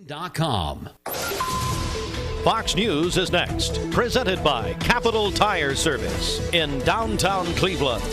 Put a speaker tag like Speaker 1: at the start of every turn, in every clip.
Speaker 1: Chattanooga.com. Fox News is next, presented by Capital Tire Service in downtown Cleveland.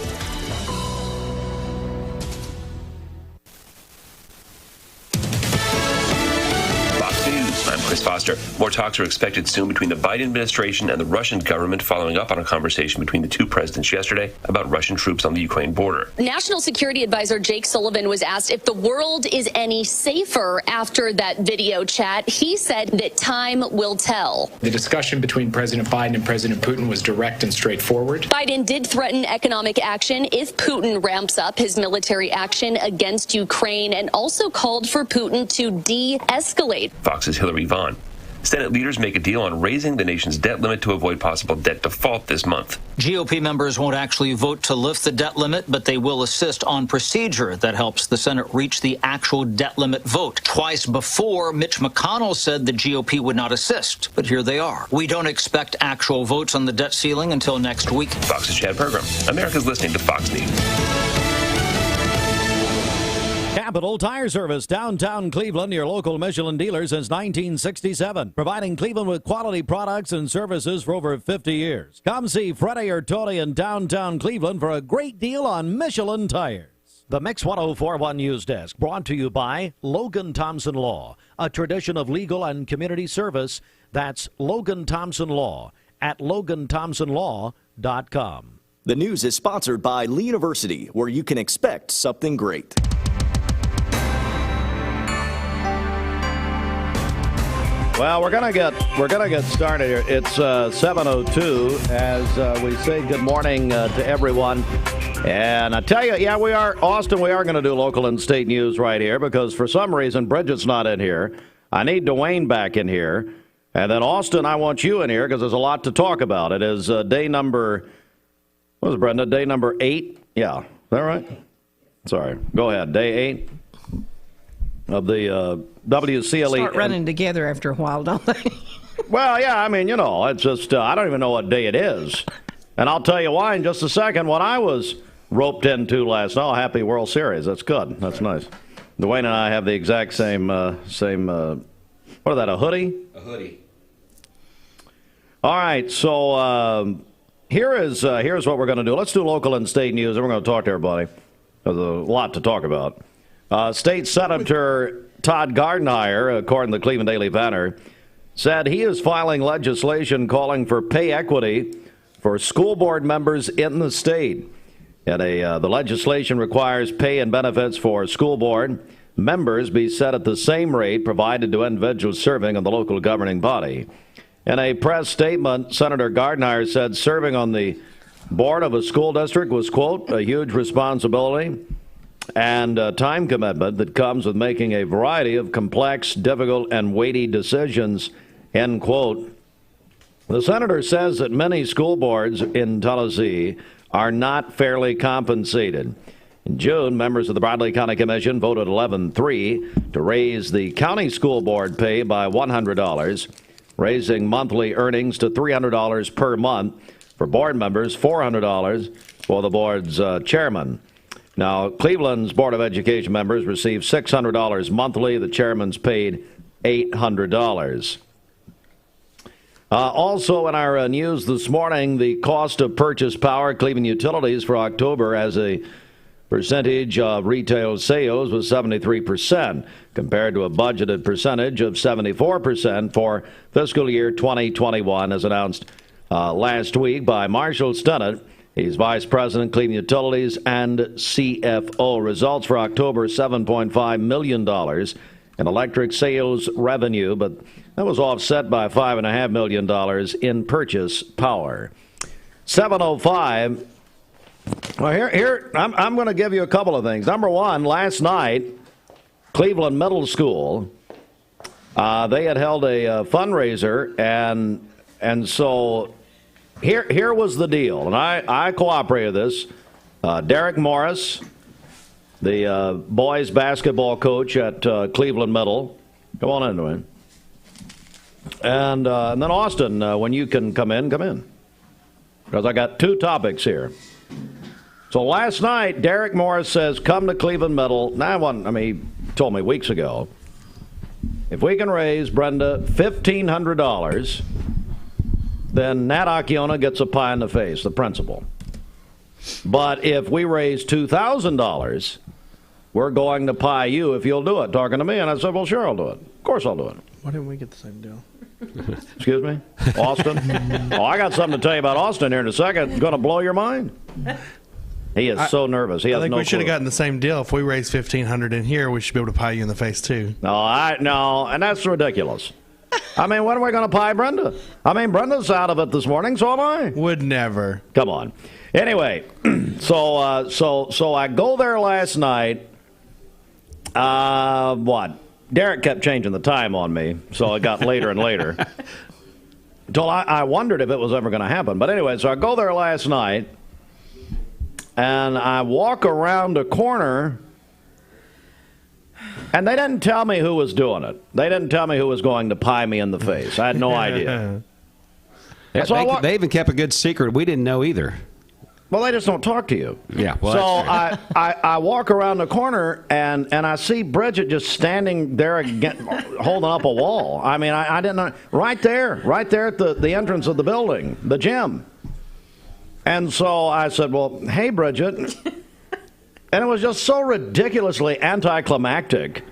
Speaker 2: I'm Chris Foster. More talks are expected soon between the Biden administration and the Russian government, following up on a conversation between the two presidents yesterday about Russian troops on the Ukraine border.
Speaker 3: National Security Advisor Jake Sullivan was asked if the world is any safer after that video chat. He said that time will tell.
Speaker 4: The discussion between President Biden and President Putin was direct and straightforward.
Speaker 3: Biden did threaten economic action if Putin ramps up his military action against Ukraine, and also called for Putin to de-escalate.
Speaker 2: Fox's Hillary Vaughn. Senate leaders make a deal on raising the nation's debt limit to avoid possible debt default this month.
Speaker 5: GOP members won't actually vote to lift the debt limit, but they will assist on procedure that helps the Senate reach the actual debt limit vote. Twice before, Mitch McConnell said the GOP would not assist, but here they are. We don't expect actual votes on the debt ceiling until next week.
Speaker 2: Fox's Chad Pergram. America's listening to Fox News.
Speaker 1: Capital Tire Service, downtown Cleveland, your local Michelin dealer since 1967. Providing Cleveland with quality products and services for over 50 years. Come see Freddie or Tony in downtown Cleveland for a great deal on Michelin tires. The Mix 1041 News Desk brought to you by Logan Thompson Law, a tradition of legal and community service. That's Logan Thompson Law at LoganThompsonLaw.com.
Speaker 6: The news is sponsored by Lee University, where you can expect something great.
Speaker 7: Well, we're gonna get started here. It's 7:02 as we say good morning to everyone. And I tell you, yeah, we are Austin. We are going to do local and state news right here because for some reason Bridget's not in here. I need Dwayne back in here, and then Austin, I want you in here because there's a lot to talk about. It is day number. What was it, Brenda? Day number 8. Yeah, is that right? Sorry. Go ahead. Day 8 of the WCLE.
Speaker 8: Start running together after a while, don't they?
Speaker 7: Well, yeah, I mean, you know, it's just, I don't even know what day it is. And I'll tell you why in just a second. What I was roped into last night, happy World Series. That's good. That's nice. Dwayne and I have the exact same, what is that, a hoodie?
Speaker 9: A hoodie.
Speaker 7: All right, so here's what we're going to do. Let's do local and state news, and we're going to talk to everybody. There's a lot to talk about. State Senator Todd Gardenhire, according to the Cleveland Daily Banner, said he is filing legislation calling for pay equity for school board members in the state. And the legislation requires pay and benefits for school board members be set at the same rate provided to individuals serving on the local governing body. In a press statement, Senator Gardenhire said serving on the board of a school district was, quote, a huge responsibility and time commitment that comes with making a variety of complex, difficult, and weighty decisions, end quote. The senator says that many school boards in Tennessee are not fairly compensated. In June, members of the Bradley County Commission voted 11-3 to raise the county school board pay by $100, raising monthly earnings to $300 per month for board members, $400 for the board's chairman. Now, Cleveland's Board of Education members receive $600 monthly. The chairman's paid $800. Also in our news this morning, the cost of purchase power, Cleveland Utilities for October as a percentage of retail sales was 73%, compared to a budgeted percentage of 74% for fiscal year 2021, as announced last week by Marshall Stennett. He's Vice President, Cleveland Utilities, and CFO. Results for October, $7.5 million in electric sales revenue, but that was offset by $5.5 million in purchase power. 7:05. Well, here I'm going to give you a couple of things. Number one, last night, Cleveland Middle School, they had held a fundraiser, and so here was the deal, and I cooperated with this. Derek Morris, the boys basketball coach at Cleveland Middle, come on in, Dwayne. And then Austin, when you can come in, because I got two topics here. So last night, Derek Morris says, come to Cleveland Middle. Now, he told me weeks ago. if we can raise Brenda $1,500, then Nat Acciona gets a pie in the face, the principal. But if we raise $2,000, we're going to pie you if you'll do it, talking to me. And I said, well, sure, I'll do it. Of course I'll do it.
Speaker 9: Why didn't we get the same deal?
Speaker 7: Excuse me? Austin? Oh, I got something to tell you about Austin here in a second. It's going to blow your mind. He is so nervous. He has
Speaker 9: I think
Speaker 7: no
Speaker 9: we should have
Speaker 7: clue.
Speaker 9: gotten the same deal. If we raise $1,500 in here, we should be able to pie you in the face, too.
Speaker 7: No, and that's ridiculous. I mean, when are we going to pie Brenda? I mean, Brenda's out of it this morning, so am I.
Speaker 9: Would never.
Speaker 7: Come on. Anyway, so I go there last night. Derek kept changing the time on me, so it got later and later. Until I wondered if it was ever going to happen. But anyway, so I go there last night, and I walk around a corner, and they didn't tell me who was doing it. They didn't tell me who was going to pie me in the face. I had no idea.
Speaker 10: Yeah, they even kept a good secret. We didn't know either.
Speaker 7: Well, they just don't talk to you.
Speaker 10: Yeah. Well,
Speaker 7: so I walk around the corner, and I see Bridget just standing there again, holding up a wall. I mean, I didn't know. Right there at the entrance of the building, the gym. And so I said, well, hey, Bridget. And it was just so ridiculously anticlimactic.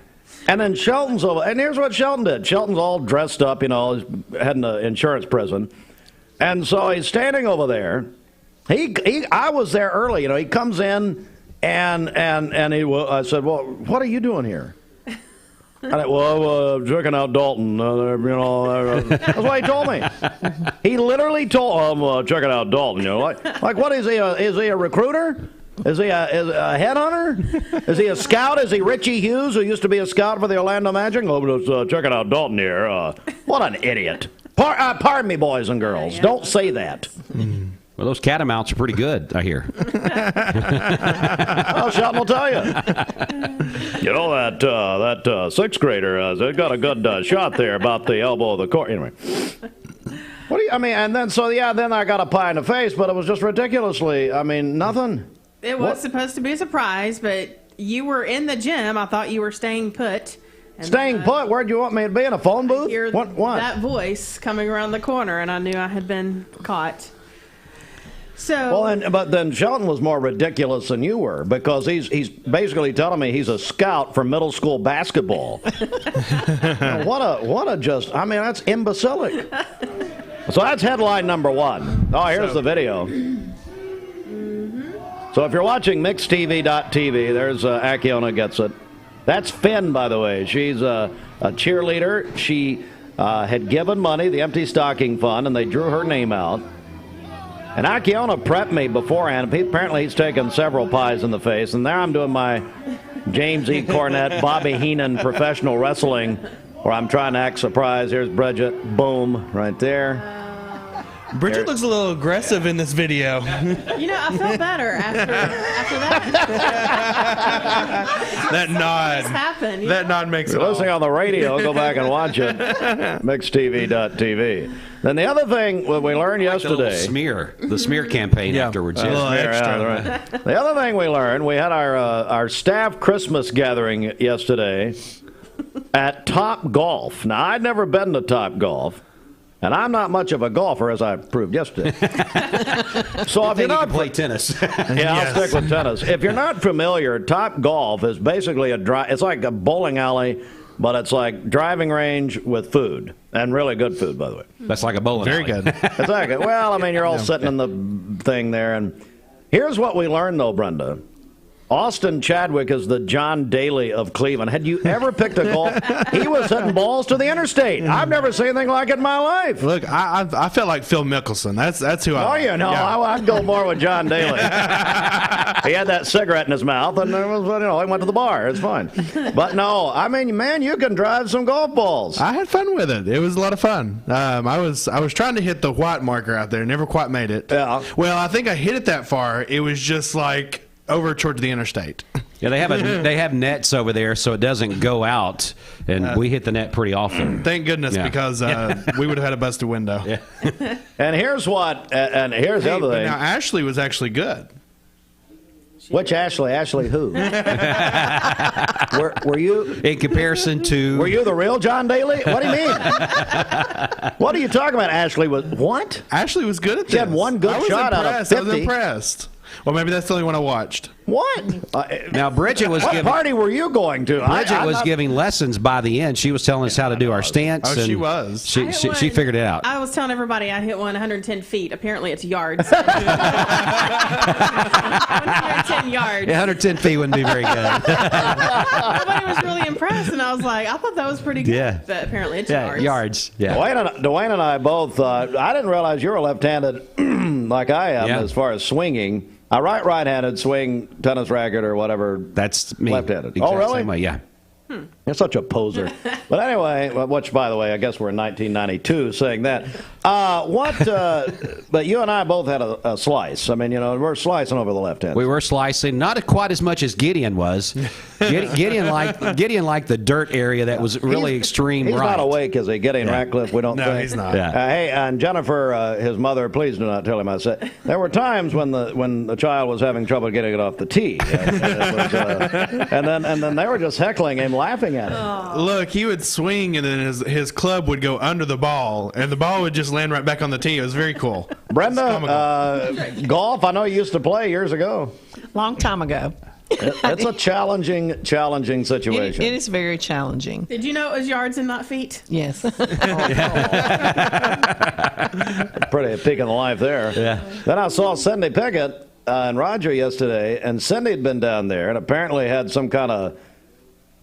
Speaker 7: And then Shelton's over, and here's what Shelton did. Shelton's all dressed up, he's heading to insurance prison. And so he's standing over there. I was there early, he comes in and I said, well, what are you doing here? And checking out Dalton. That's what he told me. He literally told, I'm checking out Dalton. Like what is he? Is he a recruiter? Is he a headhunter? Is he a scout? Is he Richie Hughes, who used to be a scout for the Orlando Magic? Just checking out Dalton here. What an idiot. Pardon me, boys and girls. Don't say that.
Speaker 10: Well, those catamounts are pretty good, I hear.
Speaker 7: Well, Shelton will tell you. That sixth grader, they got a good shot there about the elbow of the court. Anyway. And then I got a pie in the face, but it was just ridiculously, nothing.
Speaker 8: It was supposed to be a surprise, but you were in the gym. I thought you were staying put.
Speaker 7: Staying put? Where'd you want me to be? In a phone booth? What?
Speaker 8: That voice coming around the corner, and I knew I had been caught. So,
Speaker 7: but then Shelton was more ridiculous than you were, because he's basically telling me he's a scout for middle school basketball. That's imbecilic. So that's headline number one. Oh, here's the video. So if you're watching mixedtv.tv, there's Acciona gets it. That's Finn, by the way. She's a cheerleader. She had given money, the Empty Stocking Fund, and they drew her name out. And Acciona prepped me beforehand. Apparently, he's taken several pies in the face. And there I'm doing my James E. Cornette, Bobby Heenan professional wrestling, where I'm trying to act surprised. Here's Bridget. Boom, right there.
Speaker 9: Bridget looks a little aggressive in this video.
Speaker 8: I felt better after that.
Speaker 9: That nod.
Speaker 8: Happened,
Speaker 9: that nod makes
Speaker 7: it. If you're listening on the radio, go back and watch it. Mixedtv.tv. Then the other thing we learned yesterday.
Speaker 10: The smear campaign afterwards.
Speaker 7: The other thing we learned, we had our staff Christmas gathering yesterday at Top Golf. Now, I'd never been to Top Golf. And I'm not much of a golfer, as I proved yesterday. So if you're not
Speaker 10: play tennis,
Speaker 7: I'll stick with tennis. If you're not familiar, Top Golf is basically it's like a bowling alley, but it's like driving range with food, and really good food, by the way.
Speaker 10: That's like a bowling alley.
Speaker 9: Very good.
Speaker 7: Exactly. Well, you're all sitting in the thing there, and here's what we learned, though, Brenda. Austin Chadwick is the John Daly of Cleveland. Had you ever picked a golf? He was hitting balls to the interstate. I've never seen anything like it in my life.
Speaker 9: Look, I felt like Phil Mickelson. That's who I.
Speaker 7: I'd go more with John Daly. He had that cigarette in his mouth, and he went to the bar. It's fine. But no, man, you can drive some golf balls.
Speaker 9: I had fun with it. It was a lot of fun. I was trying to hit the white marker out there. Never quite made it.
Speaker 7: Yeah.
Speaker 9: Well, I think I hit it that far. It was just like over towards the interstate.
Speaker 10: Yeah, they have nets over there, so it doesn't go out, and we hit the net pretty often.
Speaker 9: Thank goodness, because we would have had a busted window.
Speaker 10: Yeah.
Speaker 7: And here's the other thing.
Speaker 9: Now Ashley was actually good.
Speaker 7: Which Ashley? Ashley who? Were you
Speaker 10: in comparison to?
Speaker 7: Were you the real John Daly? What do you mean? What are you talking about? Ashley was what?
Speaker 9: Ashley was good at this.
Speaker 7: She had one good shot out of 50.
Speaker 9: I was impressed. Well, maybe that's the only one I watched.
Speaker 7: What?
Speaker 10: Now, Bridget was
Speaker 7: What party were you going to?
Speaker 10: Bridget was giving lessons by the end. She was telling us how to do our stance.
Speaker 9: Oh,
Speaker 10: and
Speaker 9: she was.
Speaker 10: She figured it out.
Speaker 8: I was telling everybody I hit one 110 feet. Apparently, it's yards. 110 yards.
Speaker 10: 110 feet wouldn't be very good.
Speaker 8: Everybody was really impressed, and I was like, I thought that was pretty good.
Speaker 10: Yeah.
Speaker 8: But apparently, it's yards.
Speaker 10: Yards. Yeah.
Speaker 7: Dwayne and I both. I didn't realize you were left-handed like I am as far as swinging. I right-handed, swing tennis racket or whatever.
Speaker 10: That's me.
Speaker 7: Left-handed.
Speaker 10: Exact
Speaker 7: Oh, really?
Speaker 10: Same way, yeah.
Speaker 7: You're such a poser. But anyway, which, by the way, I guess we're in 1992 saying that. But you and I both had a slice. I mean, we're slicing over the left hand.
Speaker 10: We were slicing, not quite as much as Gideon was. Gideon liked the dirt area that was really extreme
Speaker 7: he's
Speaker 10: right.
Speaker 7: Not awake, is he? Gideon Ratcliffe, we don't think.
Speaker 9: No, he's not.
Speaker 10: Yeah.
Speaker 7: Hey, and Jennifer, his mother, please do not tell him I said. There were times when the child was having trouble getting it off the tee. And then they were just heckling him, laughing at him.
Speaker 9: Look, he would swing, and then his club would go under the ball, and the ball would just land right back on the tee. It was very cool.
Speaker 7: Brenda, golf, I know you used to play years ago.
Speaker 11: Long time ago.
Speaker 7: It's a challenging situation.
Speaker 11: It is very challenging.
Speaker 8: Did you know it was yards and not feet?
Speaker 11: Yes.
Speaker 7: Pretty peak in the life there.
Speaker 10: Yeah.
Speaker 7: Then I saw Cindy Pickett and Roger yesterday, and Cindy had been down there and apparently had some kind of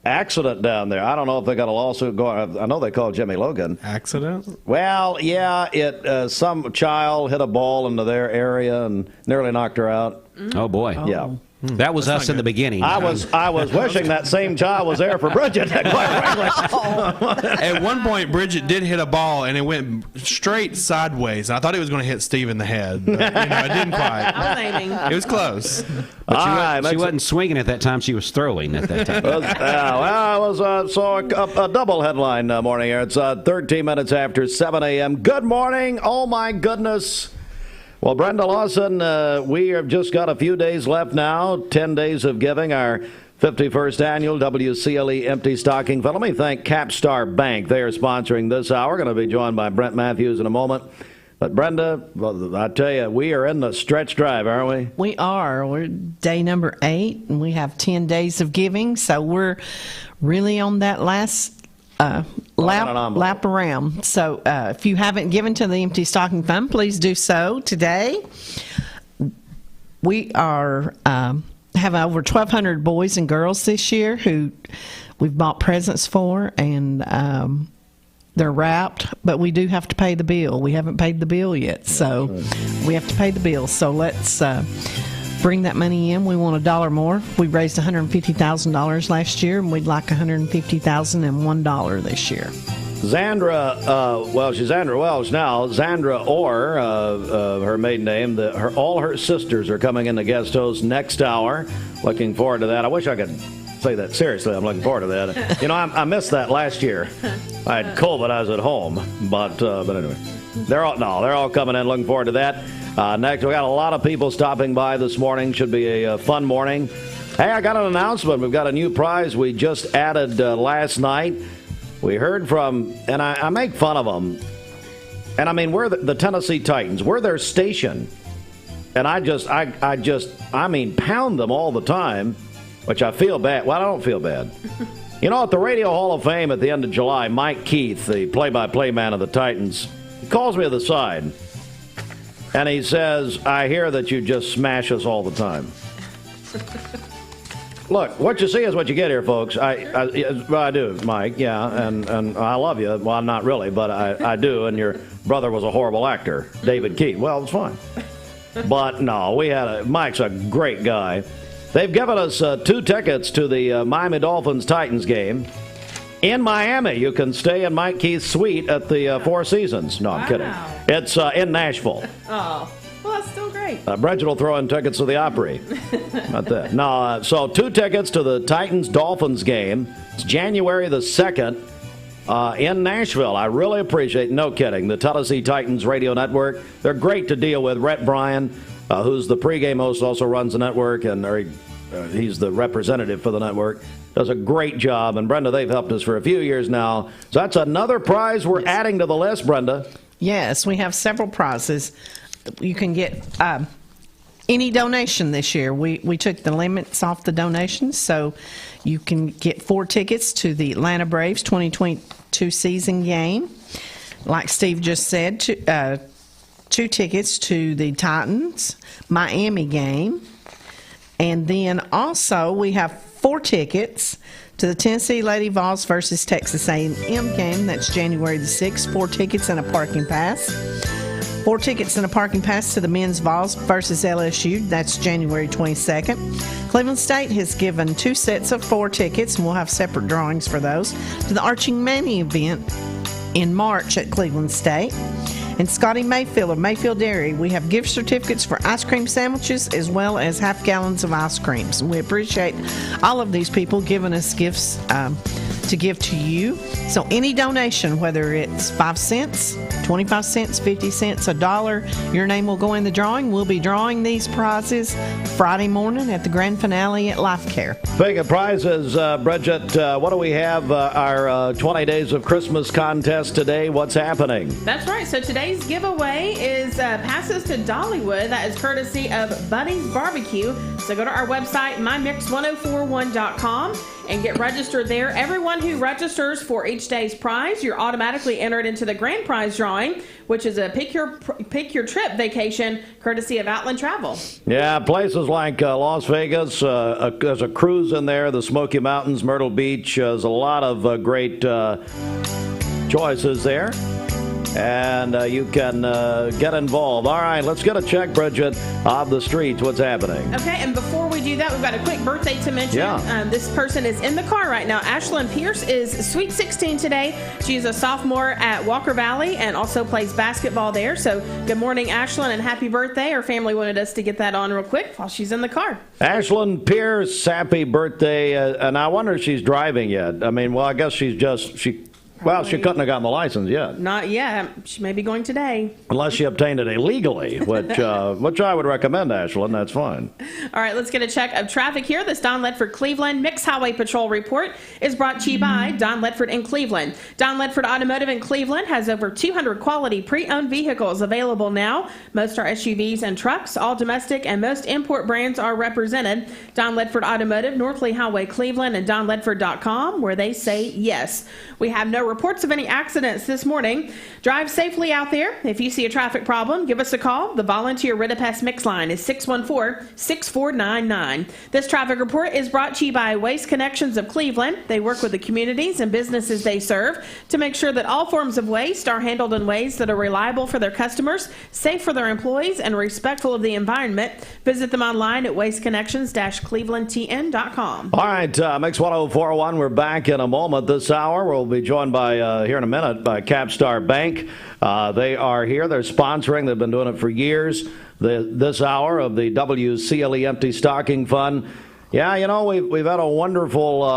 Speaker 7: accident down there. I don't know if they got a lawsuit going. I know they called Jimmy Logan.
Speaker 9: Accident?
Speaker 7: Well, yeah, some child hit a ball into their area and nearly knocked her out.
Speaker 10: Oh, boy.
Speaker 7: Yeah.
Speaker 10: That was us in the beginning.
Speaker 7: I was wishing that same child was there for Bridget, quite frankly.
Speaker 9: At one point, Bridget did hit a ball, and it went straight sideways. I thought it was going to hit Steve in the head. But, it didn't quite.
Speaker 8: I was aiming.
Speaker 9: It was close.
Speaker 10: But she wasn't swinging at that time. She was throwing at that time.
Speaker 7: I was a double headline morning here. It's 13 minutes after 7 a.m. Good morning. Oh, my goodness. Well, Brenda Lawson, we have just got a few days left now, 10 days of giving, our 51st annual WCLE Empty Stocking Fund. Let me thank Capstar Bank. They are sponsoring this hour. Going to be joined by Brent Matthews in a moment. But, Brenda, well, I tell you, we are in the stretch drive, aren't we?
Speaker 11: We are. We're day number 8, and we have 10 days of giving, so we're really on that last lap around. So if you haven't given to the Empty Stocking Fund, please do so today. We are have over 1,200 boys and girls this year who we've bought presents for, and they're wrapped, but we do have to pay the bill. We haven't paid the bill yet, so we have to pay the bill. So let's bring that money in. We want $1 more. We raised $150,000 last year, and we'd like $150,001 this year.
Speaker 7: Zandra, well, she's Zandra Welsh now. Zandra Orr, her maiden name. All her sisters are coming in to guest host next hour. Looking forward to that. I wish I could say that seriously. I'm looking forward to that. I missed that last year. I had COVID. I was at home, but anyway, they're all coming in. Looking forward to that. Next, we got a lot of people stopping by this morning. Should be a fun morning. Hey, I got an announcement. We've got a new prize we just added last night. We heard from, and I make fun of them, and I mean, we're the Tennessee Titans. We're their station, and I mean, pound them all the time, which I feel bad. Well, I don't feel bad. At the Radio Hall of Fame at the end of July, Mike Keith, the play-by-play man of the Titans, he calls me to the side, and he says, I hear that you just smash us all the time. Look, what you see is what you get here, folks. I do, Mike, yeah, and I love you. Well, not really, but I do, and your brother was a horrible actor, David Keith. Well, it's fine. But, no, Mike's a great guy. They've given us 2 tickets to the Miami Dolphins-Titans game. In Miami, you can stay in Mike Keith's suite at the Four Seasons. No, I'm kidding. It's in Nashville.
Speaker 8: Oh, well, that's still great.
Speaker 7: Bridget will throw in tickets to the Opry. Not that. No, so 2 tickets to the Titans-Dolphins game. It's January the 2nd in Nashville. I really appreciate, no kidding, the Tennessee Titans radio network. They're great to deal with. Rhett Bryan, who's the pregame host, also runs the network, and he's the representative for the network. does a great job. And, Brenda, they've helped us for a few years now. So that's another prize we're adding to the list, Brenda.
Speaker 11: Yes, we have several prizes. You can get any donation this year. We took the limits off the donations, so you can get 4 tickets to the Atlanta Braves 2022 season game. Like Steve just said, 2 tickets to the Titans Miami game. And then also we have 4 tickets to the Tennessee Lady Vols versus Texas A&M game. That's January the 6th. 4 tickets and a parking pass. 4 tickets and a parking pass to the men's Vols versus LSU. That's January 22nd. Cleveland State has given 2 sets of 4 tickets, and we'll have separate drawings for those, to the Arching Mania event in March at Cleveland State. And Scotty Mayfield of Mayfield Dairy, we have gift certificates for ice cream sandwiches as well as half gallons of ice creams. And we appreciate all of these people giving us gifts to give to you. So any donation, whether it's 5 cents, 25 cents, 50 cents, $1, your name will go in the drawing. We'll be drawing these prizes Friday morning at the grand finale at Life Care.
Speaker 7: Speaking of prizes, Bridget, what do we have? Our 20 Days of Christmas contest today. What's happening?
Speaker 8: That's right. So today's giveaway is passes to Dollywood. That is courtesy of Buddy's Barbecue. So go to our website, mymix1041.com, and get registered there. Everyone who registers for each day's prize, you're automatically entered into the grand prize drawing, which is a pick your trip vacation courtesy of Outland Travel.
Speaker 7: Yeah, places like Las Vegas, there's a cruise in there, the Smoky Mountains, Myrtle Beach. There's a lot of great choices there. And you can get involved. All right, let's get a check, Bridget, of the streets. What's happening?
Speaker 8: Okay, and before we do that, we've got a quick birthday to mention.
Speaker 7: Yeah.
Speaker 8: This person is in the car right now. Ashlyn Pierce is Sweet 16 today. She's a sophomore at Walker Valley and also plays basketball there. So good morning, Ashlyn, and happy birthday. Her family wanted us to get that on real quick while she's in the car.
Speaker 7: Ashlyn Pierce, happy birthday. And I wonder if she's driving yet. I mean, well, I guess she couldn't have gotten the license yet.
Speaker 8: Not yet. She may be going today.
Speaker 7: Unless she obtained it illegally, which I would recommend, Ashlyn. That's fine.
Speaker 8: All right, let's get a check of traffic here. This Don Ledford Cleveland Mixed Highway Patrol report is brought to you by Don Ledford in Cleveland. Don Ledford Automotive in Cleveland has over 200 quality pre-owned vehicles available now. Most are SUVs and trucks. All domestic and most import brands are represented. Don Ledford Automotive, North Lee Highway, Cleveland, and donledford.com, where they say yes. We have no reports of any accidents this morning. Drive safely out there. If you see a traffic problem, give us a call. The volunteer Ridipest Mix line is 614-6499. This traffic report is brought to you by Waste Connections of Cleveland. They work with the communities and businesses they serve to make sure that all forms of waste are handled in ways that are reliable for their customers, safe for their employees, and respectful of the environment. Visit them online at wasteconnections-clevelandtn.com.
Speaker 7: All right, Mix 104.1. We're back in a moment. This hour we'll be joined by here in a minute by Capstar Bank. They are here. They're sponsoring. They've been doing it for years. This hour of the WCLE Empty Stocking Fund. Yeah, you know, we've had a wonderful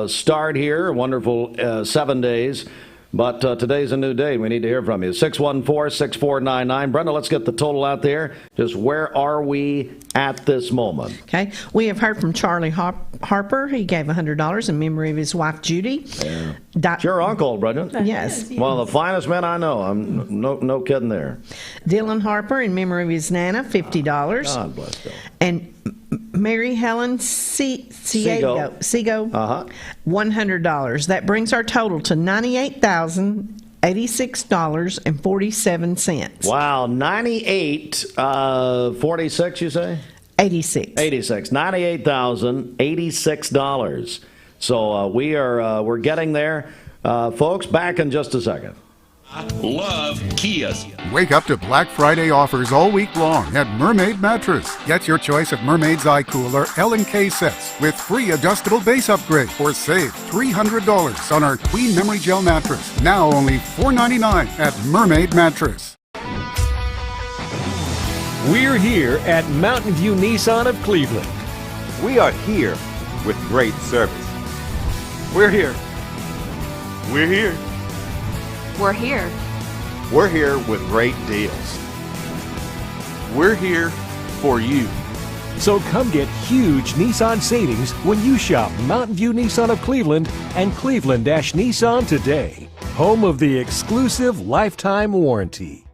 Speaker 7: start here, a wonderful 7 days. But today's a new day. We need to hear from you. 614-6499. Brenda, let's get the total out there. Just where are we at this moment?
Speaker 11: Okay. We have heard from Charlie Harper. He gave $100 in memory of his wife, Judy.
Speaker 7: Yeah. It's your uncle, Brenda.
Speaker 11: Yes.
Speaker 7: One of the finest men I know. I'm no kidding there.
Speaker 11: Dylan Harper, in memory of his Nana, $50.
Speaker 7: God bless Dylan.
Speaker 11: And Mary Helen Seago, $100. That brings our total to $98,086.47.
Speaker 7: Wow, 98.46, you say?
Speaker 11: 86.
Speaker 7: $98,086. So we're getting there, folks. Back in just a second.
Speaker 12: Love Kias.
Speaker 13: Wake up to Black Friday offers all week long at Mermaid Mattress. Get your choice of Mermaid's Eye Cooler L&K sets with free adjustable base upgrade or save $300 on our Queen Memory Gel mattress. Now only $499 at Mermaid Mattress.
Speaker 14: We're here at Mountain View Nissan of Cleveland.
Speaker 15: We are here with great service. We're here. We're here.
Speaker 16: We're here.
Speaker 15: We're here with great deals. We're here for you.
Speaker 14: So come get huge Nissan savings when you shop Mountain View Nissan of Cleveland and Cleveland-Nissan today. Home of the exclusive lifetime warranty.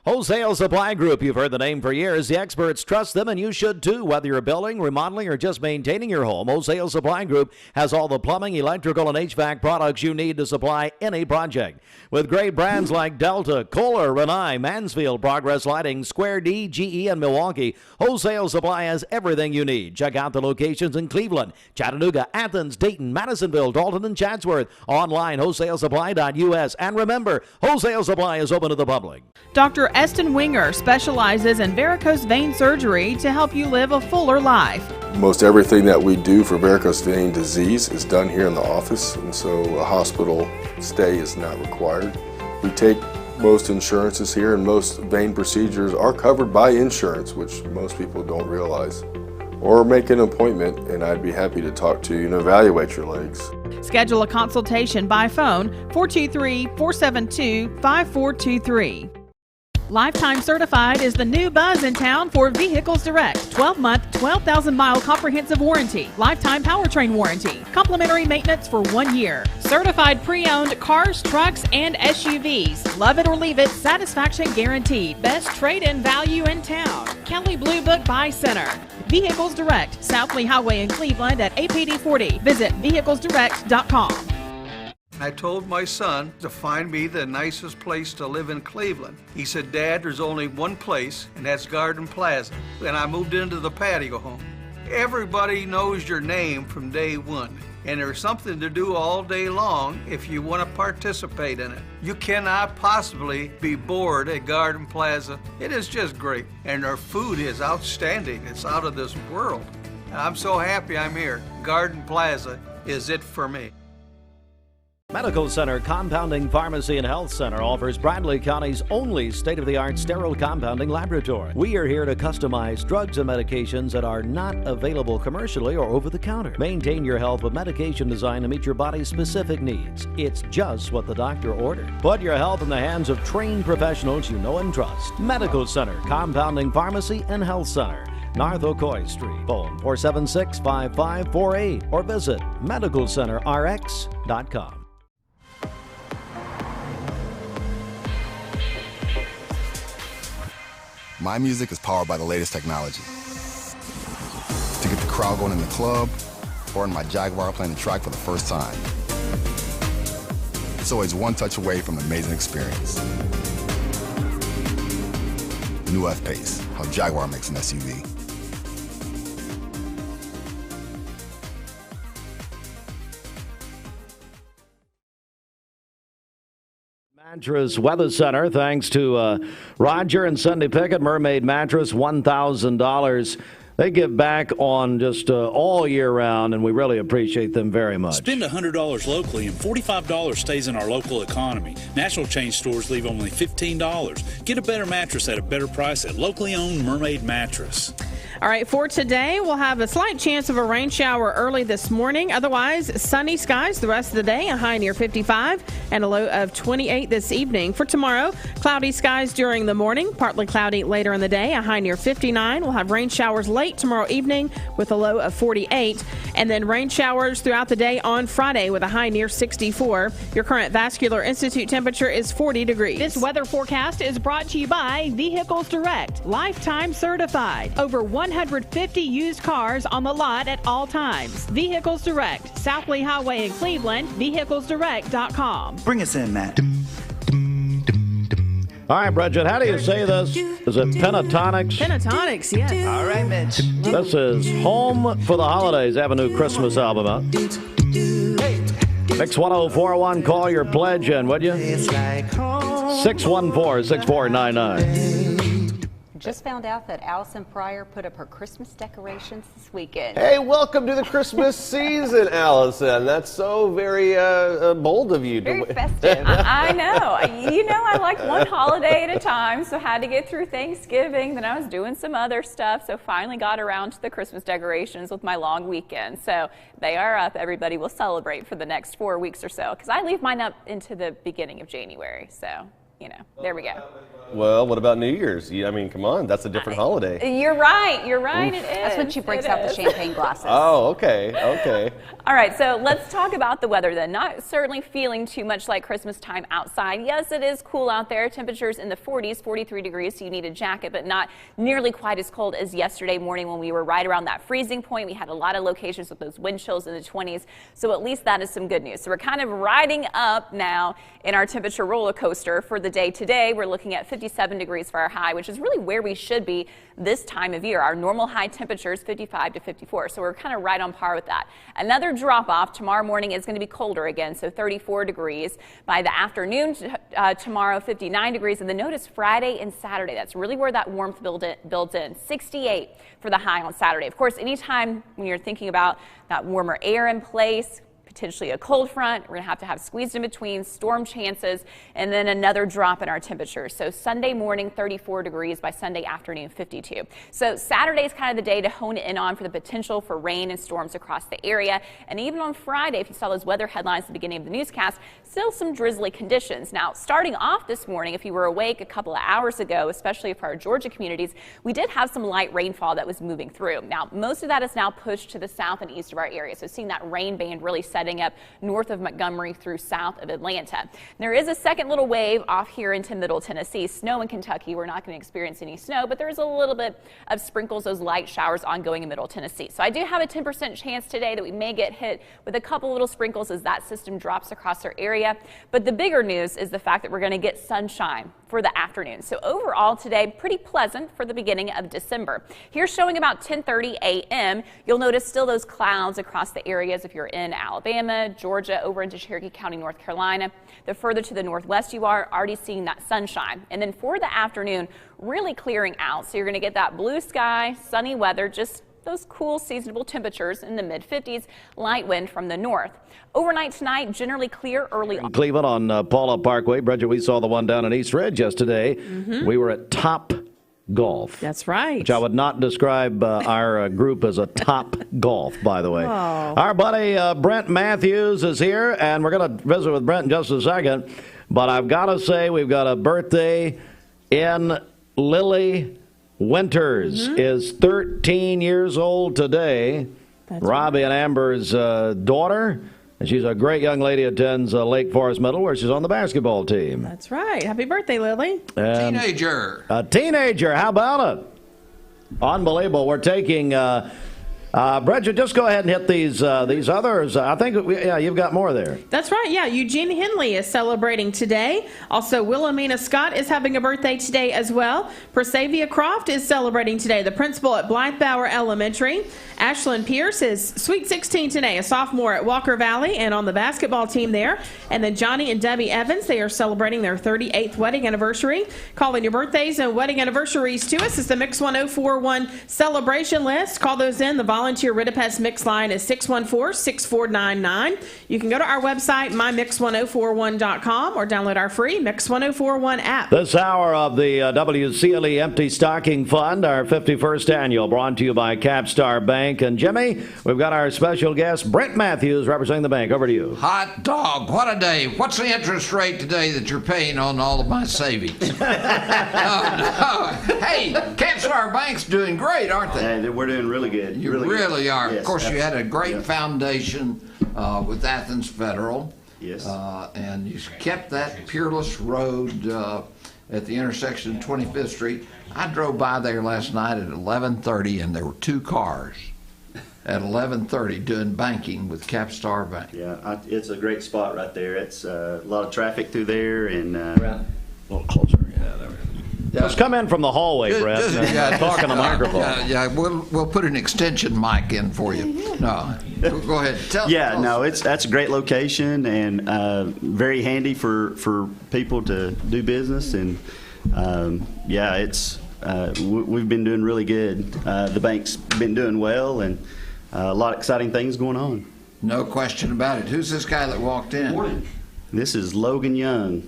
Speaker 1: Wholesale Supply Group, you've heard the name for years. The experts trust them, and you should too. Whether you're building, remodeling, or just maintaining your home, Wholesale Supply Group has all the plumbing, electrical, and HVAC products you need to supply any project. With great brands like Delta, Kohler, Rinnai, Mansfield, Progress Lighting, Square D, GE, and Milwaukee, Wholesale Supply has everything you need. Check out the locations in Cleveland, Chattanooga, Athens, Dayton, Madisonville, Dalton, and Chatsworth. Online, wholesalesupply.us. And remember, Wholesale Supply is open to the public.
Speaker 8: Dr. Eston Winger specializes in varicose vein surgery to help you live a fuller life.
Speaker 17: Most everything that we do for varicose vein disease is done here in the office, and so a hospital stay is not required. We take most insurances here, and most vein procedures are covered by insurance, which most people don't realize. Or make an appointment, and I'd be happy to talk to you and evaluate your legs.
Speaker 8: Schedule a consultation by phone 423-472-5423. Lifetime Certified is the new buzz in town for Vehicles Direct. 12-month, 12,000-mile comprehensive warranty. Lifetime powertrain warranty. Complimentary maintenance for 1 year. Certified pre-owned cars, trucks, and SUVs. Love it or leave it, satisfaction guaranteed. Best trade-in value in town. Kelley Blue Book Buy Center. Vehicles Direct, South Lee Highway in Cleveland at APD 40. Visit vehiclesdirect.com.
Speaker 18: I told my son to find me the nicest place to live in Cleveland. He said, Dad, there's only one place, and that's Garden Plaza. And I moved into the patio home. Everybody knows your name from day one, and there's something to do all day long if you want to participate in it. You cannot possibly be bored at Garden Plaza. It is just great, and their food is outstanding. It's out of this world. I'm so happy I'm here. Garden Plaza is it for me.
Speaker 1: Medical Center Compounding Pharmacy and Health Center offers Bradley County's only state-of-the-art sterile compounding laboratory. We are here to customize drugs and medications that are not available commercially or over the counter. Maintain your health with medication designed to meet your body's specific needs. It's just what the doctor ordered. Put your health in the hands of trained professionals you know and trust. Medical Center Compounding Pharmacy and Health Center, North Ocoee Street. Phone 476-5548 or visit medicalcenterrx.com.
Speaker 19: My music is powered by the latest technology. To get the crowd going in the club, or in my Jaguar playing the track for the first time. It's always one touch away from an amazing experience. The new F-Pace, how Jaguar makes an SUV.
Speaker 7: Mattress Weather Center, thanks to Roger and Cindy Pickett. Mermaid Mattress, $1,000. They give back on just all year round, and we really appreciate them very much.
Speaker 20: Spend $100 locally, and $45 stays in our local economy. National chain stores leave only $15. Get a better mattress at a better price at locally owned Mermaid Mattress.
Speaker 8: All right, for today, we'll have a slight chance of a rain shower early this morning. Otherwise, sunny skies the rest of the day, a high near 55 and a low of 28 this evening. For tomorrow, cloudy skies during the morning, partly cloudy later in the day, a high near 59. We'll have rain showers late tomorrow evening with a low of 48. And then rain showers throughout the day on Friday with a high near 64. Your current Vascular Institute temperature is 40 degrees. This weather forecast is brought to you by Vehicles Direct, lifetime certified. Over 150 used cars on the lot at all times. Vehicles Direct, South Lee Highway in Cleveland, vehiclesdirect.com.
Speaker 21: Bring us in, Matt.
Speaker 7: All right, Bridget, how do you say this? Is it Pentatonics?
Speaker 8: Pentatonics, yes.
Speaker 21: All right, Mitch.
Speaker 7: This is Home for the Holidays. They have a new Christmas album out. Mix 1041, call your pledge in, would you? 614-6499.
Speaker 22: Just found out that Allison Pryor put up her Christmas decorations this weekend.
Speaker 23: Hey, welcome to the Christmas season, Allison. That's so very bold of you.
Speaker 22: Very festive.
Speaker 24: I know. You know, I like one holiday at a time, so had to get through Thanksgiving. Then I was doing some other stuff, so finally got around to the Christmas decorations with my long weekend. So they are up. Everybody will celebrate for the next 4 weeks or so, because I leave mine up into the beginning of January. So there we go.
Speaker 23: Well, what about New Year's? I mean, come on, that's a different holiday.
Speaker 24: You're right. It is.
Speaker 22: That's when she breaks out the champagne glasses.
Speaker 23: Oh, okay.
Speaker 24: All right, so let's talk about the weather then. Not certainly feeling too much like Christmas time outside. Yes, it is cool out there. Temperatures in the 40s, 43 degrees, so you need a jacket, but not nearly quite as cold as yesterday morning when we were right around that freezing point. We had a lot of locations with those wind chills in the 20s, so at least that is some good news. So we're kind of riding up now in our temperature roller coaster for the day today. We're looking at 57 degrees for our high, which is really where we should be this time of year. Our normal high temperature is 55 to 54, so we're kind of right on par with that. Another drop off tomorrow morning is going to be colder again, so 34 degrees. By the afternoon tomorrow, 59 degrees, and then notice Friday and Saturday. That's really where that warmth builds in. 68 for the high on Saturday. Of course, anytime when you're thinking about that warmer air in place, potentially a cold front, we're going to have squeezed in between, storm chances, and then another drop in our temperatures. So Sunday morning, 34 degrees, by Sunday afternoon, 52. So Saturday is kind of the day to hone in on for the potential for rain and storms across the area. And even on Friday, if you saw those weather headlines at the beginning of the newscast, still some drizzly conditions. Now, starting off this morning, if you were awake a couple of hours ago, especially for our Georgia communities, we did have some light rainfall that was moving through. Now, most of that is now pushed to the south and east of our area. So seeing that rain band really setting up north of Montgomery through south of Atlanta. There is a second little wave off here into Middle Tennessee. Snow in Kentucky. We're not going to experience any snow, but there is a little bit of sprinkles, those light showers ongoing in Middle Tennessee. So I do have a 10% chance today that we may get hit with a couple little sprinkles as that system drops across our area. But the bigger news is the fact that we're going to get sunshine for the afternoon. So overall today, pretty pleasant for the beginning of December. Here showing about 10:30 a.m. You'll notice still those clouds across the areas if you're in Alabama, Georgia, over into Cherokee County, North Carolina. The further to the northwest you are, already seeing that sunshine. And then for the afternoon, really clearing out. So you're going to get that blue sky, sunny weather, just those cool seasonable temperatures in the mid-50s, light wind from the north. Overnight tonight, generally clear early on.
Speaker 7: Cleveland on Paula Parkway. Bridget, we saw the one down in East Ridge yesterday. We were at Top Golf.
Speaker 8: That's right.
Speaker 7: Which I would not describe our group as a Top Golf, by the way.
Speaker 8: Oh.
Speaker 7: Our buddy Brent Matthews is here, and we're going to visit with Brent in just a second. But I've got to say, we've got a birthday in Lily Winters is 13 years old today.
Speaker 8: That's
Speaker 7: Robbie and Amber's daughter. And she's a great young lady, attends Lake Forest Middle, where she's on the basketball team.
Speaker 8: That's right. Happy birthday, Lily.
Speaker 3: Teenager.
Speaker 7: A teenager. How about it? Unbelievable. We're taking... Bridget, just go ahead and hit these others. I think, you've got more there.
Speaker 8: That's right. Yeah, Eugene Henley is celebrating today. Also, Wilhelmina Scott is having a birthday today as well. Persavia Croft is celebrating today, the principal at Blythe-Bauer Elementary. Ashlyn Pierce is Sweet 16 today, a sophomore at Walker Valley and on the basketball team there. And then Johnny and Debbie Evans, they are celebrating their 38th wedding anniversary. Calling your birthdays and wedding anniversaries to us is the Mix 1041 celebration list. Call those in. The volunteer Ridipest Mix line is 614-6499. You can go to our website, mymix1041.com, or download our free Mix 1041 app.
Speaker 7: This hour of the WCLE Empty Stocking Fund, our 51st annual, brought to you by Capstar Bank. And Jimmy, we've got our special guest, Brent Matthews, representing the bank. Over to you.
Speaker 3: Hot dog, what a day. What's the interest rate today that you're paying on all of my savings? No. Hey, Capstar Bank's doing great, aren't they?
Speaker 4: Hey, we're doing really good.
Speaker 3: You really are.
Speaker 4: Yes,
Speaker 3: of course,
Speaker 4: absolutely.
Speaker 3: you had a great foundation with Athens Federal.
Speaker 4: Yes.
Speaker 3: And you kept that Peerless Road at the intersection of 25th Street. I drove by there last night at 11:30, and there were two cars at 11:30 doing banking with Capstar Bank.
Speaker 4: Yeah, it's a great spot right there. It's a lot of traffic through there, and
Speaker 7: a little closer. Yeah, there we go. Just come in from the hallway, Brett. Talk on the microphone.
Speaker 3: Yeah, we'll put an extension mic in for you. No, go ahead. Tell
Speaker 4: that's a great location and very handy for people to do business. And we've been doing really good. The bank's been doing well, and a lot of exciting things going on.
Speaker 3: No question about it. Who's this guy that walked in?
Speaker 4: Morning. This is Logan Young.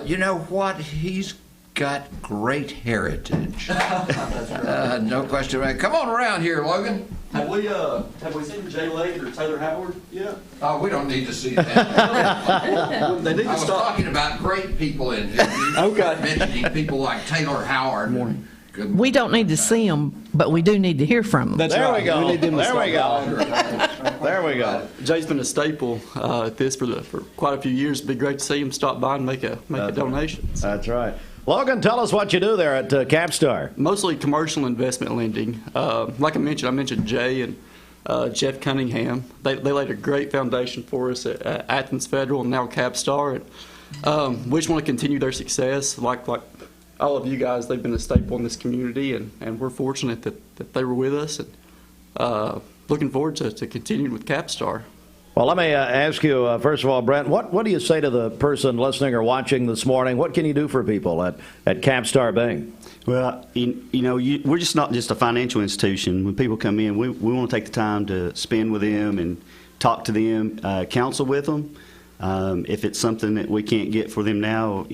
Speaker 3: You know what? He's got great heritage. No question about it. Come on around here, Logan.
Speaker 2: Have we seen Jay Lade or Taylor Howard yet?
Speaker 3: Oh, we don't need to see that.
Speaker 2: They need
Speaker 3: I
Speaker 2: to
Speaker 3: was
Speaker 2: stop.
Speaker 3: talking about great people in here.
Speaker 2: Okay.
Speaker 3: Mentioning people like Taylor Howard. Good.
Speaker 11: We don't need to see them, but we do need to hear from them.
Speaker 2: That's
Speaker 7: There
Speaker 2: right.
Speaker 7: we go.
Speaker 2: need them to
Speaker 7: There
Speaker 2: stop
Speaker 7: we go.
Speaker 2: by.
Speaker 7: There we go.
Speaker 2: Jay's been a staple at this for quite a few years. It'd be great to see him stop by and make a donation.
Speaker 7: That's right. Logan, tell us what you do there at Capstar.
Speaker 2: Mostly commercial investment lending. Like I mentioned Jay and Jeff Cunningham. They laid a great foundation for us at Athens Federal and now Capstar. And we just want to continue their success. Like all of you guys, they've been a staple in this community, and we're fortunate that they were with us, and looking forward to continuing with Capstar.
Speaker 7: Well, let me ask you, first of all, Brent, what do you say to the person listening or watching this morning? What can you do for people at Capstar Bank?
Speaker 4: Well, we're just not just a financial institution. When people come in, we want to take the time to spend with them and talk to them, counsel with them. If it's something that we can't get for them now,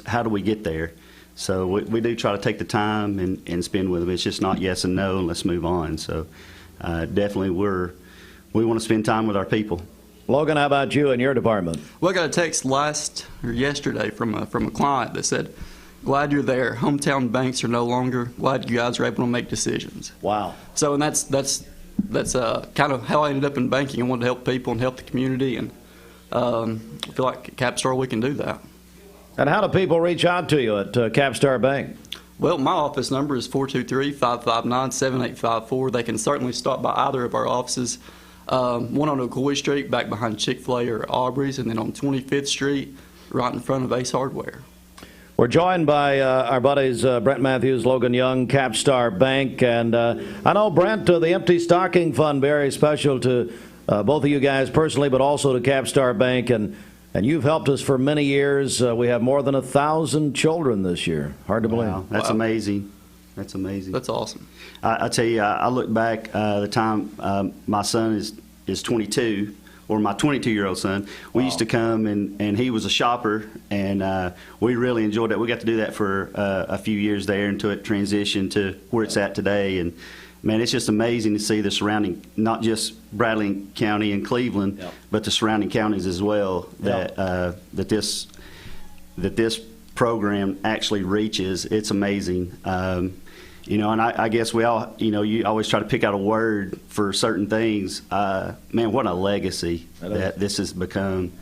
Speaker 4: how do we get there? So we do try to take the time and spend with them. It's just not yes and no, and let's move on. So definitely we want to spend time with our people.
Speaker 7: Logan, how about you and your department?
Speaker 2: Well, I got a text yesterday from a client that said, "Glad you're there. Hometown banks are no longer. Glad you guys are able to make decisions."
Speaker 7: Wow.
Speaker 2: So, and that's kind of how I ended up in banking. I wanted to help people and help the community, and I feel like at Capstar we can do that.
Speaker 7: And how do people reach out to you at Capstar Bank?
Speaker 2: Well, my office number is 423-559-7854. They can certainly stop by either of our offices. One on Ocoee Street, back behind Chick-fil-A or Aubrey's, and then on 25th Street, right in front of Ace Hardware.
Speaker 7: We're joined by our buddies Brent Matthews, Logan Young, Capstar Bank, and I know, Brent, the Empty Stocking Fund, very special to both of you guys personally, but also to Capstar Bank, and you've helped us for many years. We have more than 1,000 children this year. Hard to believe.
Speaker 4: Wow, that's amazing. That's amazing.
Speaker 2: That's awesome.
Speaker 4: I tell you, I look back the time my son is 22, or my 22-year-old son. We used to come, and he was a shopper, and we really enjoyed that. We got to do that for a few years there until it transitioned to where it's at today. And man, it's just amazing to see the surrounding, not just Bradley County and Cleveland, but the surrounding counties as well, that this program actually reaches. It's amazing. And I guess we all, you always try to pick out a word for certain things. Man, what a legacy that this has become.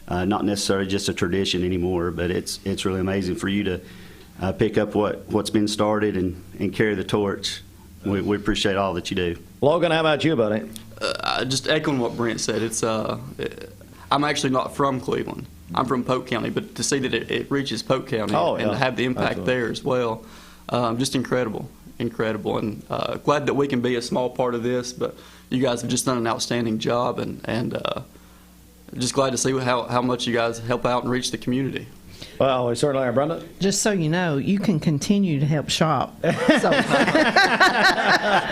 Speaker 4: Not necessarily just a tradition anymore, but it's really amazing for you to pick up what's been started and carry the torch. We appreciate all that you do.
Speaker 7: Logan, how about you, buddy?
Speaker 2: Just echoing what Brent said, I'm actually not from Cleveland. I'm from Polk County, but to see that it reaches Polk County and to have the impact there as well, just incredible. And glad that we can be a small part of this, but you guys have just done an outstanding job, and just glad to see how much you guys help out and reach the community.
Speaker 7: Well, we certainly are, Brenda.
Speaker 11: Just so you know, you can continue to help shop. So,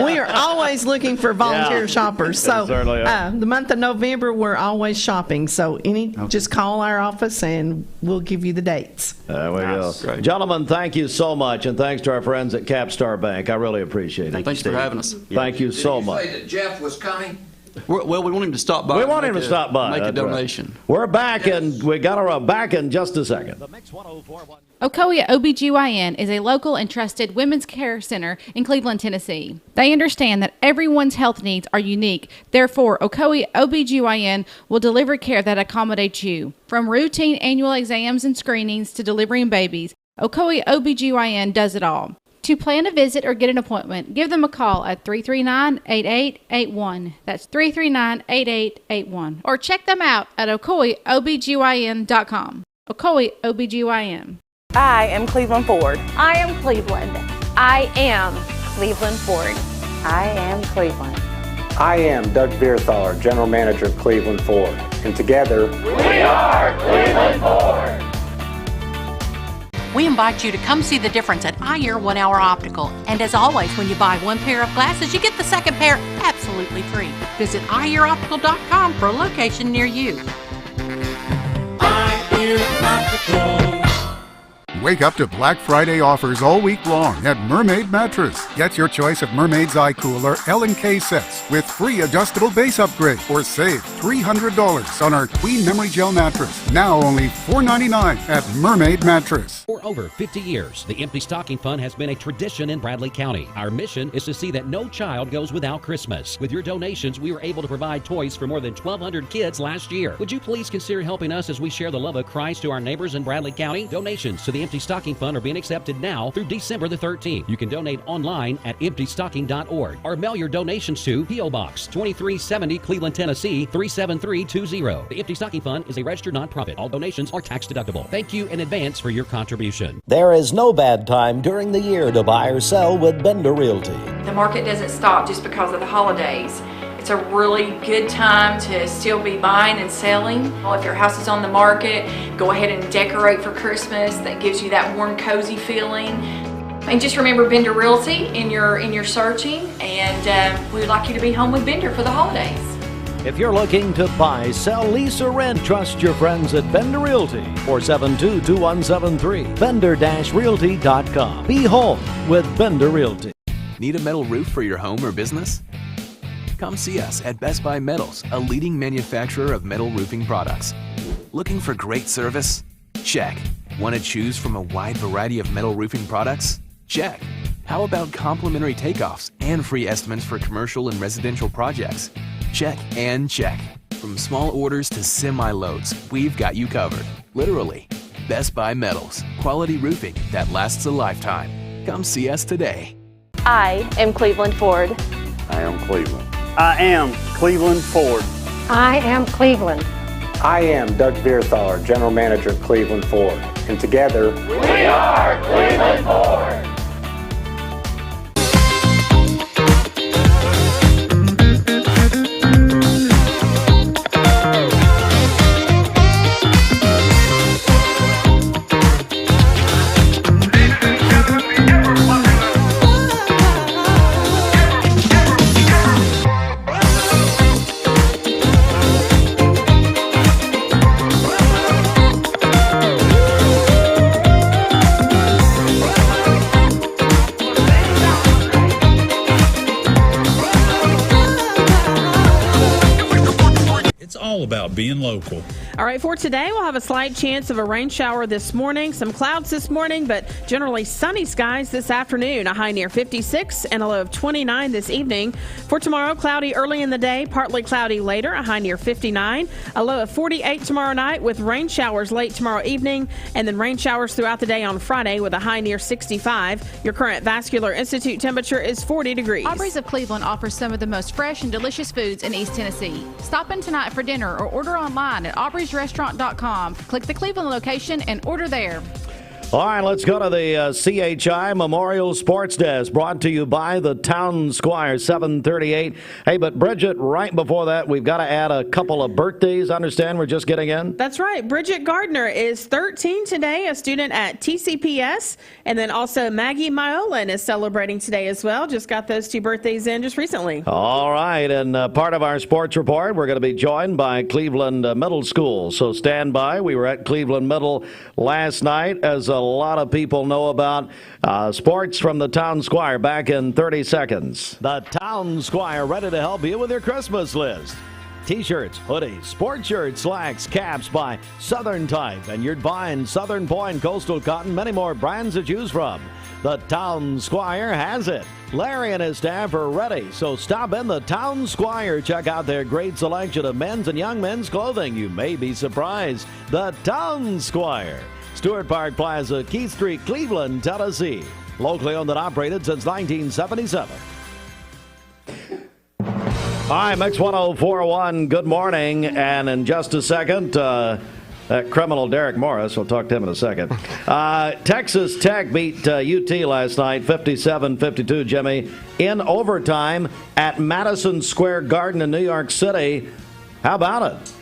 Speaker 11: we are always looking for volunteer shoppers. So the month of November, we're always shopping. So just call our office and we'll give you the dates.
Speaker 7: There we go. Great. Gentlemen, thank you so much, and thanks to our friends at Capstar Bank. I really appreciate it.
Speaker 2: Thanks for having us.
Speaker 7: Thank you so much.
Speaker 3: Did you say that Jeff was coming?
Speaker 2: Well, we want him to stop by.
Speaker 7: We want him to stop by.
Speaker 2: Make a donation.
Speaker 7: Right. We're back, and we got our back in just a second.
Speaker 5: Ocoee OBGYN is a local and trusted women's care center in Cleveland, Tennessee. They understand that everyone's health needs are unique. Therefore, Ocoee OBGYN will deliver care that accommodates you. From routine annual exams and screenings to delivering babies, Ocoee OBGYN does it all. To plan a visit or get an appointment, give them a call at 339-8881. That's 339-8881. Or check them out at OcoeeOBGYN.com. Ocoee OBGYN.
Speaker 6: I am Cleveland Ford.
Speaker 16: I am Cleveland.
Speaker 6: I am Cleveland Ford.
Speaker 21: I am Cleveland. I am Doug Beerthaler, General Manager of Cleveland Ford. And together,
Speaker 25: we are Cleveland Ford.
Speaker 26: We invite you to come see the difference at iEar 1 Hour Optical. And as always, when you buy one pair of glasses, you get the second pair absolutely free. Visit iEarOptical.com for a location near you.
Speaker 25: iEar Optical.
Speaker 9: wake up to Black Friday offers all week long at Mermaid Mattress. Get your choice of Mermaid's Eye Cooler L&K sets with free adjustable base upgrade or save $300 on our Queen Memory Gel mattress. Now only $4.99 at Mermaid Mattress.
Speaker 10: For over 50 years, the Empty Stocking Fund has been a tradition in Bradley County. Our mission is to see that no child goes without Christmas. With your donations, we were able to provide toys for more than 1,200 kids last year. Would you please consider helping us as we share the love of Christ to our neighbors in Bradley County? Donations to the Empty Stocking Fund are being accepted now through December the 13th. You can donate online at emptystocking.org or mail your donations to P.O. Box 2370, Cleveland, Tennessee 37320. The Empty Stocking Fund is a registered nonprofit. All donations are tax deductible. Thank you in advance for your contribution.
Speaker 1: There is no bad time during the year to buy or sell with Bender Realty.
Speaker 16: The market doesn't stop just because of the holidays. It's a really good time to still be buying and selling. If your house is on the market, go ahead and decorate for Christmas. That gives you that warm, cozy feeling. And just remember Bender Realty in your searching, and we would like you to be home with Bender for the holidays.
Speaker 1: If you're looking to buy, sell, lease, or rent, trust your friends at Bender Realty. 472-2173. Bender-Realty.com. Be home with Bender Realty.
Speaker 12: Need a metal roof for your home or business? Come see us at Best Buy Metals, a leading manufacturer of metal roofing products. Looking for great service? Check. Want to choose from a wide variety of metal roofing products? Check. How about complimentary takeoffs and free estimates for commercial and residential projects? Check and check. From small orders to semi-loads, we've got you covered. Literally. Best Buy Metals. Quality roofing that lasts a lifetime. Come see us today.
Speaker 6: I am Cleveland Ford.
Speaker 13: I am Cleveland.
Speaker 14: I am Cleveland Ford.
Speaker 6: I am Cleveland.
Speaker 21: I am Doug Beerthaler, General Manager of Cleveland Ford. And together,
Speaker 25: we are Cleveland Ford.
Speaker 20: About being local.
Speaker 8: All right, for today, we'll have a slight chance of a rain shower this morning, some clouds this morning, but generally sunny skies this afternoon, a high near 56 and a low of 29 this evening. For tomorrow, cloudy early in the day, partly cloudy later, a high near 59, a low of 48 tomorrow night with rain showers late tomorrow evening, and then rain showers throughout the day on Friday with a high near 65. Your current Vascular Institute temperature is 40 degrees.
Speaker 5: Aubrey's of Cleveland offers some of the most fresh and delicious foods in East Tennessee. Stop in tonight for dinner or order online at aubreysrestaurant.com. Click the Cleveland location and order there.
Speaker 7: All right, let's go to the CHI Memorial Sports Desk, brought to you by the Town Squire, 738. Hey, but Bridget, right before that, we've got to add a couple of birthdays. I understand we're just getting in?
Speaker 8: That's right. Bridget Gardner is 13 today, a student at TCPS. And then also Maggie Myolan is celebrating today as well. Just got those two birthdays in just recently.
Speaker 7: All right, and part of our sports report, we're going to be joined by Cleveland Middle School. So stand by. We were at Cleveland Middle last night, as a lot of people know about sports from the Town Squire. Back in 30 seconds.
Speaker 1: The Town Squire, ready to help you with your Christmas list. T-shirts, hoodies, sports shirts, slacks, caps by Southern Type, and you're buying Southern Point, Coastal Cotton, many more brands to choose from. The Town Squire has it. Larry and his staff are ready, so stop in the Town Squire. Check out their great selection of men's and young men's clothing. You may be surprised. The Town Squire. Stewart Park Plaza, Keith Street, Cleveland, Tennessee. Locally owned and operated since 1977.
Speaker 7: Hi, Mix 104.1, good morning. And in just a second, that criminal Derek Morris, we'll talk to him in a second. Texas Tech beat UT last night, 57-52, Jimmy, in overtime at Madison Square Garden in New York City. How about it?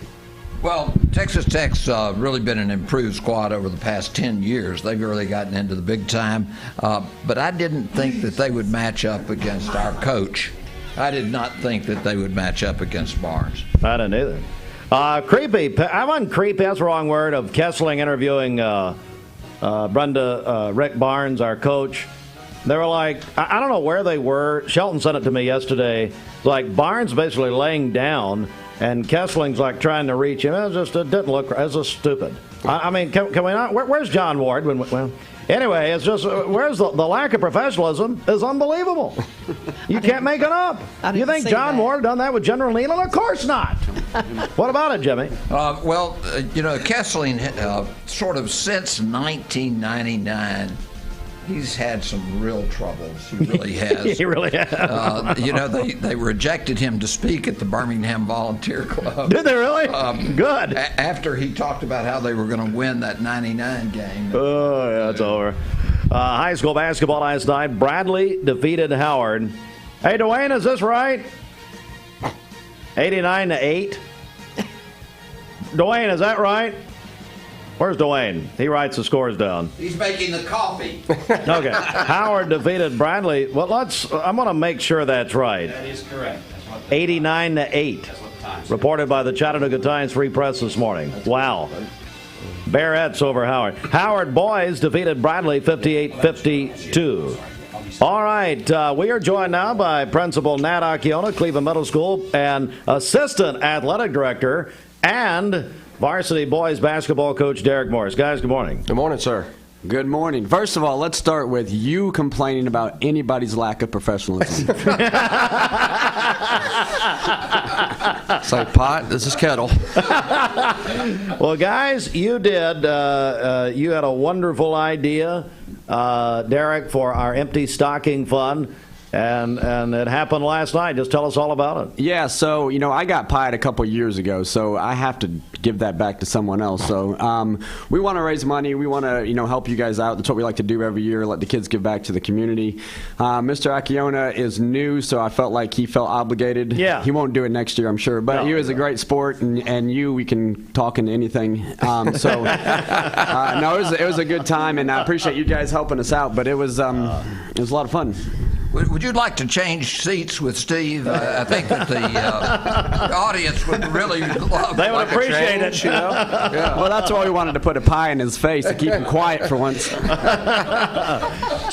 Speaker 3: Well, Texas Tech's really been an improved squad over the past 10 years. They've really gotten into the big time. But I didn't think that they would match up against our coach. I did not think that they would match up against Barnes.
Speaker 7: I didn't either. Creepy. I wasn't creepy. That's the wrong word. Of Kessling interviewing Brenda, Rick Barnes, our coach. They were like, I don't know where they were. Shelton sent it to me yesterday. Like Barnes basically laying down, and Kessling's like trying to reach him. It didn't look. It was just stupid. I mean, can we not? Where's John Ward? Well, anyway, it's just where's the lack of professionalism is unbelievable. You can't make it up. You think John Ward done that with General Nealon? Of course not. What about it, Jimmy?
Speaker 3: Kessling, sort of since 1999. He's had some real troubles. He really has.
Speaker 7: He really has.
Speaker 3: They rejected him to speak at the Birmingham Volunteer Club.
Speaker 7: Did they really? Good.
Speaker 3: After he talked about how they were going to win that '99 game.
Speaker 7: Oh, yeah, it's over. High school basketball last night. Bradley defeated Howard. Hey, Dwayne, is this right? 89-8. Dwayne, is that right? Where's Dwayne? He writes the scores down.
Speaker 3: He's making the coffee.
Speaker 7: Okay. Howard defeated Bradley. Well, I'm going to make sure that's right.
Speaker 13: That is correct.
Speaker 7: 89-8. Reported by the Chattanooga Times Free Press this morning. Wow. Bearettes over Howard. Howard boys defeated Bradley 58-52. All right, we are joined now by Principal Nat Acciona, Cleveland Middle School, and Assistant Athletic Director and Varsity boys basketball coach Derek Morris. Guys, good morning.
Speaker 15: Good morning, sir. Good morning. First of all, let's start with you complaining about anybody's lack of professionalism. It's like pot, this is kettle.
Speaker 7: Well, guys, you did. You had a wonderful idea, Derek, for our empty stocking fund. And it happened last night. Just tell us all about it.
Speaker 15: Yeah, so, I got pied a couple years ago, so I have to give that back to someone else. So we want to raise money. We want to, help you guys out. That's what we like to do every year, let the kids give back to the community. Mr. Acciona is new, so I felt like he felt obligated.
Speaker 7: Yeah.
Speaker 15: He won't do it next year, I'm sure. But he was a great sport, and we can talk into anything. No, it was a good time, and I appreciate you guys helping us out. But it was a lot of fun.
Speaker 3: Would you like to change seats with Steve? I think that the audience would really love.
Speaker 7: They would appreciate it.
Speaker 15: Yeah. Well, that's why we wanted to put a pie in his face to keep him quiet for once.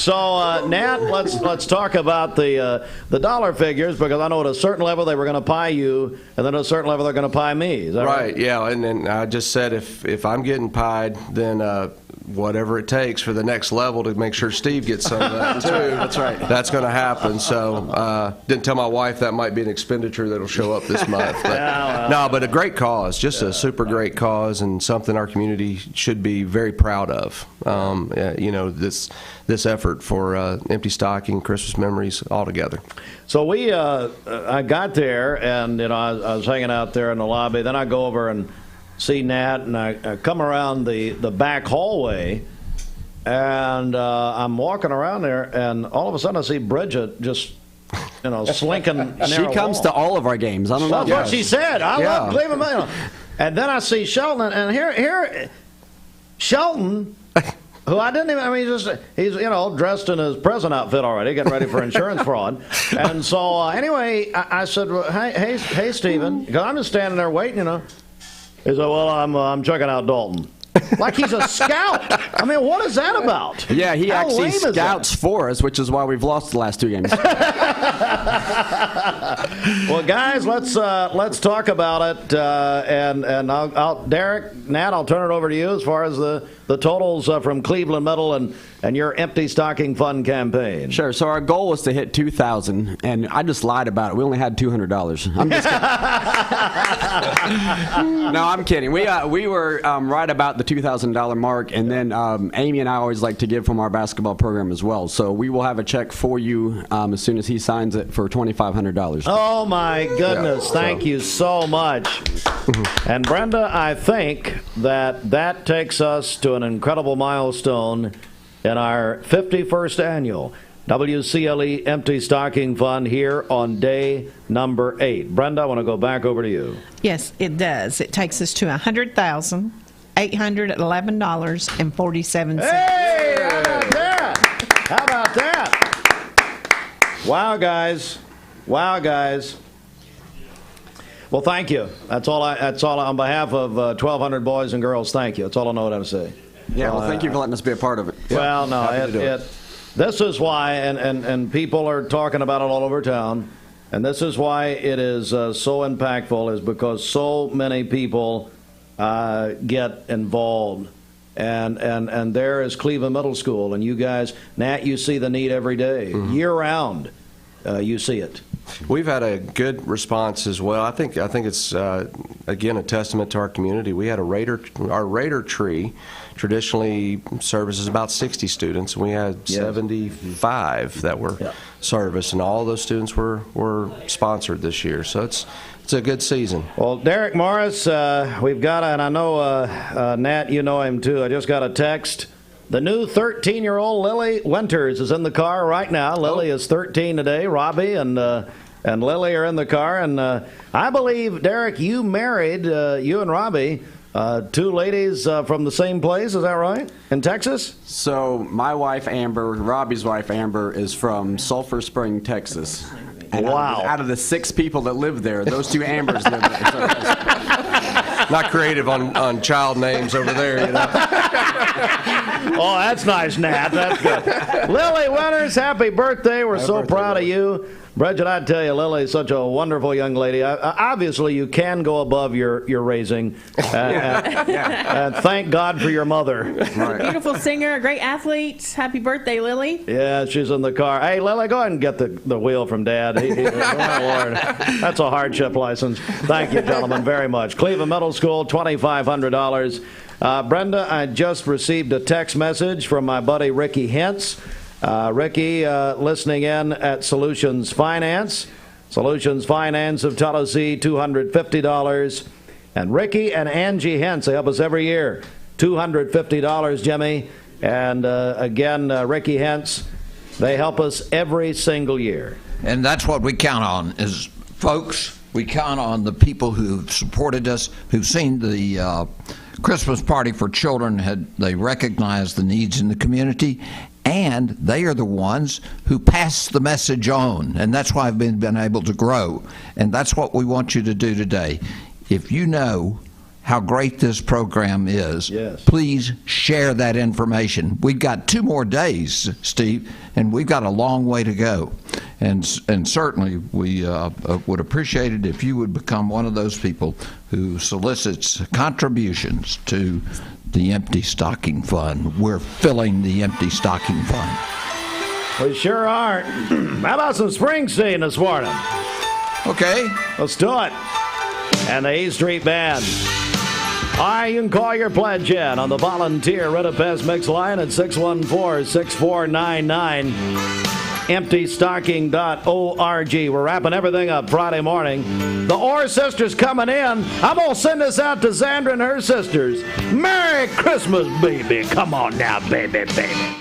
Speaker 7: So, Nat, let's talk about the dollar figures, because I know at a certain level they were going to pie you, and then at a certain level they're going to pie me. Is that right?
Speaker 23: Right. Yeah, and then I just said if I'm getting pied, then whatever it takes for the next level to make sure Steve gets some of that too.
Speaker 15: That's right.
Speaker 23: That's going to happen. So didn't tell my wife that might be an expenditure that'll show up this month. But, no, but a great cause, just a super great cause, and something our community should be very proud of. This effort for empty stocking, Christmas memories all together.
Speaker 7: So I got there, and I was hanging out there in the lobby. Then I go over and see Nat, and I come around the back hallway, and I'm walking around there, and all of a sudden I see Bridget just, slinking.
Speaker 15: She comes to all of our games. I don't know.
Speaker 7: That's what she said. I love Cleveland. And then I see Shelton, and here, Shelton, who I didn't even, he's dressed in his present outfit already, getting ready for insurance fraud. And so, anyway, I said, well, hey, Stephen, because I'm just standing there waiting, He said, well, I'm checking out Dalton. Like he's a scout. I mean, what is that about?
Speaker 15: Yeah, he actually scouts for us, which is why we've lost the last two games.
Speaker 7: Well, guys, let's talk about it. And I'll Derek, Nat, I'll turn it over to you as far as the totals from Cleveland Middle and your empty stocking fund campaign.
Speaker 15: Sure. So our goal was to hit 2,000, and I just lied about it. We only had $200. I'm just kidding. No, I'm kidding. We were right about the $2,000 mark, and then Amy and I always like to give from our basketball program as well. So we will have a check for you as soon as he signs it for $2,500.
Speaker 7: Oh my goodness! Yeah, Thank you so much. And Brenda, I think that takes us to an incredible milestone in our 51st annual WCLE Empty Stocking Fund here on day number 8. Brenda, I want to go back over to you.
Speaker 11: Yes, it does. It takes us to $100,811.47.
Speaker 7: Hey, how about that? How about that? Wow, guys. Well, thank you. That's all on behalf of 1,200 boys and girls. Thank you. That's all I know what I have to say.
Speaker 15: Yeah, well, thank you for letting us be a part of it.
Speaker 7: Well, no, this is why, and people are talking about it all over town, and this is why it is so impactful, is because so many people get involved. And there is Cleveland Middle School, and you guys, Nat, you see the need every day, year-round. You see it.
Speaker 23: We've had a good response as well. I think it's again a testament to our community. We had our Raider tree traditionally services about 60 students, and we had 75 that were serviced, and all those students were sponsored this year. So it's a good season.
Speaker 7: Well, Derek Morris, we've got, and I know Nat, you know him too. I just got a text. The new 13-year-old Lily Winters is in the car right now. Lily is 13 today. Robbie and Lily are in the car. And I believe, Derek, you married, you and Robbie, two ladies from the same place. Is that right? In Texas?
Speaker 15: So my wife, Amber, Robbie's wife, Amber, is from Sulphur Spring, Texas. And
Speaker 7: wow.
Speaker 15: Out of the 6 people that live there, those 2 Ambers live there. So
Speaker 23: not creative on child names over there, you know.
Speaker 7: Oh, that's nice, Nat. That's good. Lily Winters, happy birthday. We're so proud of you. Bridget, I tell you, Lily is such a wonderful young lady. Obviously, you can go above your raising. And thank God for your mother.
Speaker 8: Right. Beautiful singer, a great athlete. Happy birthday, Lily.
Speaker 7: Yeah, she's in the car. Hey, Lily, go ahead and get the wheel from Dad. Oh, Lord. That's a hardship license. Thank you, gentlemen, very much. Cleveland Middle School, $2,500. Brenda, I just received a text message from my buddy Ricky Hintz. Ricky, listening in at Solutions Finance. Solutions Finance of Tennessee, $250. And Ricky and Angie Hintz, they help us every year. $250, Jimmy. And again, Ricky Hintz, they help us every single year.
Speaker 3: And that's what we count on, is folks, we count on the people who've supported us, who've seen the Christmas Party for Children, they recognize the needs in the community, and they are the ones who pass the message on, and that's why I've been able to grow. And that's what we want you to do today. If you know how great this program is, please share that information. We've got 2 more days, Steve, and we've got a long way to go. And certainly we would appreciate it if you would become one of those people who solicits contributions to the Empty Stocking Fund. We're filling the Empty Stocking Fund.
Speaker 7: We sure are. How about some Springsteen this morning?
Speaker 3: Okay.
Speaker 7: Let's do it. And the E Street Band. All right, you can call your pledge in on the volunteer Red-A-Pest Mix line at 614-6499. EmptyStocking.org. We're wrapping everything up Friday morning. The Orr sisters coming in. I'm going to send this out to Sandra and her sisters. Merry Christmas, baby. Come on now, baby, baby.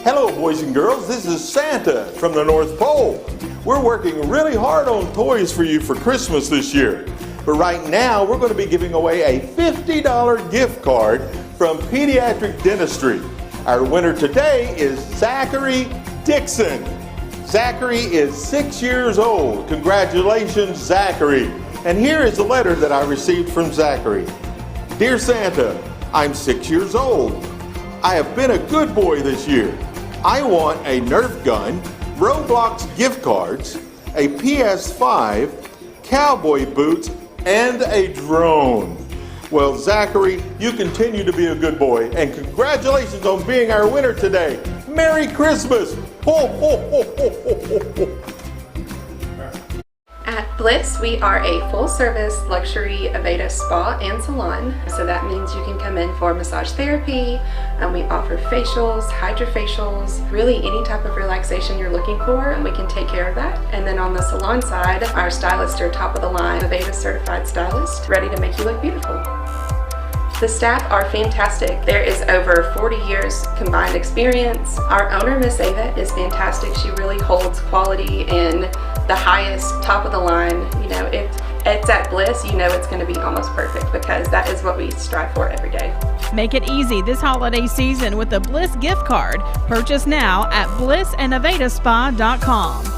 Speaker 13: Hello, boys and girls. This is Santa from the North Pole. We're working really hard on toys for you for Christmas this year. But right now, we're going to be giving away a $50 gift card from Pediatric Dentistry. Our winner today is Zachary Dixon. Zachary is 6 years old. Congratulations, Zachary. And here is the letter that I received from Zachary. Dear Santa, I'm 6 years old. I have been a good boy this year. I want a Nerf gun, Roblox gift cards, a PS5, cowboy boots, and a drone. Well, Zachary, you continue to be a good boy, and congratulations on being our winner today. Merry Christmas! Ho, ho, ho, ho, ho, ho, ho.
Speaker 17: At Bliss, we are a full-service luxury Aveda spa and salon. So that means you can come in for massage therapy, and we offer facials, hydrofacials, really any type of relaxation you're looking for, and we can take care of that. And then on the salon side, our stylists are top-of-the-line Aveda certified stylists, ready to make you look beautiful. The staff are fantastic. There is over 40 years combined experience. Our owner, Miss Ava, is fantastic. She really holds quality in the highest, top of the line. You know, if it's at Bliss, you know it's going to be almost perfect because that is what we strive for every day.
Speaker 8: Make it easy this holiday season with a Bliss gift card. Purchase now at blissandavedaspa.com.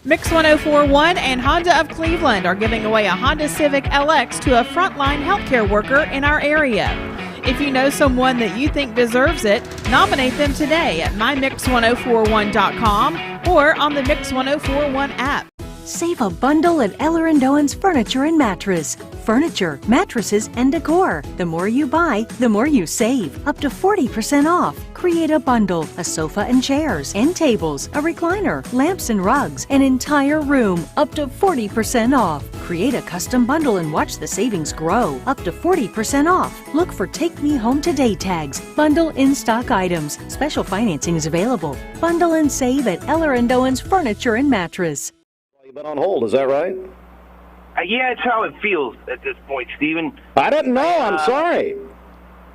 Speaker 8: Mix 1041 and Honda of Cleveland are giving away a Honda Civic LX to a frontline healthcare worker in our area. If you know someone that you think deserves it, nominate them today at mymix1041.com or on the Mix 1041 app.
Speaker 18: Save a bundle at Eller & Owen's Furniture and Mattress. Furniture, mattresses, and decor. The more you buy, the more you save. Up to 40% off. Create a bundle, a sofa and chairs, end tables, a recliner, lamps and rugs, an entire room. Up to 40% off. Create a custom bundle and watch the savings grow. Up to 40% off. Look for Take Me Home Today tags. Bundle in-stock items. Special financing is available. Bundle and save at Eller & Owen's Furniture and Mattress.
Speaker 7: You've been on hold, is that right?
Speaker 19: Yeah, it's how it feels at this point, Stephen.
Speaker 7: I didn't know. I'm sorry.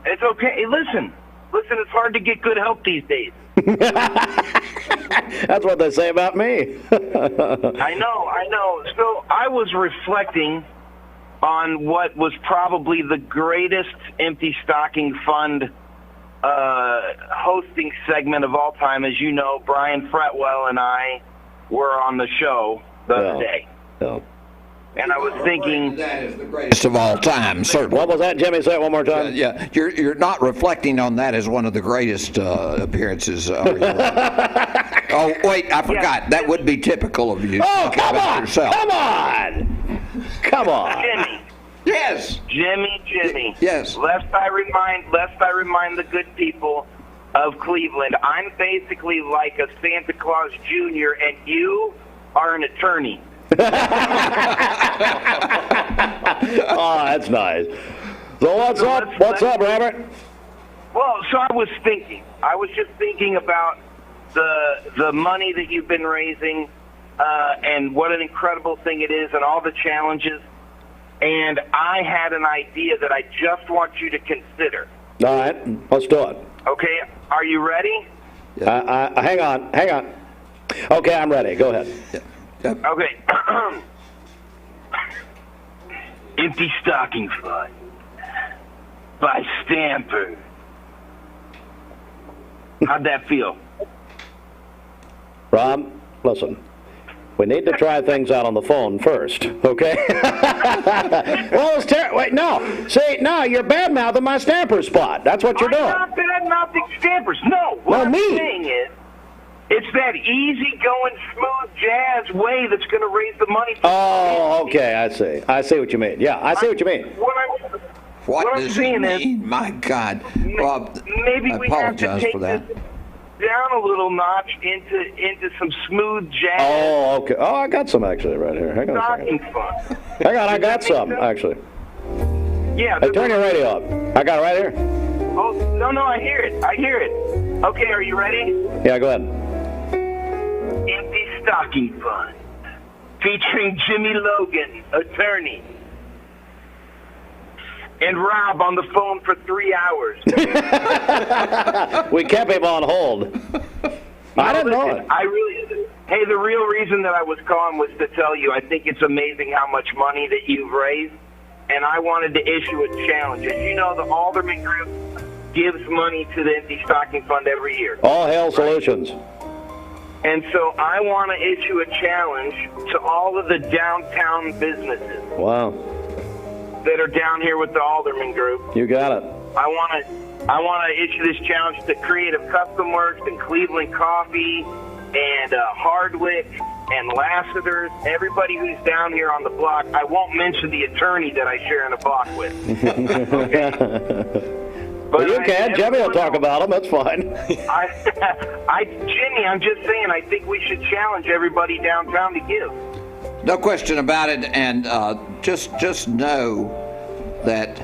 Speaker 19: It's okay. Hey, listen, it's hard to get good help these days.
Speaker 7: That's what they say about me.
Speaker 19: I know. So I was reflecting on what was probably the greatest Empty Stocking Fund hosting segment of all time. As you know, Brian Fretwell and I were on the show the other day.
Speaker 7: Yeah.
Speaker 19: And I was thinking,
Speaker 3: that is the greatest of all time, certainly.
Speaker 7: What was that, Jimmy? Say it one more time.
Speaker 3: Yeah, you're not reflecting on that as one of the greatest appearances. Oh, wait, I forgot. That would be typical of you.
Speaker 7: Oh, come on!
Speaker 3: Yourself.
Speaker 7: Come on!
Speaker 19: Jimmy.
Speaker 3: Yes.
Speaker 19: Jimmy.
Speaker 3: Yes.
Speaker 19: Lest I remind the good people of Cleveland, I'm basically like a Santa Claus Jr. and you are an attorney.
Speaker 7: Oh, that's nice. So what's up? What's up, Robert?
Speaker 19: Well, so I was just thinking about the money that you've been raising and what an incredible thing it is and all the challenges. And I had an idea that I just want you to consider.
Speaker 7: All right, let's do it.
Speaker 19: Okay, are you ready?
Speaker 7: Hang on. Okay, I'm ready. Go ahead.
Speaker 19: Okay. Empty Stocking Fund by Stamper. How'd that feel?
Speaker 7: Rob, listen. We need to try things out on the phone first, okay? Well, wait, no. See, no, you're bad-mouthing my Stamper spot. That's what you're doing.
Speaker 19: I'm not bad-mouthing Stampers. No. What I'm saying is, it's that easy-going, smooth jazz way that's going to raise the money.
Speaker 7: Oh, okay, I see. I see what you mean. Yeah, I see what you mean.
Speaker 3: What
Speaker 19: I'm
Speaker 3: does
Speaker 19: saying
Speaker 3: it mean? My God. Rob,
Speaker 19: maybe
Speaker 3: I
Speaker 19: we have to
Speaker 3: apologize
Speaker 19: take
Speaker 3: for that.
Speaker 19: this down a little notch into some smooth jazz.
Speaker 7: Oh, okay. Oh, I got some actually right here. Hang on a second. Hang on, I got some actually.
Speaker 19: Yeah.
Speaker 7: Hey, turn your radio up. I got it right here.
Speaker 19: Oh, no, I hear it. Okay, are you ready?
Speaker 7: Yeah, go ahead.
Speaker 19: Empty Stocking Fund, featuring Jimmy Logan, attorney. and Rob on the phone for 3 hours.
Speaker 7: We kept him on hold. I didn't know it.
Speaker 19: Hey, the real reason that I was calling was to tell you I think it's amazing how much money that you've raised, and I wanted to issue a challenge. As you know, the Alderman Group gives money to the Empty Stocking Fund every year.
Speaker 7: All Hail Solutions.
Speaker 19: And so I want to issue a challenge to all of the downtown businesses.
Speaker 7: Wow.
Speaker 19: That are down here with the Alderman Group.
Speaker 7: You got it.
Speaker 19: I want to issue this challenge to Creative Custom Works and Cleveland Coffee and Hardwick and Lassiter's, everybody who's down here on the block. I won't mention the attorney that I share in a block with.
Speaker 7: Well, you can. Jimmy will talk about them. That's fine.
Speaker 19: Jimmy, I'm just saying, I think we should challenge everybody downtown to give.
Speaker 3: No question about it, and just know that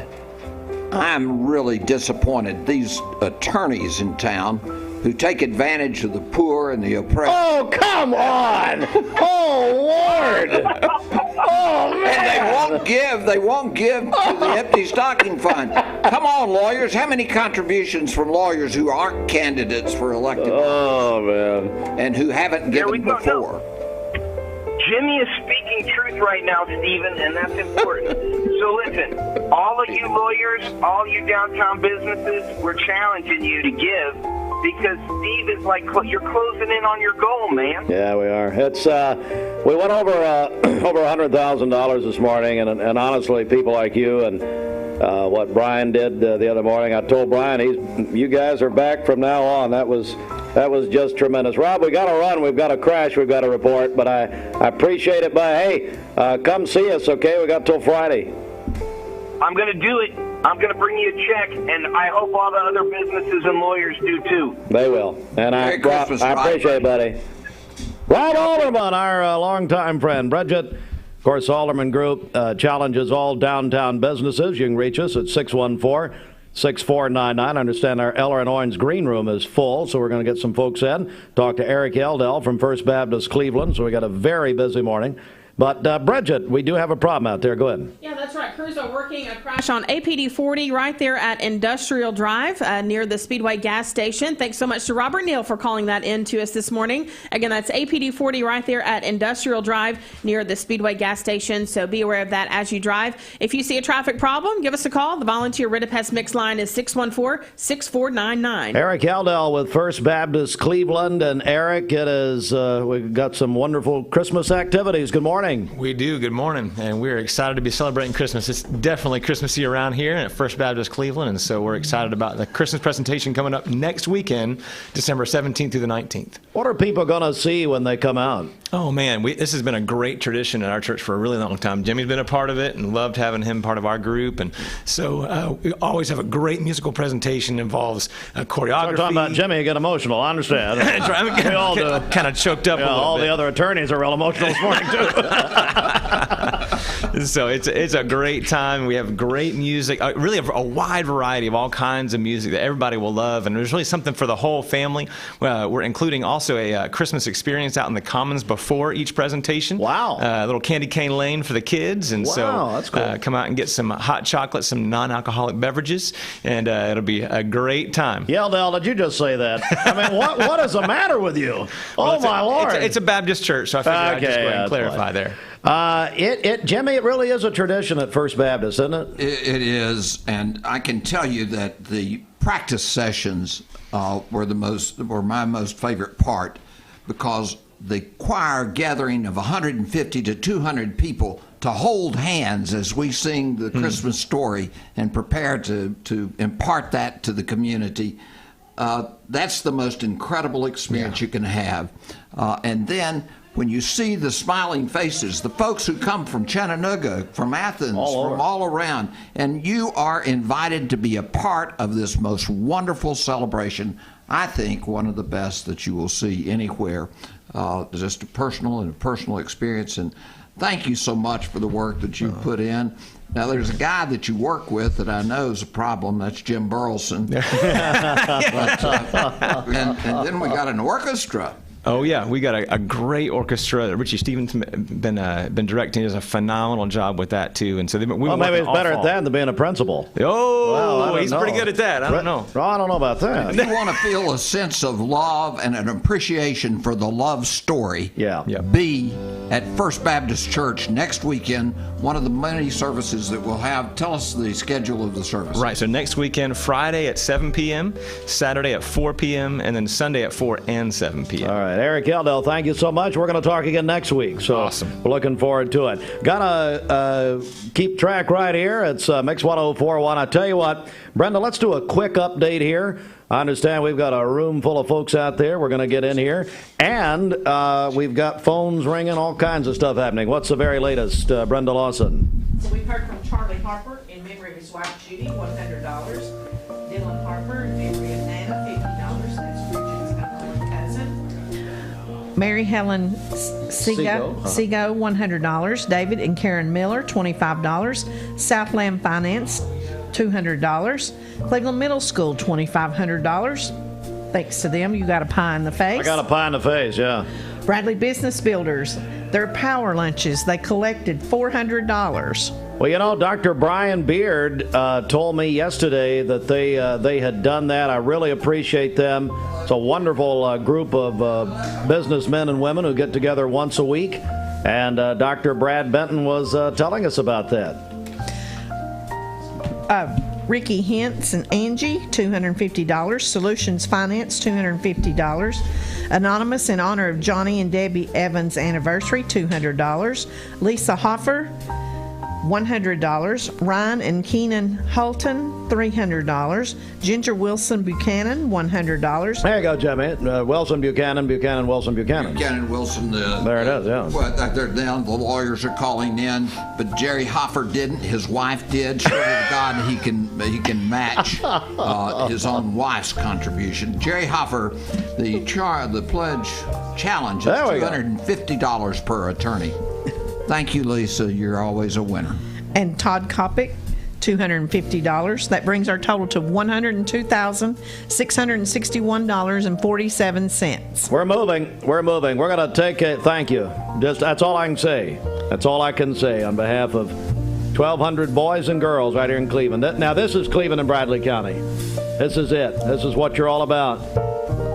Speaker 3: I'm really disappointed. These attorneys in town who take advantage of the poor and the oppressed.
Speaker 7: Oh, come on! Oh, Lord! Oh, man!
Speaker 3: And they won't give to the Empty Stocking Fund. Come on, lawyers. How many contributions from lawyers who aren't candidates for elected office?
Speaker 7: Oh, man.
Speaker 3: And who haven't given before?
Speaker 19: Jimmy is speaking truth right now, Stephen, and that's important. So listen, all of you lawyers, all you downtown businesses, we're challenging you to give because Steve is like, you're closing in on your goal, man.
Speaker 7: Yeah, we are. It's we went over $100,000 this morning, and honestly, people like you and what Brian did the other morning, I told Brian, you guys are back from now on. That was just tremendous. Rob, we got to run. We've got to crash. We've got to report. But I appreciate it. But, hey, come see us, okay? We got till Friday.
Speaker 19: I'm going to do it. I'm going to bring you a check, and I hope all the other businesses and lawyers do, too.
Speaker 7: They will. And I appreciate it, buddy. Rob Alderman, our longtime friend. Bridget, of course, Alderman Group challenges all downtown businesses. You can reach us at 614-6499. I understand our Eller and Owens green room is full, so we're going to get some folks in. Talk to Eric Yeldell from First Baptist Cleveland, so we got a very busy morning. But, Bridget, we do have a problem out there. Go ahead.
Speaker 8: Yeah, that's right. Crews are working a crash on APD 40 right there at Industrial Drive near the Speedway gas station. Thanks so much to Robert Neal for calling that in to us this morning. Again, that's APD 40 right there at Industrial Drive near the Speedway gas station. So be aware of that as you drive. If you see a traffic problem, give us a call. The volunteer Ritipest mix line is 614-6499.
Speaker 7: Eric Yeldell with First Baptist Cleveland. And Eric, it is we've got some wonderful Christmas activities. Good morning.
Speaker 2: We do. Good morning. And we're excited to be celebrating Christmas. It's definitely Christmassy around here at First Baptist Cleveland, and so we're excited about the Christmas presentation coming up next weekend, December 17th through the 19th.
Speaker 7: What are people going to see when they come out?
Speaker 2: Oh, man, this has been a great tradition in our church for a really long time. Jimmy's been a part of it and loved having him part of our group. And so we always have a great musical presentation. Involves choreography.
Speaker 7: We're talking about Jimmy, you get emotional. I understand. We all do.
Speaker 2: Kind of choked up a little
Speaker 7: all
Speaker 2: bit.
Speaker 7: The other attorneys are real emotional this morning, too.
Speaker 2: So it's a great time. We have great music, really a wide variety of all kinds of music that everybody will love. And there's really something for the whole family. We're including also a Christmas experience out in the Commons before each presentation.
Speaker 7: Wow.
Speaker 2: A little candy cane lane for the kids. And
Speaker 7: that's cool.
Speaker 2: Come out and get some hot chocolate, some non-alcoholic beverages, and it'll be a great time.
Speaker 7: Yeldell, did you just say that? I mean, what is the matter with you? Oh, my Lord.
Speaker 2: It's a Baptist church, so I figured I'd just go ahead and clarify there.
Speaker 7: Jimmy, it really is a tradition at First Baptist, isn't it?
Speaker 3: It is, and I can tell you that the practice sessions were my most favorite part, because the choir gathering of 150 to 200 people to hold hands as we sing the Christmas story and prepare to impart that to the community. That's the most incredible experience you can have. And then when you see the smiling faces, the folks who come from Chattanooga, from Athens, from all around, and you are invited to be a part of this most wonderful celebration, I think one of the best that you will see anywhere. Just a personal experience. And thank you so much for the work that you put in. Now, there's a guy that you work with that I know is a problem. That's Jim Burleson. And then we got an orchestra.
Speaker 2: Oh yeah, we got a great orchestra. Richie Stevens been directing. He does a phenomenal job with that too. And so maybe
Speaker 7: he's better at that than being a principal.
Speaker 2: Oh, he's pretty good at that. I don't know.
Speaker 7: I don't know about that.
Speaker 3: If you want to feel a sense of love and an appreciation for the love story, be at First Baptist Church next weekend. One of the many services that we'll have. Tell us the schedule of the service.
Speaker 2: Right. So next weekend, Friday at 7 p.m., Saturday at 4 p.m., and then Sunday at 4 and 7 p.m.
Speaker 7: All right, Eric Yeldell, thank you so much. We're going to talk again next week. So
Speaker 2: awesome.
Speaker 7: We're looking forward to it. Gotta keep track right here. It's Mix 104.1. I tell you what, Brenda, let's do a quick update here. I understand we've got a room full of folks out there. We're going to get in here. And we've got phones ringing, all kinds of stuff happening. What's the very latest, Brenda Lawson?
Speaker 4: So we've heard from Charlie Harper in memory of his wife Judy, $100. Dylan Harper in memory of Nana, $50. That's Bridget's uncle and cousin.
Speaker 11: Mary Helen Seago, $100. David and Karen Miller, $25. Southland Finance, $200. Cleveland Middle School, $2,500. Thanks to them, you got a pie in the face.
Speaker 7: I got a pie in the face, yeah.
Speaker 11: Bradley Business Builders, their power lunches, they collected $400.
Speaker 7: Well, you know, Dr. Brian Beard told me yesterday that they had done that. I really appreciate them. It's a wonderful group of businessmen and women who get together once a week. And Dr. Brad Benton was telling us about that.
Speaker 11: Ricky Hintz and Angie, $250. Solutions Finance, $250. Anonymous in honor of Johnny and Debbie Evans' anniversary, $200. Lisa Hoffer, $100. Ryan and Keenan Hulton, $300. Ginger Wilson Buchanan, $100.
Speaker 7: There you go, Jimmy. Wilson Buchanan, Wilson Buchanan.
Speaker 3: Buchanan Wilson.
Speaker 7: There it is, yeah.
Speaker 3: Well, they're down. The lawyers are calling in, but Jerry Hoffer didn't. His wife did. Swear to God, he can match his own wife's contribution. Jerry Hoffer, the pledge challenge is $250 per attorney. Thank you, Lisa. You're always a winner.
Speaker 11: And Todd Kopic, $250. That brings our total to $102,661.47.
Speaker 7: We're moving. We're going to take it. Thank you. That's all I can say. That's all I can say on behalf of 1,200 boys and girls right here in Cleveland. Now, this is Cleveland and Bradley County. This is it. This is what you're all about.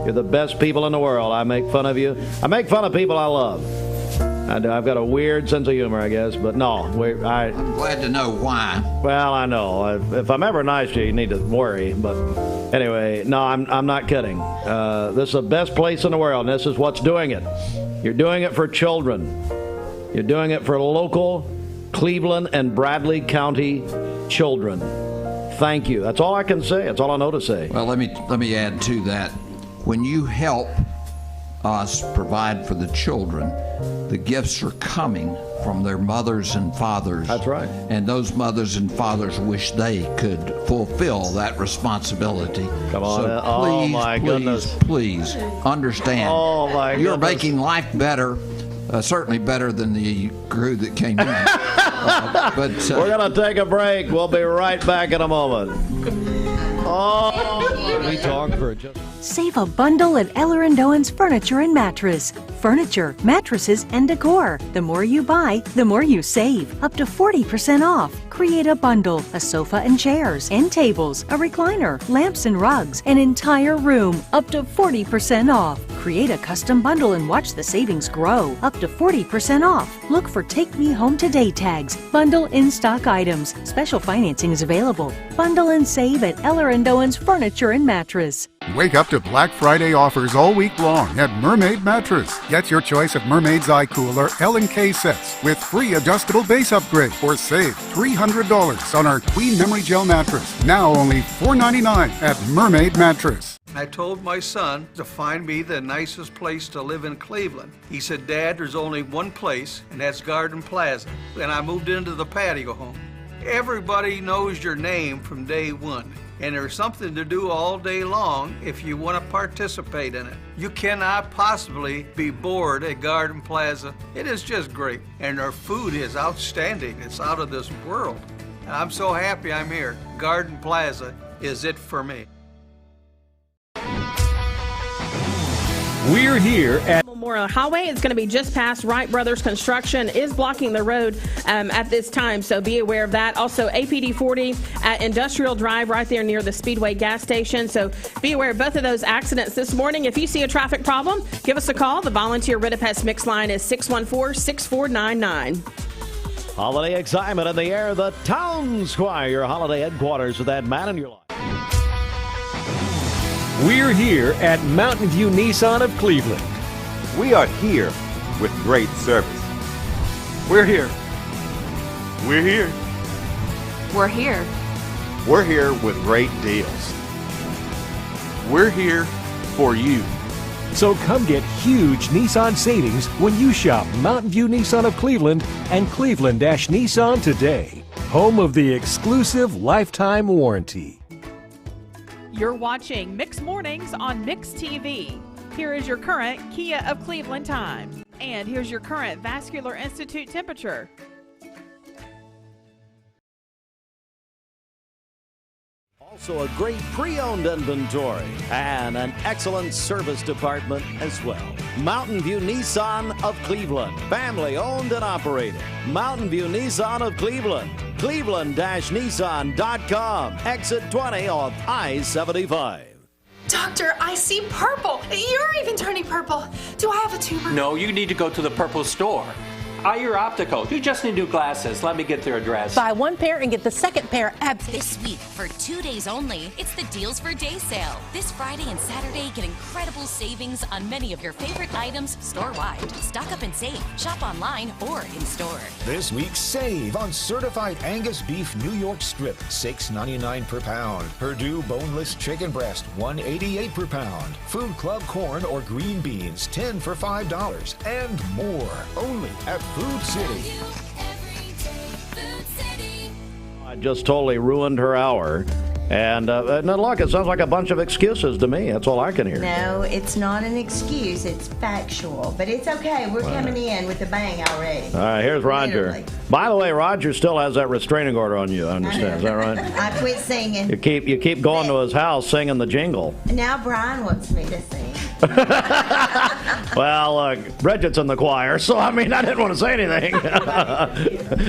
Speaker 7: You're the best people in the world. I make fun of you. I make fun of people I love. I've got a weird sense of humor, I guess, but no.
Speaker 3: I'm glad to know why.
Speaker 7: Well, I know. If I'm ever nice to you, you need to worry. But anyway, no, I'm not kidding. This is the best place in the world, and this is what's doing it. You're doing it for children. You're doing it for local Cleveland and Bradley County children. Thank you. That's all I can say. That's all I know to say.
Speaker 3: Well, let me add to that. When you help us provide for the children, the gifts are coming from their mothers and fathers.
Speaker 7: That's right.
Speaker 3: And those mothers and fathers wish they could fulfill that responsibility.
Speaker 7: Come on.
Speaker 3: So
Speaker 7: Oh, my goodness.
Speaker 3: Please understand.
Speaker 7: Oh, my goodness.
Speaker 3: You're making life better, certainly better than the crew that came in.
Speaker 7: We're going to take a break. We'll be right back in a moment.
Speaker 1: We talk for just...
Speaker 18: Save a bundle at Eller & Owen's Furniture and Mattress. Furniture, mattresses, and decor. The more you buy, the more you save. Up to 40% off. Create a bundle, a sofa and chairs, end tables, a recliner, lamps and rugs, an entire room. Up to 40% off. Create a custom bundle and watch the savings grow. Up to 40% off. Look for Take Me Home Today tags. Bundle in-stock items. Special financing is available. Bundle and save at Eller & Owen's Furniture and Mattress.
Speaker 9: Wake up to Black Friday offers all week long at Mermaid Mattress. Get your choice of Mermaid's Eye Cooler L&K sets with free adjustable base upgrade or save $300 on our Queen Memory Gel mattress. Now only $4.99 at Mermaid Mattress.
Speaker 10: I told my son to find me the nicest place to live in Cleveland. He said, Dad, there's only one place, and that's Garden Plaza. And I moved into the patio home. Everybody knows your name from day one. And there's something to do all day long if you want to participate in it. You cannot possibly be bored at Garden Plaza. It is just great. And their food is outstanding. It's out of this world. And I'm so happy I'm here. Garden Plaza is it for me.
Speaker 12: We're here at
Speaker 8: Memorial Highway. It's going to be just past Wright Brothers Construction is blocking the road at this time, so be aware of that. Also, APD 40 at Industrial Drive right there near the Speedway gas station, so be aware of both of those accidents this morning. If you see a traffic problem, give us a call. The volunteer Rid-A-Pest Mix line is 614-6499.
Speaker 1: Holiday excitement in the air. The Town Square, your holiday headquarters with that man in your life.
Speaker 12: We're here at Mountain View Nissan of Cleveland.
Speaker 14: We are here with great service. We're here. We're here.
Speaker 17: We're here.
Speaker 14: We're here with great deals. We're here for you.
Speaker 12: So come get huge Nissan savings when you shop Mountain View Nissan of Cleveland and Cleveland-Nissan today. Home of the exclusive lifetime warranty.
Speaker 16: You're watching Mix Mornings on Mix TV. Here is your current Kia of Cleveland time. And here's your current Vascular Institute temperature.
Speaker 1: Also a great pre-owned inventory and an excellent service department as well. Mountain View Nissan of Cleveland. Family owned and operated. Mountain View Nissan of Cleveland. Cleveland-Nissan.com. Exit 20 off I-75.
Speaker 22: Doctor, I see purple. You're even turning purple. Do I have a tumor?
Speaker 24: No, you need to go to the Purple store. Your Optical. You just need new glasses. Let me get their address.
Speaker 26: Buy one pair and get the second pair
Speaker 27: This week, for 2 days only, it's the Deals for Day sale. This Friday and Saturday, get incredible savings on many of your favorite items store-wide. Stock up and save. Shop online or in-store.
Speaker 28: This week, save on certified Angus beef New York strip, $6.99 per pound. Purdue boneless chicken breast, $1.88 per pound. Food Club corn or green beans, 10 for $5. And more. Only at Food City.
Speaker 7: I just totally ruined her hour. And look, it sounds like a bunch of excuses to me. That's all I can hear.
Speaker 29: No, it's not an excuse. It's factual. But it's okay. We're coming in with a bang already.
Speaker 7: All right, here's Roger.
Speaker 29: Literally.
Speaker 7: By the way, Roger still has that restraining order on you, I understand. Is that right?
Speaker 29: I quit singing.
Speaker 7: You keep going to his house singing the jingle.
Speaker 29: Now Brian wants me to sing.
Speaker 7: Well, Bridget's in the choir, so I mean, I didn't want to say anything.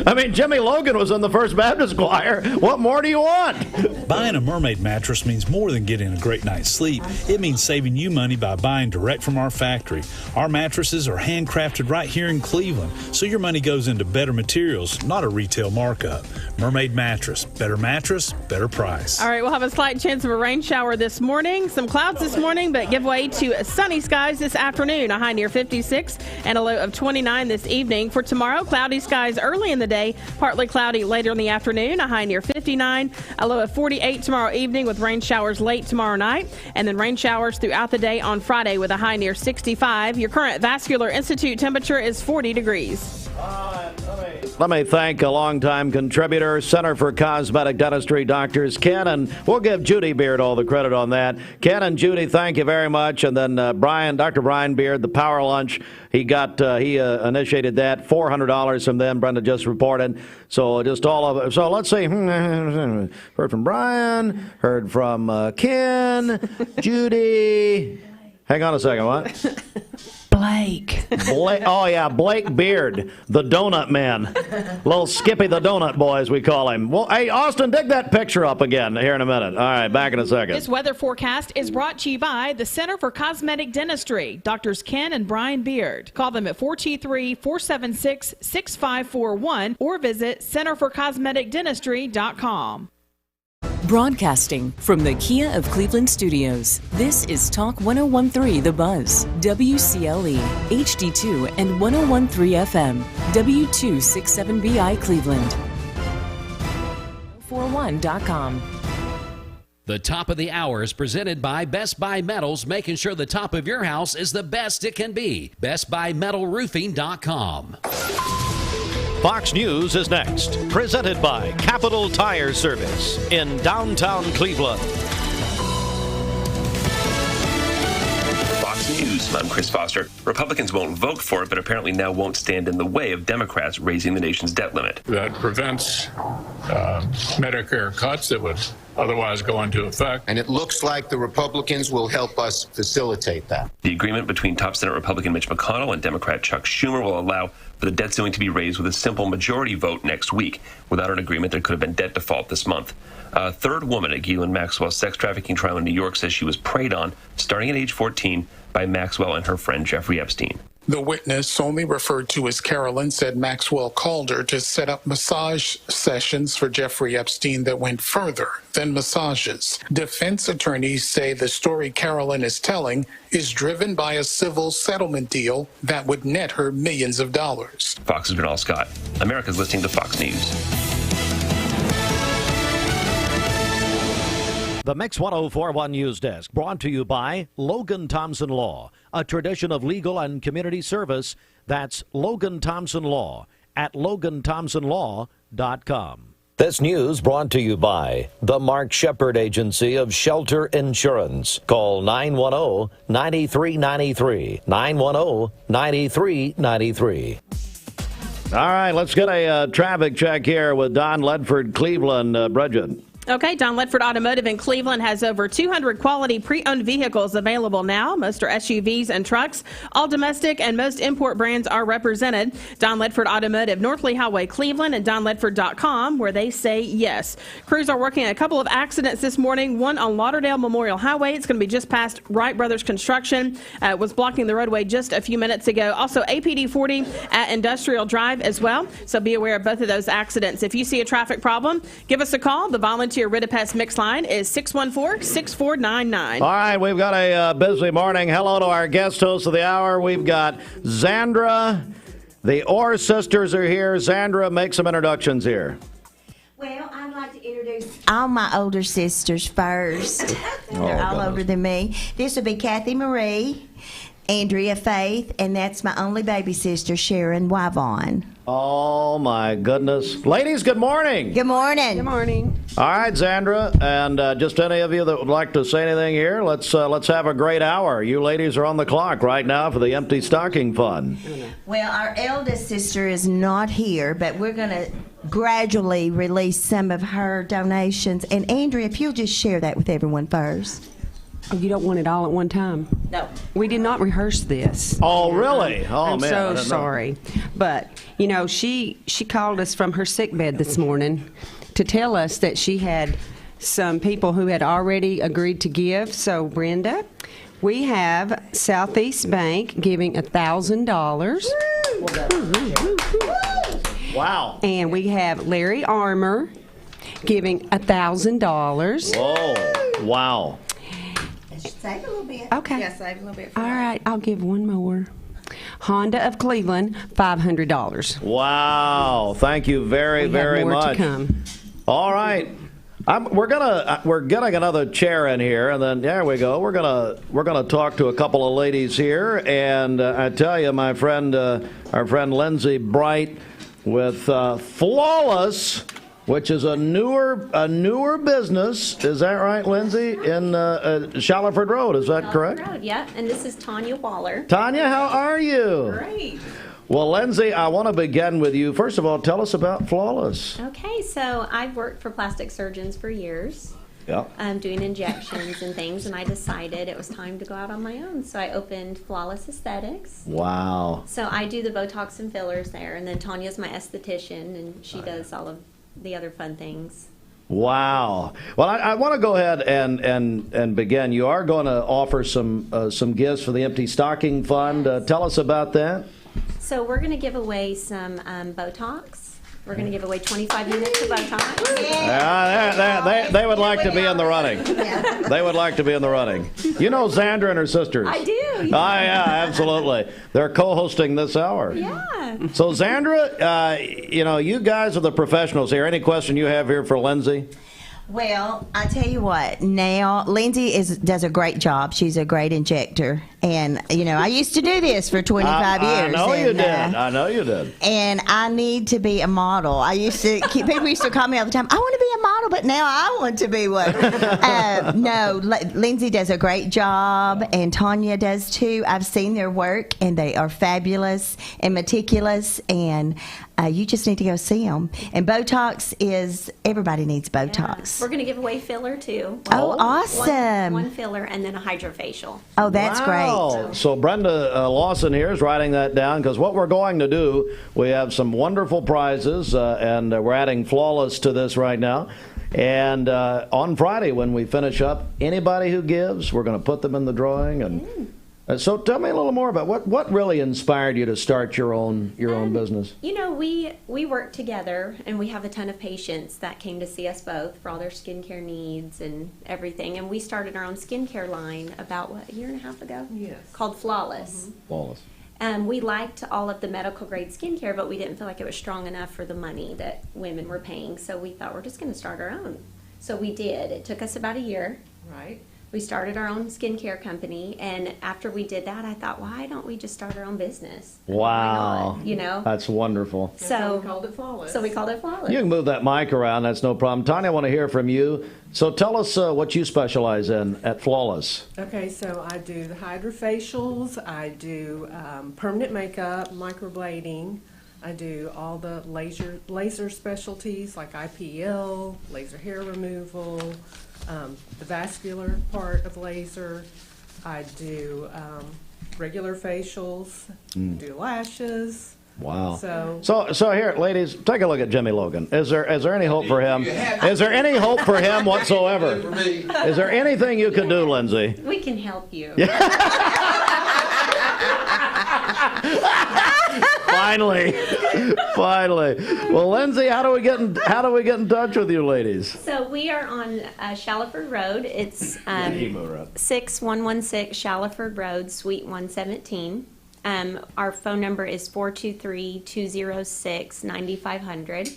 Speaker 7: I mean, Jimmy Logan was in the First Baptist choir. What more do you want?
Speaker 20: Buying a Mermaid mattress means more than getting a great night's sleep. It means saving you money by buying direct from our factory. Our mattresses are handcrafted right here in Cleveland, so your money goes into better materials, not a retail markup. Mermaid mattress, mattress, better price.
Speaker 8: All right, we'll have a slight chance of a rain shower this morning. Some clouds this morning, but give way to sunny skies this afternoon. A high near 56 and a low of 29 this evening. For tomorrow, cloudy skies early in the day, partly cloudy later in the afternoon. A high near 59, a low of 48 tomorrow evening with rain showers late tomorrow night. And then rain showers throughout the day on Friday with a high near 65. Your current Vascular Institute temperature is 40 degrees.
Speaker 7: Let me thank a longtime contributor, Center for Cosmetic Dentistry, Doctors Ken, and we'll give Judy Beard all the credit on that. Ken and Judy, thank you very much. And then Dr. Brian Beard, the Power Lunch, he initiated that, $400 from them. Brenda just reported. So just all of it. So let's see. Heard from Brian, heard from Ken, Judy. Hang on a second, what?
Speaker 11: Blake.
Speaker 7: Oh, yeah, Blake Beard, the donut man. Little Skippy the donut boy, as we call him. Well, hey, Austin, dig that picture up again here in a minute. All right, back in a second.
Speaker 16: This weather forecast is brought to you by the Center for Cosmetic Dentistry, Doctors Ken and Brian Beard. Call them at 423-476-6541 or visit centerforcosmeticdentistry.com.
Speaker 30: Broadcasting from the Kia of Cleveland studios, this is Talk 101.3 The Buzz, WCLE, HD2 and 101.3 FM, W267BI Cleveland. 41.com.
Speaker 31: The top of the hour is presented by Best Buy Metals, making sure the top of your house is the best it can be. BestBuyMetalRoofing.com.
Speaker 1: Fox News is next, presented by Capital Tire Service in downtown Cleveland.
Speaker 32: Fox News, I'm Chris Foster. Republicans won't vote for it, but apparently now won't stand in the way of Democrats raising the nation's debt limit.
Speaker 33: That prevents Medicare cuts that would
Speaker 2: otherwise go into effect.
Speaker 3: And it looks like the Republicans will help us facilitate that.
Speaker 32: The agreement between top Senate Republican Mitch McConnell and Democrat Chuck Schumer will allow for the debt ceiling to be raised with a simple majority vote next week. Without an agreement, there could have been debt default this month. A third woman at Ghislaine Maxwell's sex trafficking trial in New York says she was preyed on, starting at age 14, by Maxwell and her friend Jeffrey Epstein.
Speaker 2: The witness, only referred to as Carolyn, said Maxwell called her to set up massage sessions for Jeffrey Epstein that went further than massages. Defense attorneys say the story Carolyn is telling is driven by a civil settlement deal that would net her millions of dollars.
Speaker 32: Fox's Bernal Scott. America's listening to Fox News.
Speaker 1: The Mix 1041 News Desk, brought to you by Logan Thompson Law, a tradition of legal and community service. That's Logan Thompson Law at LoganThompsonLaw.com. This news brought to you by the Mark Shepard Agency of Shelter Insurance. Call 910-9393. 910-9393. All right, let's get a traffic check here with Don Ledford, Cleveland. Bridget.
Speaker 8: Okay, Don Ledford Automotive in Cleveland has over 200 quality pre-owned vehicles available now. Most are SUVs and trucks. All domestic and most import brands are represented. Don Ledford Automotive, North Lee Highway, Cleveland, and DonLedford.com, where they say yes. Crews are working a couple of accidents this morning. One on Lauderdale Memorial Highway. It's going to be just past Wright Brothers Construction. Was blocking the roadway just a few minutes ago. Also, APD 40 at Industrial Drive as well. So be aware of both of those accidents. If you see a traffic problem, give us a call. The volunteer Ridipest mix line is 614-6499.
Speaker 7: All right, we've got a busy morning. Hello to our guest host of the hour. We've got Zandra. The Orr sisters are here. Zandra, make some introductions here.
Speaker 29: Well, I'd like to introduce all my older sisters first. They're all older than me. This will be Kathy Marie, Andrea Faith, and that's my only baby sister, Sharon Wyvon.
Speaker 7: Oh, my goodness. Ladies, good morning.
Speaker 29: Good morning.
Speaker 4: Good morning.
Speaker 7: All right, Zandra, and just any of you that would like to say anything here, let's have a great hour. You ladies are on the clock right now for the Empty Stocking Fund.
Speaker 29: Well, our eldest sister is not here, but we're going to gradually release some of her donations. And Andrea, if you'll just share that with everyone first.
Speaker 4: Oh, you don't want it all at one time?
Speaker 29: No.
Speaker 4: We did not rehearse this.
Speaker 7: Oh, really?
Speaker 4: I'm so sorry. But, you know, she called us from her sick bed this morning to tell us that she had some people who had already agreed to give. So, Brenda, we have Southeast Bank giving $1,000.
Speaker 7: Wow.
Speaker 4: And we have Larry Armour giving $1,000.
Speaker 7: Whoa. Wow.
Speaker 29: Save a little bit.
Speaker 4: Okay.
Speaker 29: Yeah, save a little bit.
Speaker 4: All right, I'll give one more. Honda of Cleveland, $500.
Speaker 7: Wow! Thank you very, very much.
Speaker 4: To come.
Speaker 7: All right, we're getting another chair in here, and then there we go. We're gonna talk to a couple of ladies here, and I tell you, my friend, our friend Lindsay Bright with Flawless, which is a newer business. Is that right, Lindsay? In Shallowford Road, is that correct?
Speaker 5: Road, yeah. And this is Tanya Waller.
Speaker 7: Tanya, how are you?
Speaker 5: Great.
Speaker 7: Well, Lindsay, I want to begin with you. First of all, tell us about Flawless.
Speaker 5: Okay, so I've worked for plastic surgeons for years.
Speaker 7: Yep.
Speaker 5: Doing injections and things, and I decided it was time to go out on my own. So I opened Flawless Aesthetics.
Speaker 7: Wow.
Speaker 5: So I do the Botox and fillers there, and then Tanya's my esthetician, and she does all of the other fun things.
Speaker 7: Wow. Well, I want to go ahead and begin. You are going to offer some gifts for the Empty Stocking Fund. Tell us about that.
Speaker 5: So we're going to give away some Botox. We're going to give away 25 units of Botox.
Speaker 7: They would like to be in the running. They would like to be in the running. You know Zandra and her sisters.
Speaker 5: I do.
Speaker 7: Yeah, absolutely. They're co-hosting this hour.
Speaker 5: Yeah.
Speaker 7: So Zandra, you guys are the professionals here. Any question you have here for Lindsay?
Speaker 29: Well, I tell you what. Now, Lindsay does a great job. She's a great injector. And, I used to do this for 25 years.
Speaker 7: I know you did. I know you did.
Speaker 29: And I need to be a model. People used to call me all the time, I want to be a model, but now I want to be one. No, Lindsay does a great job, and Tanya does too. I've seen their work, and they are fabulous and meticulous, and you just need to go see them. And Botox everybody needs Botox.
Speaker 5: We're going to give away filler too.
Speaker 29: Oh, awesome.
Speaker 5: One filler and then a hydrofacial.
Speaker 29: Oh, that's great.
Speaker 7: So Brenda Lawson here is writing that down, because what we're going to do, we have some wonderful prizes, and we're adding Flawless to this right now. And on Friday, when we finish up, anybody who gives, we're going to put them in the drawing. And so tell me a little more about what really inspired you to start your own business.
Speaker 5: We work together, and we have a ton of patients that came to see us both for all their skincare needs and everything. And we started our own skincare line about, a year and a half ago?
Speaker 6: Yes.
Speaker 5: Called Flawless.
Speaker 6: Mm-hmm.
Speaker 7: Flawless.
Speaker 5: We liked all of the medical grade skincare, but we didn't feel like it was strong enough for the money that women were paying. So we thought, we're just going to start our own. So we did. It took us about a year.
Speaker 6: Right.
Speaker 5: We started our own skincare company, and after we did that, I thought, why don't we just start our own business?
Speaker 7: Wow.
Speaker 5: Why not,
Speaker 7: That's wonderful.
Speaker 5: So
Speaker 6: we called it Flawless.
Speaker 5: So we called it Flawless.
Speaker 7: You can move that mic around. That's no problem. Tanya, I want to hear from you. So tell us what you specialize in at Flawless.
Speaker 6: Okay, so I do the hydrofacials. I do permanent makeup, microblading. I do all the laser specialties like IPL, laser hair removal, the vascular part of laser. I do regular facials, do lashes.
Speaker 7: Wow.
Speaker 6: So
Speaker 7: here, ladies, take a look at Jimmy Logan. Is there any hope for him? Is there any hope for him whatsoever? Is there anything you could do, Lindsay?
Speaker 5: We can help you.
Speaker 7: Finally. Well, Lindsay, how do we get in touch with you, ladies?
Speaker 5: So we are on Shallowford Road. It's 6116 Shallowford Road, Suite 117. Our phone number is 423-206-9500.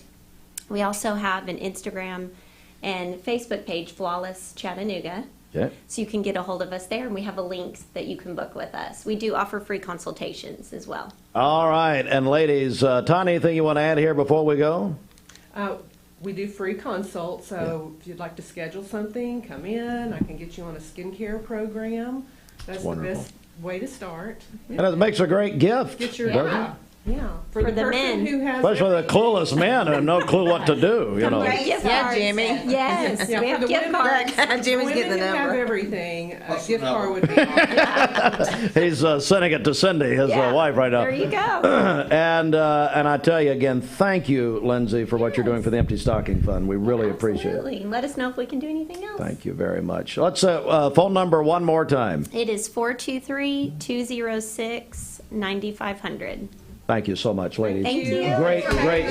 Speaker 5: We also have an Instagram and Facebook page, Flawless Chattanooga.
Speaker 7: Okay.
Speaker 5: So you can get a hold of us there, and we have a link that you can book with us. We do offer free consultations as well.
Speaker 7: All right. And ladies, Tanya, anything you want to add here before we go?
Speaker 6: We do free consults, so if you'd like to schedule something, come in. I can get you on a skincare program. That's
Speaker 7: wonderful.
Speaker 6: The best way to start.
Speaker 7: And it makes a great gift.
Speaker 6: Get your
Speaker 5: For the men.
Speaker 6: who has
Speaker 7: Especially the clueless men who have no clue what to do,
Speaker 5: Gift cards.
Speaker 29: Jimmy.
Speaker 5: Yes,
Speaker 6: Yeah,
Speaker 5: we
Speaker 6: for
Speaker 5: have
Speaker 6: the
Speaker 5: gift
Speaker 6: women-
Speaker 5: cards.
Speaker 29: Jimmy's
Speaker 6: women
Speaker 29: getting the
Speaker 6: who have
Speaker 29: number.
Speaker 6: everything, a gift card would be awesome.
Speaker 7: He's sending it to Cindy, his wife, right now.
Speaker 5: There you go.
Speaker 7: And I tell you again, thank you, Lindsay, for what you're doing for the Empty Stocking Fund. We really appreciate it.
Speaker 5: Absolutely. Let us know if we can do anything else.
Speaker 7: Thank you very much. Let's phone number one more time.
Speaker 5: It is 423-206-9500.
Speaker 7: Thank you so much, ladies.
Speaker 5: Thank you.
Speaker 7: Great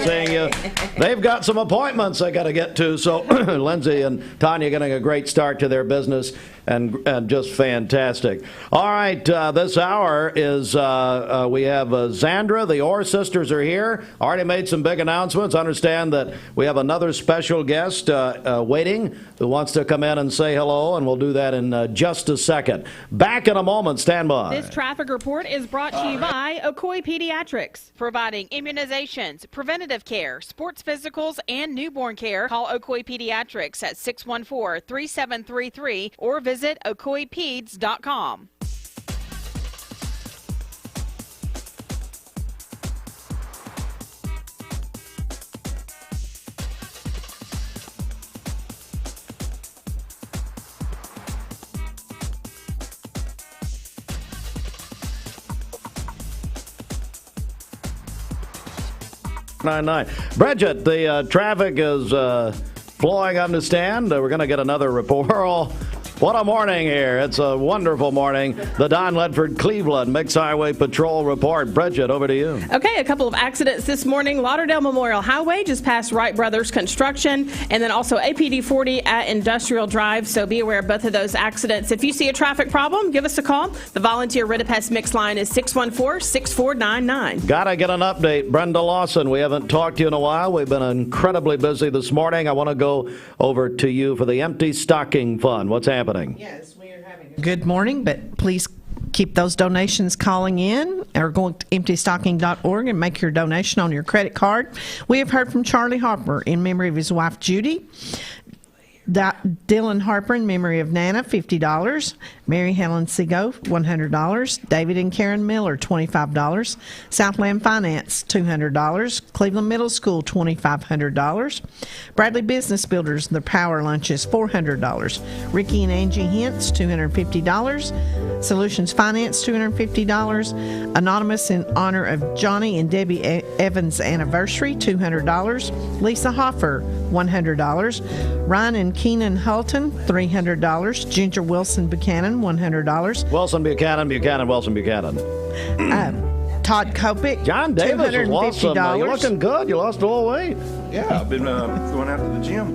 Speaker 7: seeing you. They've got some appointments they got to get to, so Lindsay and Tanya getting a great start to their business, and just fantastic. All right, this hour is we have Zandra. The Orr sisters are here. Already made some big announcements. Understand that we have another special guest waiting who wants to come in and say hello, and we'll do that in just a second. Back in a moment. Stand by.
Speaker 16: This traffic report is brought to you by Ocoee Pediatrics, providing immunizations, preventative care, sports physicals, and newborn care. Call Ocoee Pediatrics at 614-3733 or visit ocoeepeds.com.
Speaker 7: Bridget, the traffic is flowing, I understand. We're going to get another report. What a morning here. It's a wonderful morning. The Don Ledford Cleveland Mixed Highway Patrol report. Bridget, over to you.
Speaker 8: Okay, a couple of accidents this morning. Lauderdale Memorial Highway just past Wright Brothers Construction, and then also APD 40 at Industrial Drive. So be aware of both of those accidents. If you see a traffic problem, give us a call. The volunteer Ridipest Mix line is 614-6499.
Speaker 7: Gotta get an update. Brenda Lawson, we haven't talked to you in a while. We've been incredibly busy this morning. I want to go over to you for the Empty Stocking Fund. What's happening?
Speaker 11: Yes, we are having. Good morning, but please keep those donations calling in, or going to emptystocking.org and make your donation on your credit card. We have heard from Charlie Harper in memory of his wife Judy. Dylan Harper in memory of Nana, $50. Mary Helen Seago, $100. David and Karen Miller, $25. Southland Finance, $200. Cleveland Middle School, $2,500. Bradley Business Builders, their power lunches, $400. Ricky and Angie Hintz, $250. Solutions Finance, $250. Anonymous in honor of Johnny and Debbie Evans' anniversary, $200. Lisa Hoffer, $100. Ryan and Keenan Hulton, $300. Ginger Wilson Buchanan, $100.
Speaker 7: Wilson Buchanan, Wilson Buchanan.
Speaker 11: Todd Kopic,
Speaker 7: John Davis was lost some, you're looking good. You lost a little weight.
Speaker 9: Yeah, I've been going out to the gym.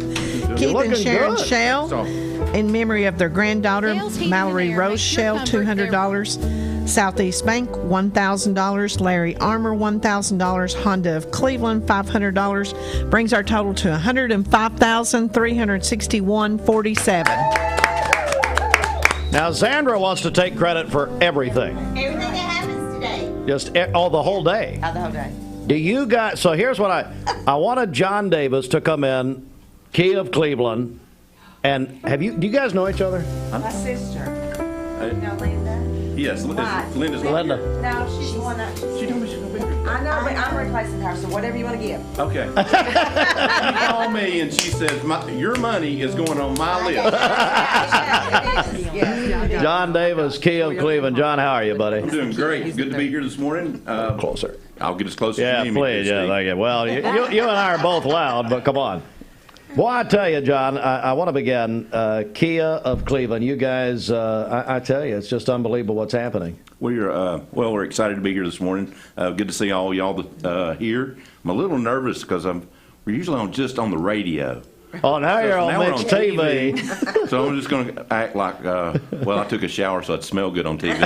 Speaker 11: Keith and Sharon Shell, in memory of their granddaughter, Mallory Rose Shell, $200. Southeast Bank, $1,000. Larry Armour, $1,000. Honda of Cleveland, $500. Brings our total to $105,361.47.
Speaker 7: Now, Sandra wants to take credit for everything.
Speaker 29: Everything that happens today.
Speaker 7: Just the whole day.
Speaker 29: The whole day.
Speaker 7: Do you guys? So here's what I wanted John Davis to come in, Key of Cleveland, and do you guys know each other?
Speaker 29: My sister. No, Linda.
Speaker 9: Yes, Linda's
Speaker 7: Linda.
Speaker 29: No, she's the one that.
Speaker 9: She told me she's gonna be here.
Speaker 29: I know, but I'm replacing her, so whatever you want to give.
Speaker 9: Okay. She called me and she says, your money is going on my list.
Speaker 7: John Davis, Key of Cleveland. John, how are you, buddy?
Speaker 9: I'm doing great. Good to be here this morning.
Speaker 7: Closer.
Speaker 9: I'll get as close
Speaker 7: Yeah,
Speaker 9: as you need me.
Speaker 7: please. Yeah, thank you. Well, you and I are both loud, but come on. Well, I tell you, John, I want to begin. Kia of Cleveland, you guys, I tell you, it's just unbelievable what's happening.
Speaker 9: We're excited to be here this morning. Good to see all y'all here. I'm a little nervous because we're usually just on the radio.
Speaker 7: Oh, now you're on Mixed TV.
Speaker 9: So I'm just going to act like, I took a shower so I'd smell good on TV.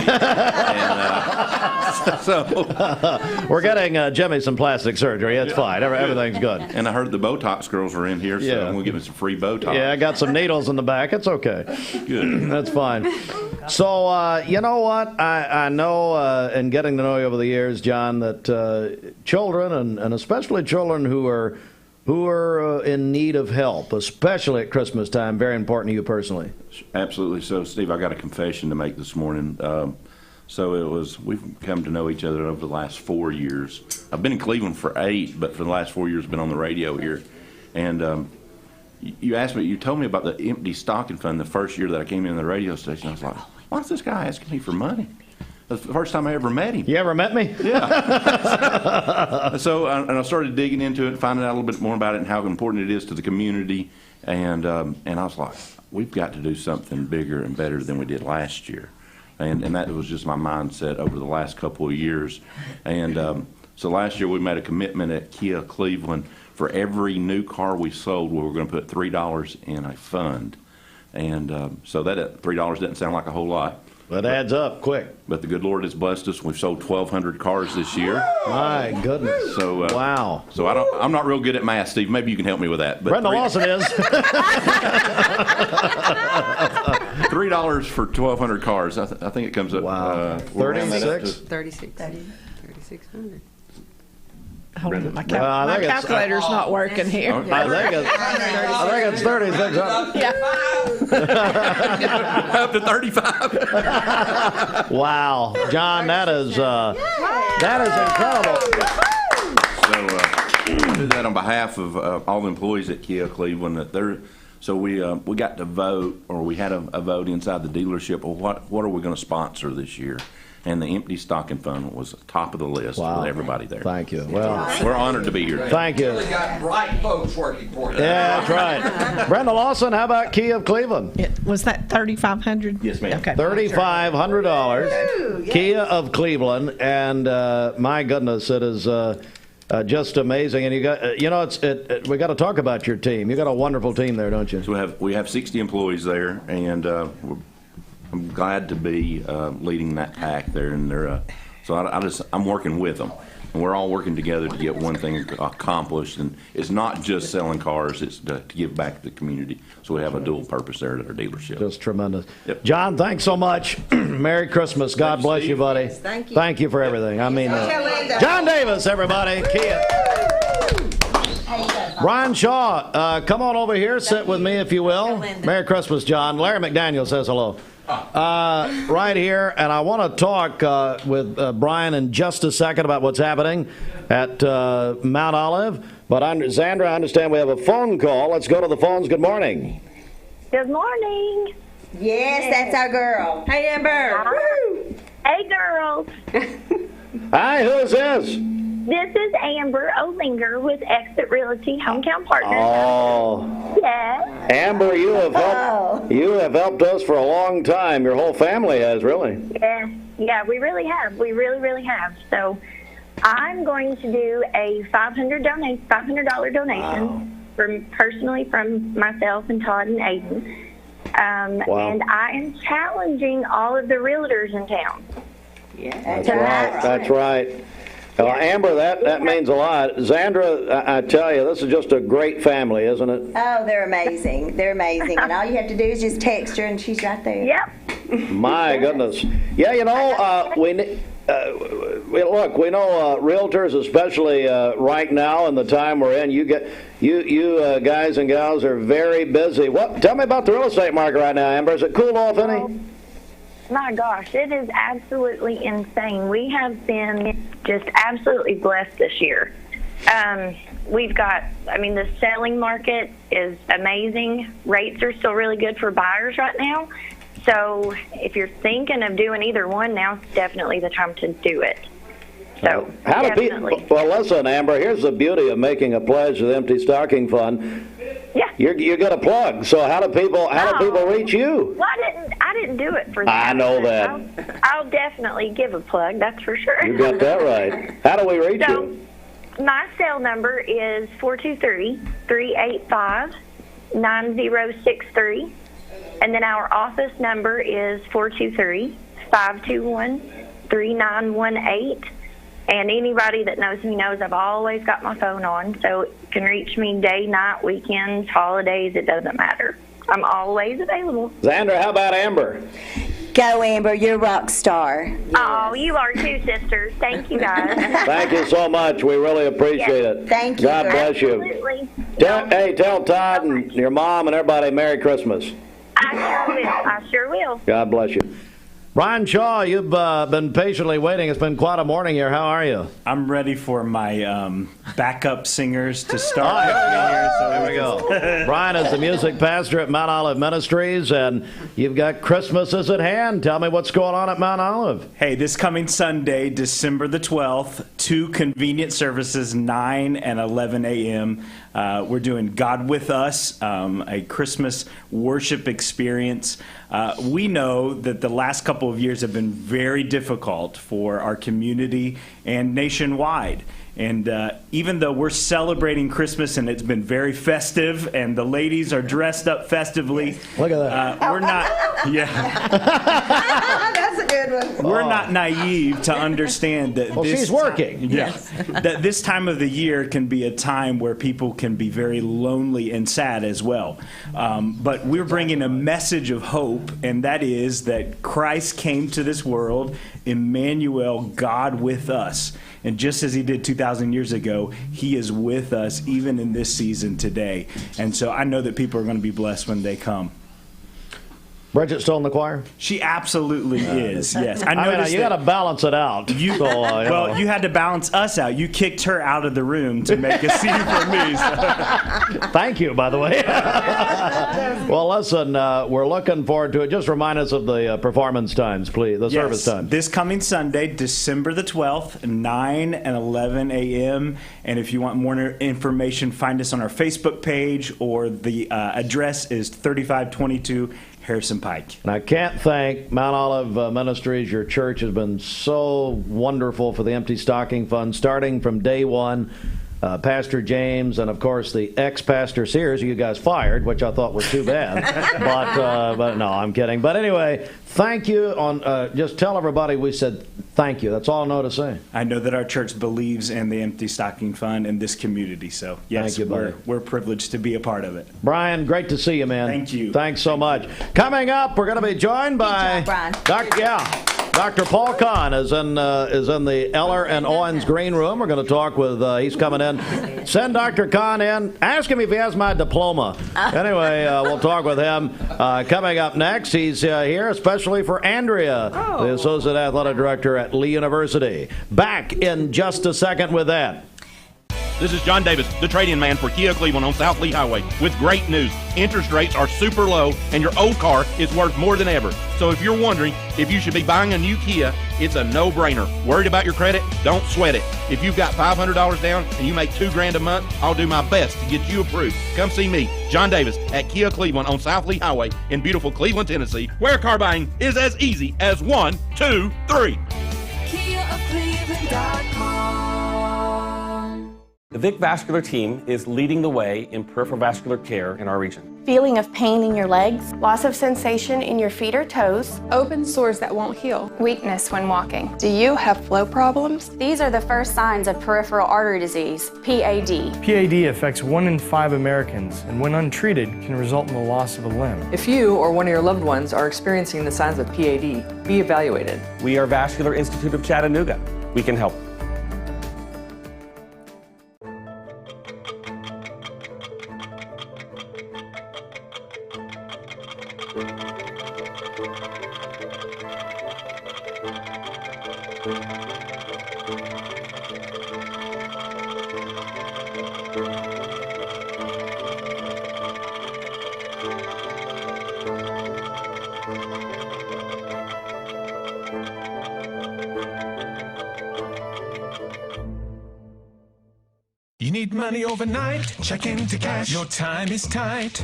Speaker 7: We're getting Jimmy some plastic surgery. It's fine. Everything's good.
Speaker 9: And I heard the Botox girls were in here, so we'll give them some free Botox.
Speaker 7: Yeah, I got some needles in the back. It's okay.
Speaker 9: Good.
Speaker 7: That's fine. So, you know what? I know, in getting to know you over the years, John, that children, and especially children who are in need of help, especially at Christmas time, very important to you personally.
Speaker 9: Absolutely. So, Steve, I got a confession to make this morning. We've come to know each other over the last 4 years. I've been in Cleveland for 8, but for the last 4 years, I've been on the radio here. And you told me about the empty stocking fund the first year that I came in the radio station. I was like, why is this guy asking me for money? That's the first time I ever met him.
Speaker 7: You ever met me?
Speaker 9: Yeah. So I started digging into it, finding out a little bit more about it and how important it is to the community. And I was like, we've got to do something bigger and better than we did last year. And that was just my mindset over the last couple of years. And so last year we made a commitment at Kia Cleveland for every new car we sold, we were going to put $3 in a fund. And so that $3 doesn't sound like a whole lot.
Speaker 7: That adds up quick.
Speaker 9: But the good Lord has blessed us. We've sold 1,200 cars this year.
Speaker 7: My goodness.
Speaker 9: So
Speaker 7: wow.
Speaker 9: So I'm not real good at math, Steve. Maybe you can help me with that. But
Speaker 7: Brenda Lawson is.
Speaker 9: $3 for 1,200 cars. I think it comes up.
Speaker 7: Wow.
Speaker 29: 3,600.
Speaker 11: Hold on, my calculator's not working here.
Speaker 7: I think it's 3,600.
Speaker 11: Yeah.
Speaker 9: Up to 35.
Speaker 7: Wow, John, that is incredible.
Speaker 9: So I do that on behalf of all the employees at Kia Cleveland. So we got to vote, or we had a vote inside the dealership. Well, what are we going to sponsor this year? And the empty stocking fund was top of the list with everybody there.
Speaker 7: Thank you. Well,
Speaker 9: we're honored to be here.
Speaker 7: Thank you.
Speaker 10: We got bright folks working for you.
Speaker 7: Yeah, that's right. Brenda Lawson, how about Kia of Cleveland?
Speaker 11: Was that $3,500?
Speaker 9: Yes, ma'am.
Speaker 11: Okay.
Speaker 7: $3,500. Kia of Cleveland, and my goodness, it is just amazing. And you got, we got to talk about your team. You got a wonderful team there, don't you?
Speaker 9: So we have 60 employees there, and I'm glad to be leading that pack there, and I'm working with them. and we're all working together to get one thing accomplished. And it's not just selling cars; it's to give back to the community. So we have a dual purpose there at our dealership.
Speaker 7: Just tremendous.
Speaker 9: Yep.
Speaker 7: John, thanks so much. Merry Christmas. God bless you, buddy.
Speaker 4: Thank you.
Speaker 7: Thank you for everything. I mean, John Davis, everybody. Kia. Brian Shaw, come on over here. Sit with me, if you will. Merry Christmas, John. Larry McDaniel says hello. Right here, and I want to talk with Brian in just a second about what's happening at Mount Olive. But Zandra, I understand we have a phone call. Let's go to the phones. Good morning.
Speaker 12: Good morning.
Speaker 29: Yes, that's our girl. Hey, Amber.
Speaker 12: Woo. Hey, girls.
Speaker 7: Hi, who is this?
Speaker 12: This is Amber Olinger with Exit Realty Hometown Partners.
Speaker 7: Oh.
Speaker 12: Yes.
Speaker 7: Amber, you have helped us for a long time. Your whole family has, really.
Speaker 12: Yeah, we really have. We really, really have. So I'm going to do a $500 donation personally from myself and Todd and Aiden.
Speaker 7: Wow.
Speaker 12: And I am challenging all of the realtors in town.
Speaker 29: Yeah,
Speaker 7: That's right. Amber, that means a lot. Zandra, I tell you, this is just a great family, isn't it?
Speaker 29: Oh, they're amazing. They're amazing. And all you have to do is just text her, and she's right there.
Speaker 12: Yep.
Speaker 7: My goodness. Yeah, you know, we know realtors, especially right now in the time we're in. You guys and gals are very busy. Tell me about the real estate market right now, Amber. Is it cooled off any?
Speaker 12: My gosh, it is absolutely insane. We have been just absolutely blessed this year. We've got, the selling market is amazing. Rates are still really good for buyers right now. So if you're thinking of doing either one, now's definitely the time to do it. So
Speaker 7: how do people? Well, listen, Amber. Here's the beauty of making a pledge to the Empty Stocking Fund.
Speaker 12: Yeah.
Speaker 7: You get a plug. So how do people reach you?
Speaker 12: Well, I didn't do it for that.
Speaker 7: I know that.
Speaker 12: I'll definitely give a plug. That's for sure.
Speaker 7: You got that right. How do we reach you?
Speaker 12: My cell number is 423-385-9063, and then our office number is 423-521-3918. And anybody that knows me knows I've always got my phone on, so you can reach me day, night, weekends, holidays, it doesn't matter. I'm always available.
Speaker 7: Xandra, how about Amber?
Speaker 29: Go, Amber. You're a rock star. Yes.
Speaker 12: Oh, you are too, sisters. Thank you, guys.
Speaker 7: Thank you so much. We really appreciate it.
Speaker 29: Thank you.
Speaker 7: God bless you.
Speaker 12: Absolutely.
Speaker 7: Tell Todd and your mom and everybody Merry Christmas.
Speaker 12: I sure will.
Speaker 7: God bless you. Brian Shaw, you've been patiently waiting. It's been quite a morning here. How are you?
Speaker 13: I'm ready for my backup singers to start with me here. So
Speaker 7: there we go. Brian is the music pastor at Mount Olive Ministries, and you've got Christmases at hand. Tell me what's going on at Mount Olive.
Speaker 13: Hey, this coming Sunday, December the 12th, 2 convenient services, 9 and 11 a.m. We're doing God with Us, a Christmas worship experience. We know that the last couple of years have been very difficult for our community and nationwide. And even though we're celebrating Christmas and it's been very festive and the ladies are dressed up festively,
Speaker 7: look at that.
Speaker 13: We're not. Yeah.
Speaker 29: That's a good one.
Speaker 13: We're not naive to understand that.
Speaker 7: Well, she's working.
Speaker 13: Yes. That this time of the year can be a time where people can be very lonely and sad as well. But we're bringing a message of hope, and that is that Christ came to this world, Emmanuel, God with us. And just as he did 2,000 years ago, he is with us even in this season today. And so I know that people are going to be blessed when they come.
Speaker 7: Bridget still in the choir?
Speaker 13: She absolutely is, yes.
Speaker 7: I mean, you got to balance it out.
Speaker 13: You had to balance us out. You kicked her out of the room to make a scene for me. So.
Speaker 7: Thank you, by the way. Well, listen, we're looking forward to it. Just remind us of the performance times, please, the service times.
Speaker 13: This coming Sunday, December the 12th, 9 and 11 a.m. And if you want more information, find us on our Facebook page, or the address is 3522 Harrison Pike.
Speaker 7: And I can't thank Mount Olive Ministries. Your church has been so wonderful for the Empty Stocking Fund, starting from day one. Pastor James and, of course, the ex-Pastor Sears, you guys fired, which I thought was too bad. But no, I'm kidding. But anyway, thank you. Just tell everybody we said Thank you. That's all I know to say.
Speaker 13: I know that our church believes in the Empty Stocking Fund and this community, so yes,
Speaker 7: Thank you, buddy.
Speaker 13: we're privileged to be a part of it.
Speaker 7: Brian, great to see you, man.
Speaker 13: Thank you.
Speaker 7: Thanks so much. Coming up, we're going to be joined by Dr. Paul Kahn is in the Eller and Owens green room. We're going to talk with, he's coming in. Send Dr. Kahn in. Ask him if he has my diploma. Anyway, we'll talk with him. Coming up next, he's here especially for Andrea, the Associate Athletic Director at Lee University. Back in just a second with that.
Speaker 14: This is John Davis, the trade-in man for Kia Cleveland on South Lee Highway, with great news. Interest rates are super low, and your old car is worth more than ever. So if you're wondering if you should be buying a new Kia, it's a no-brainer. Worried about your credit? Don't sweat it. If you've got $500 down and you make $2,000 a month, I'll do my best to get you approved. Come see me, John Davis, at Kia Cleveland on South Lee Highway in beautiful Cleveland, Tennessee, where car buying is as easy as 1, 2, 3.
Speaker 15: KiaofCleveland.com. The Vic Vascular team is leading the way in peripheral vascular care in our region.
Speaker 17: Feeling of pain in your legs, loss of sensation in your feet or toes,
Speaker 18: open sores that won't heal,
Speaker 17: weakness when walking.
Speaker 18: Do you have flow problems?
Speaker 17: These are the first signs of peripheral artery disease, PAD.
Speaker 19: PAD affects 1 in 5 Americans, and when untreated, can result in the loss of a limb.
Speaker 21: If you or one of your loved ones are experiencing the signs of PAD, be evaluated.
Speaker 15: We are Vascular Institute of Chattanooga. We can help.
Speaker 22: You need money overnight? Check into cash. Your time is tight.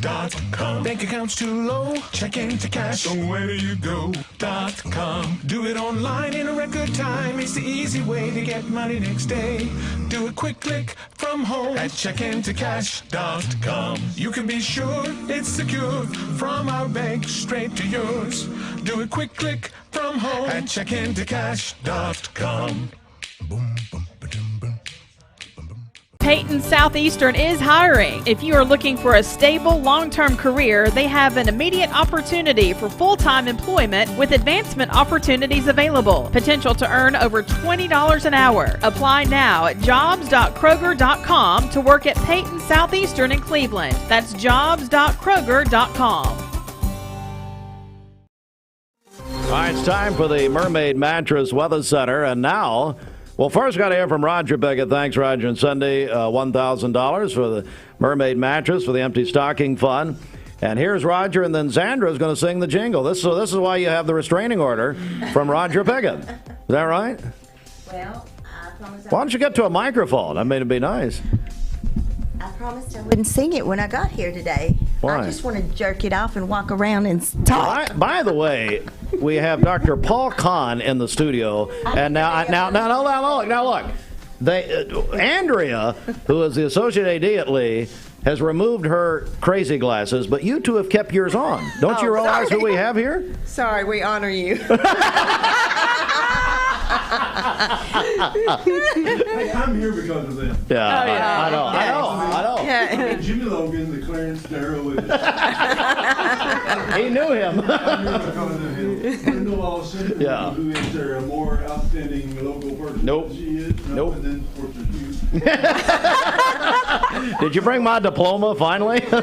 Speaker 22: .com. Bank accounts too low? Check into cash. So where do you go? .com. Do it online in a record time. It's the easy way to get money next day. Do a quick click from home at checkintocash.com. You can be sure it's secure from our bank straight to yours. Do a quick click from home at checkintocash.com. Boom, boom, ba-dum, boom.
Speaker 16: Peyton Southeastern is hiring. If you are looking for a stable, long-term career, they have an immediate opportunity for full-time employment with advancement opportunities available. Potential to earn over $20 an hour. Apply now at jobs.kroger.com to work at Peyton Southeastern in Cleveland. That's jobs.kroger.com.
Speaker 7: All right, it's time for the Mermaid Mattress Weather Center, and now... Well, first, got to hear from Roger Biggett. Thanks, Roger and Cindy. $1,000 for the Mermaid Mattress for the Empty Stocking Fund. And here's Roger, and then Zandra's going to sing the jingle. This is why you have the restraining order from Roger Biggett. Is that right?
Speaker 29: Well, I promise.
Speaker 7: Why don't you get to a microphone? I mean, it'd be nice.
Speaker 29: I promised I wouldn't sing it when I got here today.
Speaker 7: Why?
Speaker 29: I just want to jerk it off and walk around and talk.
Speaker 7: By the way, we have Dr. Paul Kahn in the studio, and now look, Andrea, who is the associate AD at Lee, has removed her crazy glasses, but you two have kept yours on. Don't you realize who we have here?
Speaker 6: Sorry, we honor you.
Speaker 23: I'm here because of them.
Speaker 7: Yeah,
Speaker 6: Oh, yeah.
Speaker 7: I know.
Speaker 6: Yeah.
Speaker 23: Jimmy Logan, the Clarence Darrow.
Speaker 7: He knew him.
Speaker 23: I knew because of him. Brenda Lawson,
Speaker 7: Yeah.
Speaker 23: who is there a more outstanding local person
Speaker 7: Nope.
Speaker 23: than she is?
Speaker 7: Nope.
Speaker 23: And then, of course, there's you.
Speaker 7: Did you bring my diploma finally?
Speaker 23: No,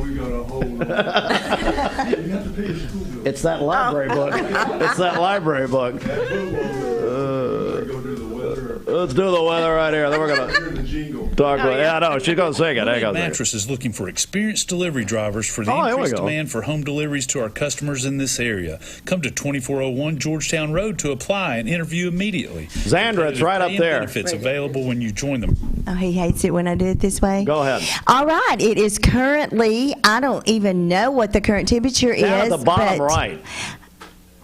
Speaker 23: we got a whole you have to pay your school bill.
Speaker 7: It's that library book. It's that library book. Let's do the weather right here. Then we're going to talk about it. Yeah, I know. She's going to sing it.
Speaker 20: Mermaid Mattress is looking for experienced delivery drivers for the increased demand for home deliveries to our customers in this area. Come to 2401 Georgetown Road to apply and interview immediately.
Speaker 7: Zandra, it's right up there.
Speaker 20: Benefits available when you join them.
Speaker 29: Oh, he hates it when I do it this way.
Speaker 7: Go ahead.
Speaker 29: All right. It is currently, I don't even know what the current temperature
Speaker 7: Down
Speaker 29: is.
Speaker 7: at the bottom
Speaker 29: but
Speaker 7: right.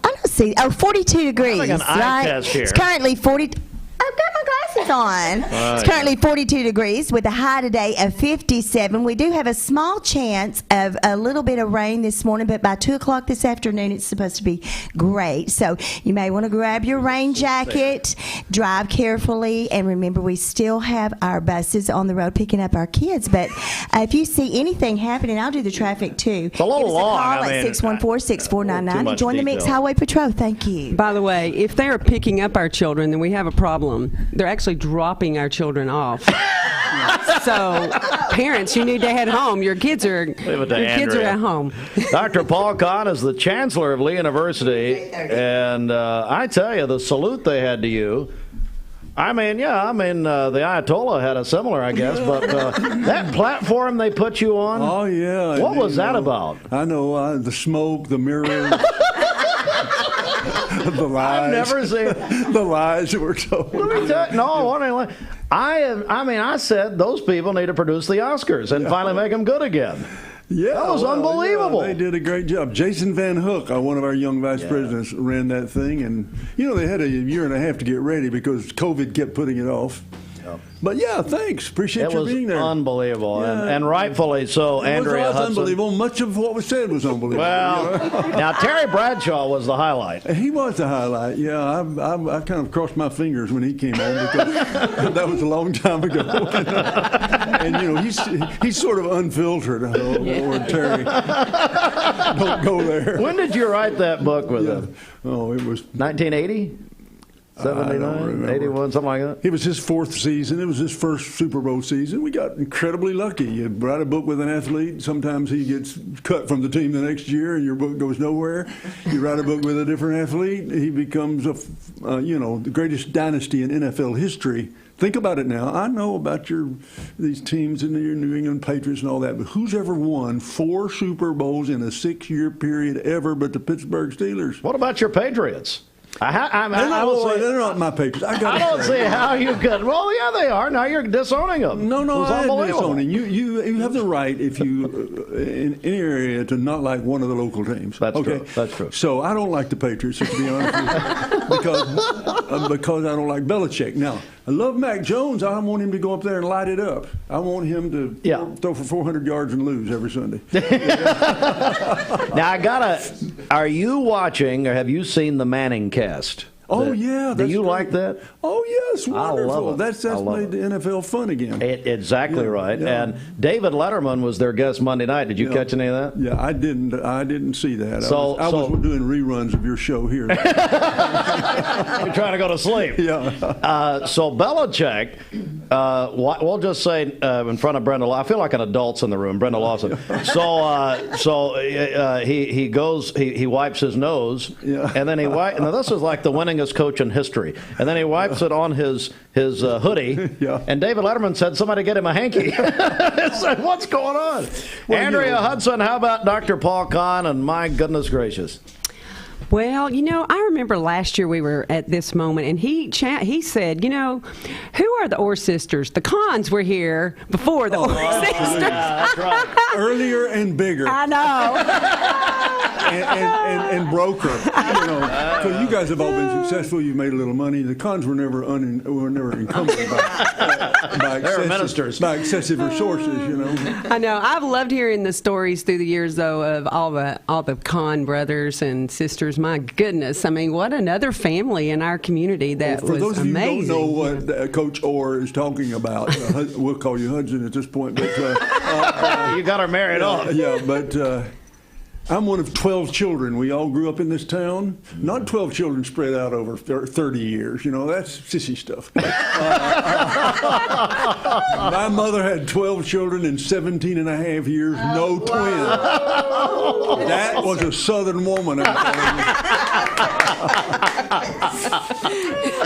Speaker 29: I don't see. Oh, 42 degrees.
Speaker 7: like an eye
Speaker 29: right?
Speaker 7: test here.
Speaker 29: It's currently 40. I've got my glasses on. It's currently 42 degrees with a high today of 57. We do have a small chance of a little bit of rain this morning, but by 2 o'clock this afternoon, it's supposed to be great. So you may want to grab your rain jacket, drive carefully, and remember we still have our buses on the road picking up our kids. But if you see anything happening, I'll do the traffic too.
Speaker 7: It's a little
Speaker 29: Give us
Speaker 7: long.
Speaker 29: a call
Speaker 7: I
Speaker 29: at
Speaker 7: mean,
Speaker 29: 614-6499 and join the Mixed
Speaker 7: detail.
Speaker 29: Highway Patrol. Thank you.
Speaker 4: By the way, if they're picking up our children, then we have a problem. They're actually dropping our children off. So, parents, you need to head home. Your kids are at home.
Speaker 7: Dr. Paul Kahn is the chancellor of Lee University, and I tell you, the salute they had to you. I mean, the Ayatollah had a similar, I guess, but that platform they put you on.
Speaker 23: Oh yeah.
Speaker 7: What was that about?
Speaker 23: I know the smoke, the mirrors. The lies.
Speaker 7: I've never seen
Speaker 23: the lies that were told.
Speaker 7: Let me tell you, no, I said those people need to produce the Oscars and finally make them good again.
Speaker 23: Yeah,
Speaker 7: that was unbelievable.
Speaker 23: Yeah, they did a great job. Jason Van Hook, one of our young vice presidents, ran that thing, and they had a year and a half to get ready because COVID kept putting it off. But yeah, thanks. Appreciate you being there.
Speaker 7: It was unbelievable, and rightfully so. Andrea
Speaker 23: was
Speaker 7: Hudson.
Speaker 23: Unbelievable. Much of what was said was unbelievable.
Speaker 7: Well, now Terry Bradshaw was the highlight.
Speaker 23: He was the highlight. Yeah, I kind of crossed my fingers when he came on because that was a long time ago. And he's sort of unfiltered. Lord Terry, don't go there.
Speaker 7: When did you write that book with him?
Speaker 23: Oh, it was
Speaker 7: 1980. 79, 81, something like that.
Speaker 23: It was his fourth season. It was his first Super Bowl season. We got incredibly lucky. You write a book with an athlete, sometimes he gets cut from the team the next year and your book goes nowhere. You write a book with a different athlete, he becomes the greatest dynasty in NFL history. Think about it now. I know about these teams and your New England Patriots and all that, but who's ever won 4 Super Bowls in a 6-year period ever but the Pittsburgh Steelers?
Speaker 7: What about your Patriots?
Speaker 23: They're not my Patriots.
Speaker 7: I don't see how you could. Well, yeah, they are. Now you're disowning them.
Speaker 23: No,
Speaker 7: I
Speaker 23: am disowning. You have the right, if you in any area, to not like one of the local teams.
Speaker 7: That's true. That's true.
Speaker 23: So I don't like the Patriots, to be honest with you, because I don't like Belichick. Now I love Mac Jones. I want him to go up there and light it up. I want him to throw for 400 yards and lose every Sunday.
Speaker 7: Now are you watching or have you seen the Manning cast?
Speaker 23: Oh, yeah.
Speaker 7: Do you like that?
Speaker 23: Oh, yes. Wonderful.
Speaker 7: I love it.
Speaker 23: That's made the NFL fun again.
Speaker 7: Exactly right.
Speaker 23: Yeah.
Speaker 7: And David Letterman was their guest Monday night. Did you catch any of that?
Speaker 23: Yeah, I didn't see that. I was doing reruns of your show here.
Speaker 7: You're trying to go to sleep.
Speaker 23: Yeah.
Speaker 7: So Belichick, we'll just say in front of Brenda, I feel like an adult's in the room, Brenda Lawson. He goes, he wipes his nose, and then now this is like the winningest coach in history, and then he wipes it on his hoodie, and David Letterman said, somebody get him a hanky. Said, what's going on? Well, Andrea Hudson, how about Dr. Paul Kahn, and my goodness gracious.
Speaker 4: Well, I remember last year we were at this moment, and he said, who are the Orr sisters? The Kahns were here before the Orr sisters.
Speaker 23: Yeah, that's right. Earlier and bigger.
Speaker 4: I know.
Speaker 23: and broker. Because you guys have all been successful. You've made a little money. The Kahns were never encumbered by excessive resources.
Speaker 4: I know. I've loved hearing the stories through the years, though, of all the Kahn brothers and sisters. My goodness. I mean, what another family in our community that was amazing.
Speaker 23: For those of you who don't know what Coach Orr is talking about, we'll call you Hudson at this point. But
Speaker 7: you got her married off.
Speaker 23: Yeah, but I'm one of 12 children. We all grew up in this town. Not 12 children spread out over 30 years. That's sissy stuff. My mother had 12 children in 17 and a half years, no twins. That was a Southern woman, I'm telling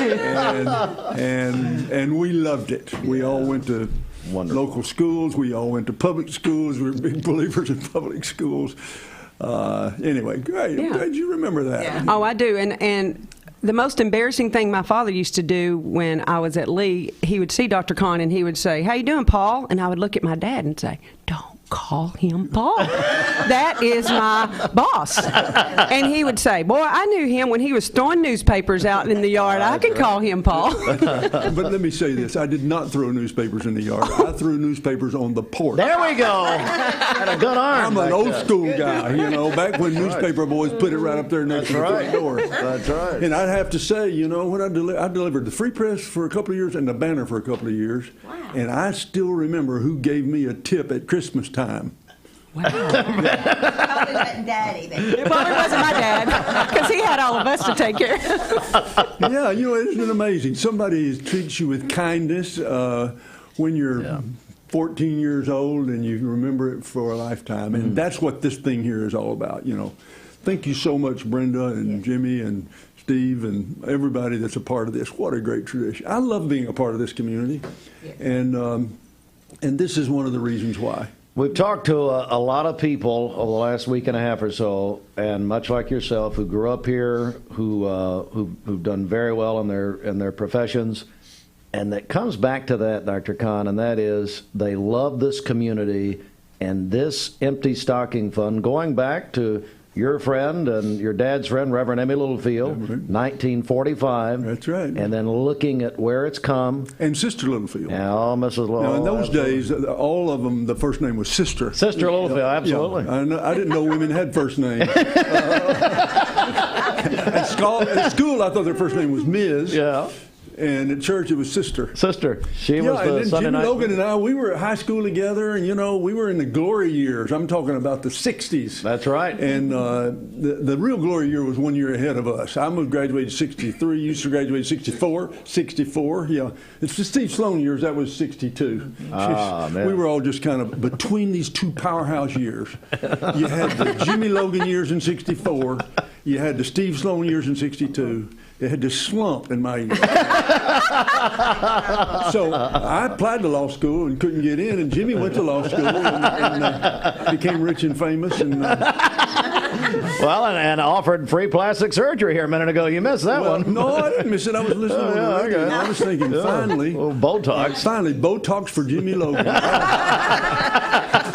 Speaker 23: you. And we loved it. We all went to local schools. We all went to public schools. We were big believers in public schools. Anyway, great. I'm glad you remember that.
Speaker 4: Yeah. Oh, I do. And the most embarrassing thing my father used to do when I was at Lee, he would see Dr. Kahn and he would say, "How you doing, Paul?" And I would look at my dad and say, "Don't call him Paul. That is my boss. And he would say, boy, I knew him when he was throwing newspapers out in the yard. I can call him Paul.
Speaker 23: But let me say this. I did not throw newspapers in the yard. I threw newspapers on the porch.
Speaker 7: There we go. Had a good arm.
Speaker 23: I'm an old school guy, you know, back when newspaper boys put it right up there next to the front door.
Speaker 7: That's right.
Speaker 23: And I'd have to say, you know, when I delivered the Free Press for a couple of years and the Banner for a couple of years. Wow. And I still remember who gave me a tip at Christmas time.
Speaker 29: Wow. Probably wasn't Daddy.
Speaker 4: It probably wasn't my dad, because he had all of us to take care of.
Speaker 23: Yeah, you know, isn't it amazing? Somebody treats you with kindness when you're 14 years old, and you remember it for a lifetime. And that's what this thing here is all about, you know. Thank you so much, Brenda and Jimmy and Steve and everybody that's a part of this. What a great tradition. I love being a part of this community, and this is one of the reasons why.
Speaker 7: We've talked to a lot of people over the last week and a half or so, and much like yourself, who grew up here, who've done very well in their professions, and that comes back to that, Dr. Kahn, and that is they love this community and this empty stocking fund, going back to your friend and your dad's friend, Reverend Emmy Littlefield, 1945.
Speaker 23: That's right.
Speaker 7: And then looking at where it's come.
Speaker 23: And Sister Littlefield.
Speaker 7: Oh, Mrs. Littlefield.
Speaker 23: Now, in those days, all of them, the first name was Sister.
Speaker 7: Sister Littlefield, absolutely.
Speaker 23: Yeah. I didn't know women had first names. At school, I thought their first name was Ms.
Speaker 7: Yeah.
Speaker 23: And at church, it was Sister.
Speaker 7: Sister. She was the
Speaker 23: and then
Speaker 7: Sunday
Speaker 23: Jimmy
Speaker 7: night.
Speaker 23: Logan and I, we were at high school together, and, you know, we were in the glory years. I'm talking about the 60s.
Speaker 7: That's right.
Speaker 23: And the real glory year was 1 year ahead of us. I graduated 63. You used to graduate 64. 64, yeah. It's the Steve Sloan years. That was 62.
Speaker 7: Man.
Speaker 23: We were all just kind of between these two powerhouse years. You had the Jimmy Logan years in 64. You had the Steve Sloan years in 62. They had this slump in my year. So I applied to law school and couldn't get in, and Jimmy went to law school and became rich and famous. And
Speaker 7: well, and offered free plastic surgery here a minute ago. You missed that one.
Speaker 23: No, I didn't miss it. I was listening to the radio.
Speaker 7: Okay.
Speaker 23: I was thinking, finally.
Speaker 7: Botox.
Speaker 23: Finally, Botox for Jimmy Logan.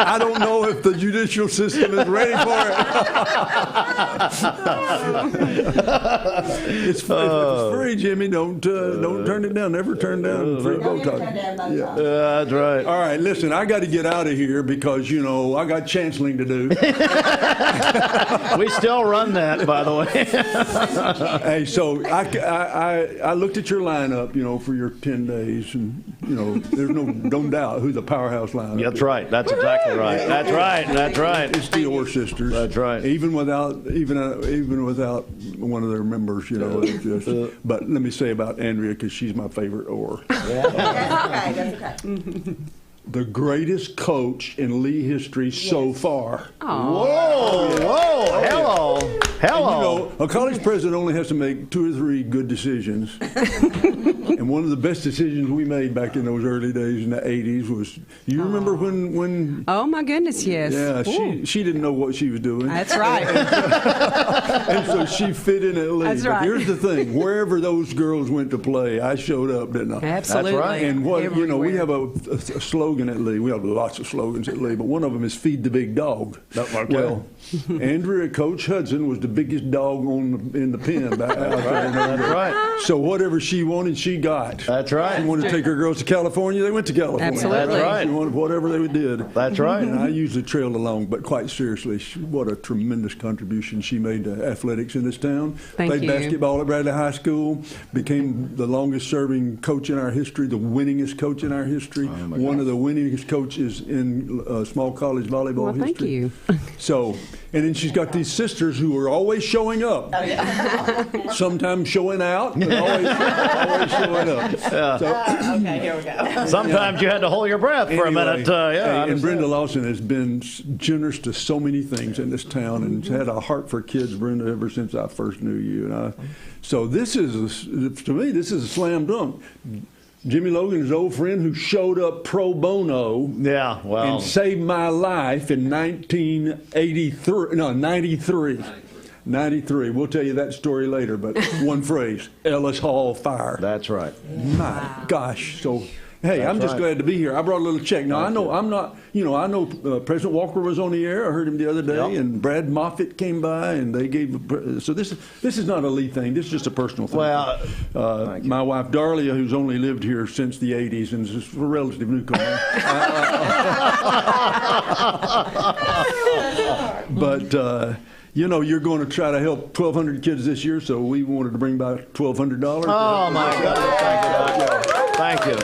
Speaker 23: I don't know if the judicial system is ready for it. If it's free, Jimmy, don't turn it down. Never turn down free Botox.
Speaker 7: Yeah, that's right.
Speaker 23: All right, listen, I got to get out of here because, you know, I got chanceling to do.
Speaker 7: We still run that, by the way.
Speaker 23: Hey, so I looked at your lineup, you know, for your 10 days, and, you know, there's no doubt who the powerhouse lineup is.
Speaker 7: That's right. That's exactly right. That's right. That's right.
Speaker 23: It's the Orr sisters.
Speaker 7: That's right.
Speaker 23: Even without one of their members, you know. But let me say about Andrea, because she's my favorite Orr.
Speaker 29: That's okay.
Speaker 23: The greatest coach in Lee history so far.
Speaker 7: Whoa, whoa, hello. Hello.
Speaker 23: And, you know, a college president only has to make 2 or 3 good decisions. And one of the best decisions we made back in those early days in the 80s was, you remember when
Speaker 4: Oh, my goodness, yes.
Speaker 23: Yeah, she didn't know what she was doing.
Speaker 4: That's right.
Speaker 23: And so she fit in at Lee.
Speaker 4: That's
Speaker 23: But
Speaker 4: right.
Speaker 23: here's the thing, wherever those girls went to play, I showed up, didn't I?
Speaker 4: Absolutely.
Speaker 23: That's right. And what, you know, we
Speaker 4: Everywhere.
Speaker 23: have a slogan at Lee. We have lots of slogans at Lee, but one of them is feed the big dog. Well, Andrea, Coach Hudson was the biggest dog in the pen back out there.
Speaker 7: That's right.
Speaker 23: So whatever she wanted, she got.
Speaker 7: That's right.
Speaker 23: She wanted to take her girls to California, they went to California.
Speaker 4: Absolutely.
Speaker 7: That's right.
Speaker 23: She wanted whatever they did.
Speaker 7: That's right.
Speaker 23: And I usually trailed along, but quite seriously, what a tremendous contribution she made to athletics in this town.
Speaker 4: Thank
Speaker 23: Played
Speaker 4: you.
Speaker 23: basketball at Bradley High School, became the longest serving coach in our history, the winningest coach in our history, one of the winningest coaches in small college volleyball
Speaker 4: Well, thank
Speaker 23: history.
Speaker 4: you.
Speaker 23: So, and then she's got these sisters who are always showing up. Sometimes showing out, but always showing up. So,
Speaker 8: Okay, here we go.
Speaker 7: Sometimes you had to hold your breath for a minute.
Speaker 23: And Brenda Lawson has been generous to so many things in this town and has had a heart for kids, Brenda, ever since I first knew you. And so this is, to me, this is a slam dunk. Jimmy Logan's old friend who showed up pro bono and saved my life in 93. 93. We'll tell you that story later, but one phrase, Ellis Hall fire.
Speaker 7: That's right.
Speaker 23: My gosh. So Hey, I'm just
Speaker 7: right.
Speaker 23: glad to be here. I brought a little check. Now, I know I'm not, I know President Walker was on the air. I heard him the other day, and Brad Moffitt came by, and they gave. So this is not a Lee thing. This is just a personal thing.
Speaker 7: Well,
Speaker 23: my wife Darlia, who's only lived here since the '80s and is a relative newcomer. But. You're going to try to help 1,200 kids this year, so we wanted to bring back $1,200.
Speaker 7: Oh my goodness! Thank you.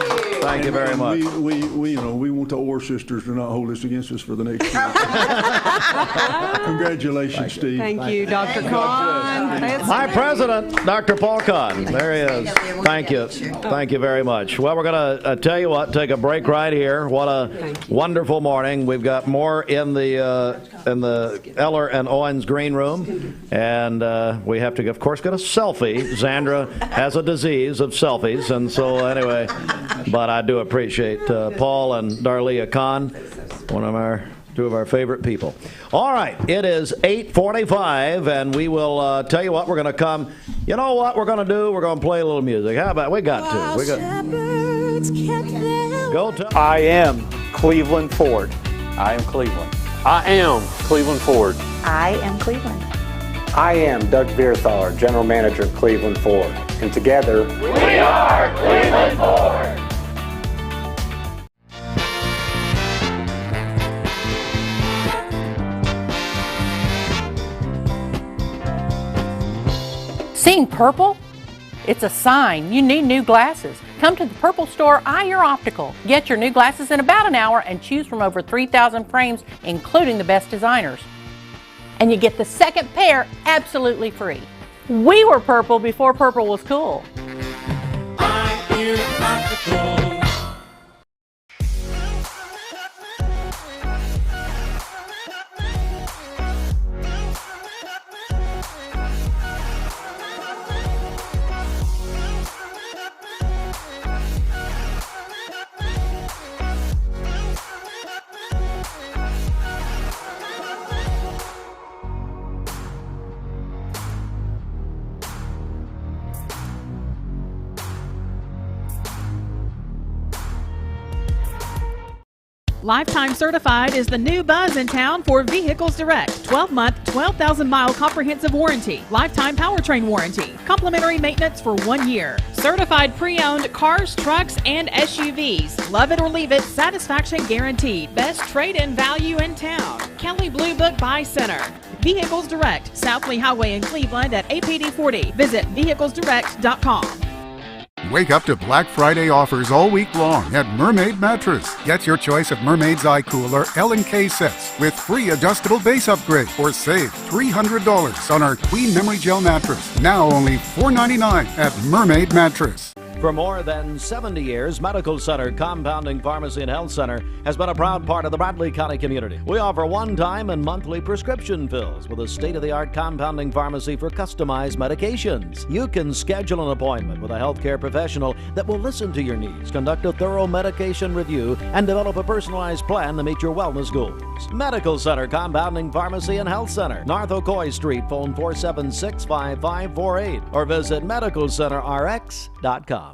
Speaker 7: Thank you very much.
Speaker 23: We want the Orr sisters to not hold this against us for the next year. Congratulations, Steve.
Speaker 4: Thank you, Dr. Kahn.
Speaker 7: My president, Dr. Paul Kahn. There he is. Thank you. Thank you very much. Well, we're going to tell you what, take a break right here. What a wonderful morning. We've got more in the Eller and Owens green room, and we have to, of course, get a selfie. Zandra has a disease of selfies, and so anyway, but I do appreciate Paul and Darlia Kahn, two of our favorite people. All right, it is 8:45, and we will tell you what, we're going to come. You know what we're going to do? We're going to play a little music. How about, we got to. Go to.
Speaker 1: I am Cleveland Ford. I am Cleveland. I am Cleveland Ford.
Speaker 2: I am Cleveland.
Speaker 1: I am Doug Vierthar, General Manager of Cleveland Ford. And together, we are Cleveland Ford.
Speaker 3: Seeing purple? It's a sign you need new glasses. Come to the Purple Store, Eye Your Optical. Get your new glasses in about an hour and choose from over 3,000 frames, including the best designers. And you get the second pair absolutely free. We were purple before purple was cool.
Speaker 22: Eye Your Optical.
Speaker 16: Lifetime Certified is the new buzz in town for Vehicles Direct. 12-month, 12,000-mile comprehensive warranty. Lifetime powertrain warranty. Complimentary maintenance for 1 year. Certified pre-owned cars, trucks, and SUVs. Love it or leave it, satisfaction guaranteed. Best trade-in value in town. Kelly Blue Book Buy Center. Vehicles Direct, South Lee Highway in Cleveland at APD 40. Visit vehiclesdirect.com.
Speaker 5: Wake up to Black Friday offers all week long at Mermaid Mattress. Get your choice of Mermaid's Eye Cooler L&K sets with free adjustable base upgrade or save $300 on our Queen Memory Gel mattress. Now only $4.99 at Mermaid Mattress.
Speaker 7: For more than 70 years, Medical Center Compounding Pharmacy and Health Center has been a proud part of the Bradley County community. We offer one-time and monthly prescription fills with a state-of-the-art compounding pharmacy for customized medications. You can schedule an appointment with a healthcare professional that will listen to your needs, conduct a thorough medication review, and develop a personalized plan to meet your wellness goals. Medical Center Compounding Pharmacy and Health Center, North Ocoee Street, phone 476-5548, or visit medicalcenterrx.com.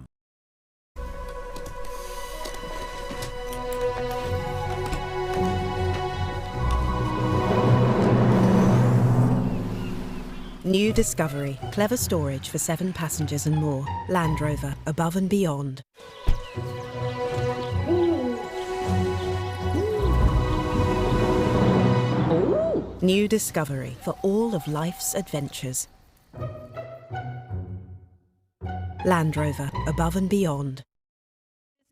Speaker 24: New Discovery. Clever storage for 7 passengers and more. Land Rover. Above and beyond. New Discovery. For all of life's adventures. Land Rover. Above and beyond.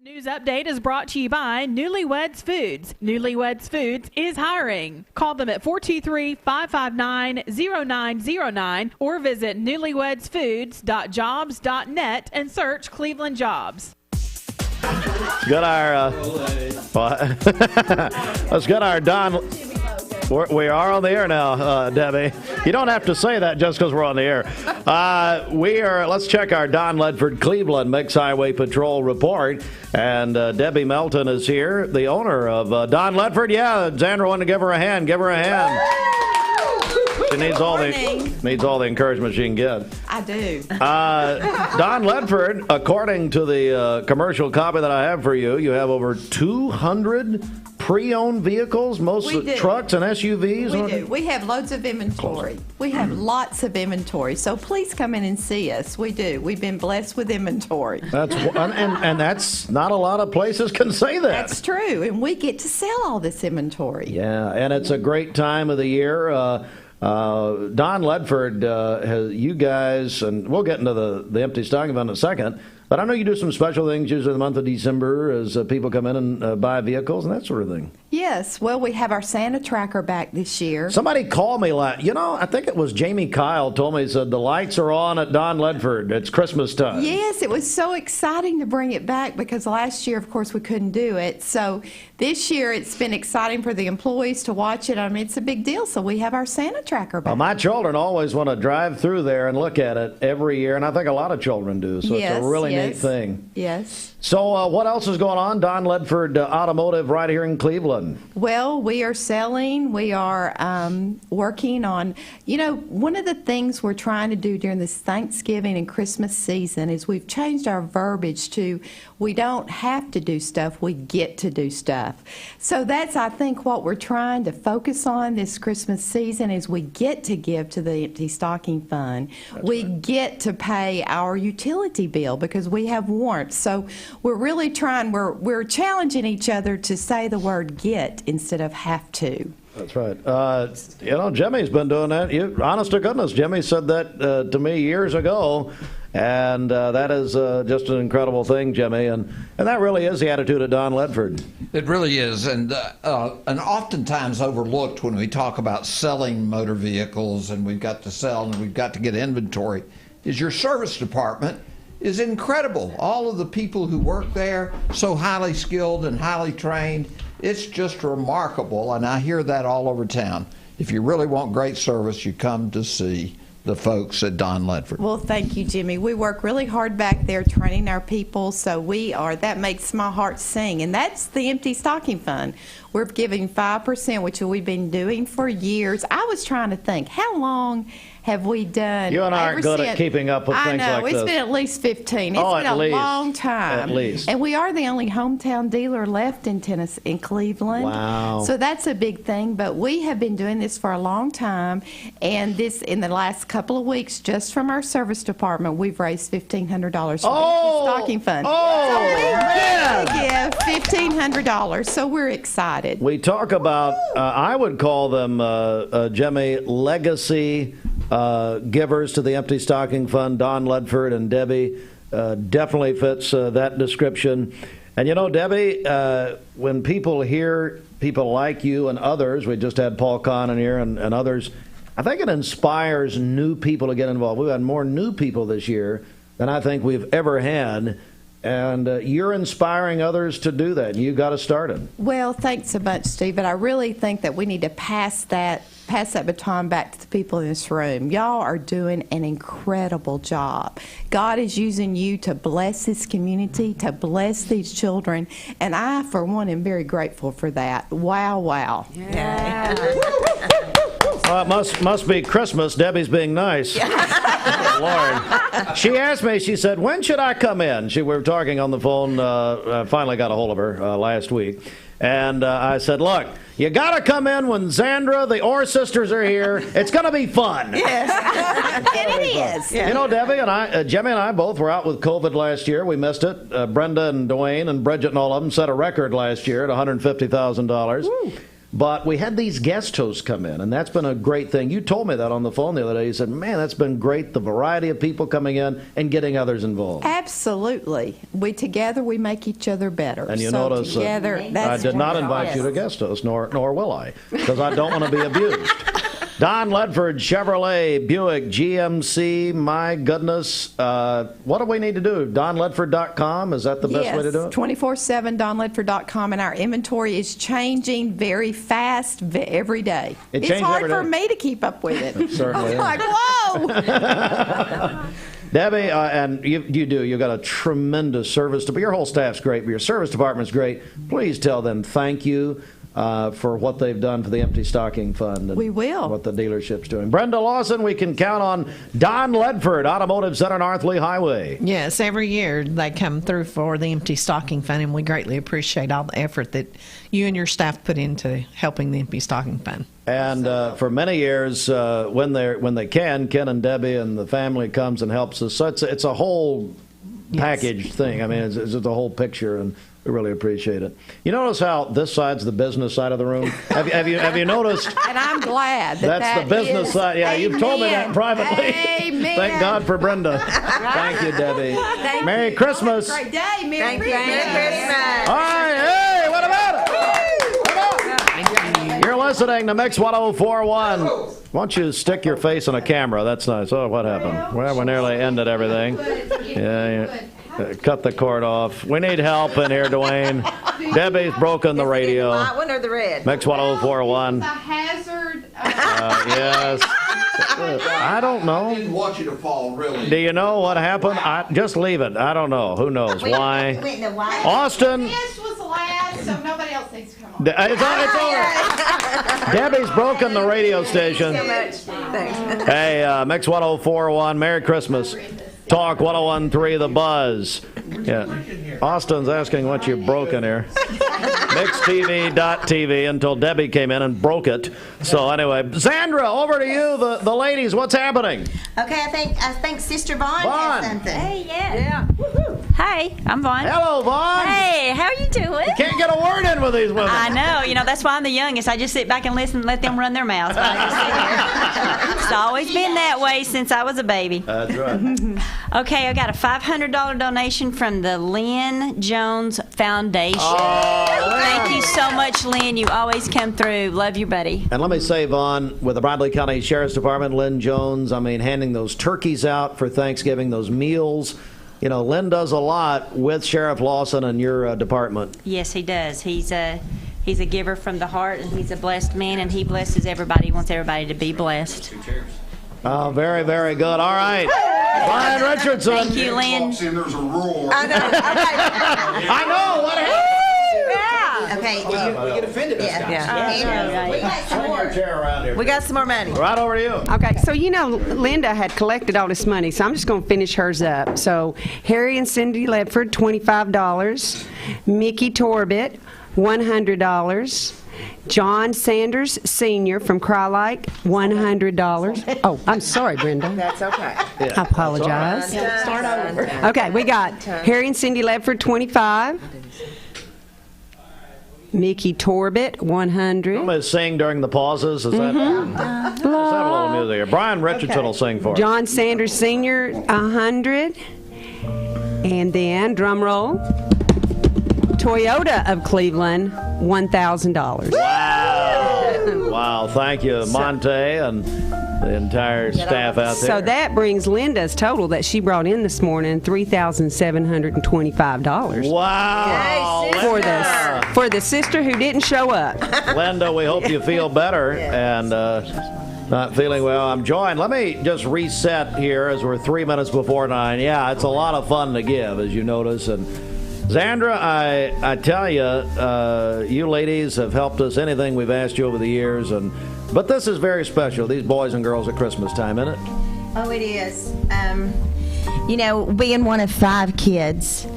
Speaker 16: News update is brought to you by Newlyweds Foods. Newlyweds Foods is hiring. Call them at 423-559-0909 or visit newlywedsfoods.jobs.net and search Cleveland Jobs.
Speaker 7: Got our let's get our Don. We are on the air now, Debbie. You don't have to say that just because we're on the air. Let's check our Don Ledford Cleveland Mix Highway Patrol report. And Debbie Melton is here, the owner of Don Ledford. Yeah, Xandra wanted to give her a hand. Give her a hand. She needs all the encouragement she can get.
Speaker 2: I do.
Speaker 7: Don Ledford, according to the commercial copy that I have for you, you have over 200 pre-owned vehicles, most trucks and SUVs.
Speaker 2: We do. We have loads of inventory. We have lots of inventory. So please come in and see us. We do. We've been blessed with inventory.
Speaker 7: That's and that's not a lot of places can say that.
Speaker 2: That's true, and we get to sell all this inventory.
Speaker 7: Yeah, and it's a great time of the year. Don Ledford, you guys, and we'll get into the empty stocking fund in a second, but I know you do some special things usually in the month of December as people come in and buy vehicles and that sort of thing.
Speaker 2: Yes, well, we have our Santa tracker back this year.
Speaker 7: Somebody called me, I think it was Jamie Kyle told me, he said, the lights are on at Don Ledford. It's Christmas time.
Speaker 2: Yes, it was so exciting to bring it back because last year, of course, we couldn't do it. So this year, it's been exciting for the employees to watch it. I mean, it's a big deal. So we have our Santa tracker back.
Speaker 7: Well, my children always want to drive through there and look at it every year, and I think a lot of children do. So it's a really neat thing.
Speaker 2: Yes.
Speaker 7: So what else is going on? Don Ledford Automotive right here in Cleveland.
Speaker 2: Well, we are selling. We are working on, one of the things we're trying to do during this Thanksgiving and Christmas season is we've changed our verbiage to we don't have to do stuff, we get to do stuff. So that's, I think, what we're trying to focus on this Christmas season is we get to give to the Empty Stocking Fund. We get to pay our utility bill because we have warrants. So we're really trying, we're challenging each other to say the word get instead of have to.
Speaker 7: That's right. Jimmy's been doing that. Honest to goodness, Jimmy said that to me years ago, and that is just an incredible thing, Jimmy, and that really is the attitude of Don Ledford.
Speaker 9: It really is, and oftentimes overlooked when we talk about selling motor vehicles, and we've got to sell and we've got to get inventory, is your service department is incredible. All of the people who work there, so highly skilled and highly trained. It's just remarkable, and I hear that all over town. If you really want great service, you come to see the folks at Don Ledford.
Speaker 2: Well, thank you, Jimmy. We work really hard back there training our people, so that makes my heart sing, and that's the Empty Stocking Fund. We're giving 5%, which we've been doing for years. I was trying to think, how long have we done?
Speaker 7: You and I aren't good at keeping up with things like this.
Speaker 2: I know. It's been at least 15. It's been a long time.
Speaker 7: At least.
Speaker 2: And we are the only hometown dealer left in Tennessee, in Cleveland.
Speaker 7: Wow.
Speaker 2: So that's a big thing. But we have been doing this for a long time. And this, in the last couple of weeks, just from our service department, we've raised $1,500 for the stocking fund. So we give $1,500. So we're excited.
Speaker 7: We talk about, I would call them, Jimmy, legacy givers to the Empty Stocking Fund. Don Ledford and Debbie definitely fits that description. And Debbie, when people hear people like you and others, we just had Paul Kahn in here and others, I think it inspires new people to get involved. We've had more new people this year than I think we've ever had. And you're inspiring others to do that. You got to start it.
Speaker 2: Well, thanks so much, Steve. But I really think that we need to pass that baton back to the people in this room. Y'all are doing an incredible job. God is using you to bless this community, to bless these children, and I, for one, am very grateful for that. Wow, wow.
Speaker 7: Yeah. Well, it must be Christmas. Debbie's being nice. Lord. She asked me, she said, when should I come in? We were talking on the phone. I finally got a hold of her last week. And I said, look, you got to come in when Zandra, the Orr sisters are here. It's going to be fun.
Speaker 2: Yes. And it is.
Speaker 7: Debbie and I, Jimmy and I both were out with COVID last year. We missed it. Brenda and Dwayne and Bridget and all of them set a record last year at $150,000. But we had these guest hosts come in, and that's been a great thing. You told me that on the phone the other day. You said, man, that's been great, the variety of people coming in and getting others involved.
Speaker 2: Absolutely. Together we make each other better.
Speaker 7: And you notice
Speaker 2: together,
Speaker 7: I did not invite you to guest host, nor will I, because I don't want to be abused. Don Ledford, Chevrolet, Buick, GMC, my goodness. What do we need to do? DonLedford.com, is that the best way to do it?
Speaker 2: 24/7, DonLedford.com, and our inventory is changing very fast every day. It's hard for me to keep up with it.
Speaker 7: It certainly
Speaker 2: I'm like, whoa!
Speaker 7: Debbie, and you've got a tremendous service. Your whole staff's great, but your service department's great. Please tell them thank you. for what they've done for the Empty Stocking Fund. And
Speaker 2: we will.
Speaker 7: What the dealership's doing. Brenda Lawson, we can count on Don Ledford, Automotive Center, North Lee Highway.
Speaker 10: Yes, every year they come through for the Empty Stocking Fund, and we greatly appreciate all the effort that you and your staff put into helping the Empty Stocking Fund.
Speaker 7: And for many years, when they can, Ken and Debbie and the family comes and helps us. So it's a whole package thing. I mean, it's a whole picture, and we really appreciate it. You notice how this side's the business side of the room? Have you noticed?
Speaker 2: And I'm glad
Speaker 7: that's the business side. Yeah,
Speaker 2: Amen.
Speaker 7: you've told me that privately.
Speaker 2: Amen.
Speaker 7: Thank God for Brenda. Thank you, Debbie. Merry Christmas.
Speaker 2: Great day. Merry
Speaker 29: Thank you. Merry Christmas.
Speaker 7: All right, hey, what about it? You're listening to Mix 1041. Why don't you stick your face in a camera? That's nice. Oh, what happened? Well, we nearly ended everything. Yeah. Cut the cord off. We need help in here, Dwayne. Debbie's broken the radio.
Speaker 29: The white one or the red?
Speaker 7: Mix 1041.
Speaker 2: It's a hazard.
Speaker 7: Yes. I don't know.
Speaker 9: I didn't want you to fall, really.
Speaker 7: Do you know what happened? Just leave it. I don't know. Who knows? Why? Austin.
Speaker 2: This was the last, so nobody else needs to come on.
Speaker 7: It's over. Debbie's broken the radio station.
Speaker 29: Thanks so much. Thanks.
Speaker 7: Hey, Mix 1041. Merry Christmas. Talk 1013 The Buzz. Yeah. Austin's asking what you've broken here. MixTV.tv until Debbie came in and broke it. So anyway, Sandra, over to you. The ladies, what's happening?
Speaker 29: Okay, I think Sister Vaughn has something.
Speaker 11: Hey, yeah. Hi, I'm Vaughn.
Speaker 7: Hello, Vaughn.
Speaker 11: Hey, how are you doing?
Speaker 7: You can't get a word in with these women.
Speaker 11: I know. That's why I'm the youngest. I just sit back and listen and let them run their mouths. It's always been that way since I was a baby.
Speaker 7: That's right.
Speaker 11: Okay, I got a $500 donation from the Lynn Jones Foundation. Thank you so much, Lynn. You always come through. Love you, buddy.
Speaker 7: And let me say, Vaughn, with the Bradley County Sheriff's Department, Lynn Jones, handing those turkeys out for Thanksgiving, those meals. Lynn does a lot with Sheriff Lawson and your department.
Speaker 11: Yes, he does. He's a giver from the heart, and he's a blessed man, and he blesses everybody. He wants everybody to be blessed.
Speaker 7: Oh, very, very good. All right. Brian Richardson.
Speaker 11: Thank you, Lynn.
Speaker 9: There's a roar.
Speaker 29: I know.
Speaker 7: I know. What happened?
Speaker 29: Okay.
Speaker 7: You
Speaker 29: get offended. We got some more money.
Speaker 7: Right over to you.
Speaker 4: Okay, so Linda had collected all this money, so I'm just going to finish hers up. So Harry and Cindy Ledford, $25. Mickey Torbett, $100. John Sanders Sr. from Crylike, $100. Oh, I'm sorry, Brenda.
Speaker 29: That's okay.
Speaker 7: Yeah,
Speaker 4: I apologize.
Speaker 29: Start over.
Speaker 4: Okay, we got Harry and Cindy Ledford, $25. Mickey Torbett, $100.
Speaker 7: I'm going to sing during the pauses. Is that? Let's have a little music here. Brian Richardson will sing for us.
Speaker 4: John Sanders Sr., $100. And then, drum roll, Toyota of Cleveland, $1,000.
Speaker 7: Wow. Wow. Thank you, Monte, and the entire staff out there.
Speaker 4: So that brings Linda's total that she brought in this morning, $3,725.
Speaker 7: Wow.
Speaker 4: For the sister who didn't show up.
Speaker 7: Linda, we hope you feel better and not feeling well. I'm joined. Let me just reset here as we're 3 minutes before 9. Yeah, it's a lot of fun to give, as you notice. And Zandra, I tell you, you ladies have helped us anything we've asked you over the years, but this is very special. These boys and girls at Christmas time, isn't it?
Speaker 29: Oh, it is. Being one of 5 kids,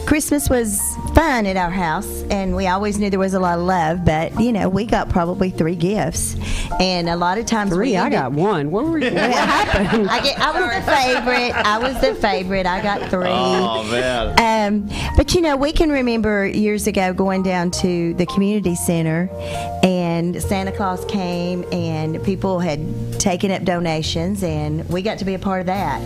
Speaker 29: Christmas was fun at our house, and we always knew there was a lot of love, but, we got probably 3 gifts. And a lot of times
Speaker 4: 3? I got 1. What happened?
Speaker 29: I was the favorite. I got 3.
Speaker 7: Oh, man.
Speaker 29: But, we can remember years ago going down to the community center, and Santa Claus came, and people had taken up donations, and we got to be a part of that.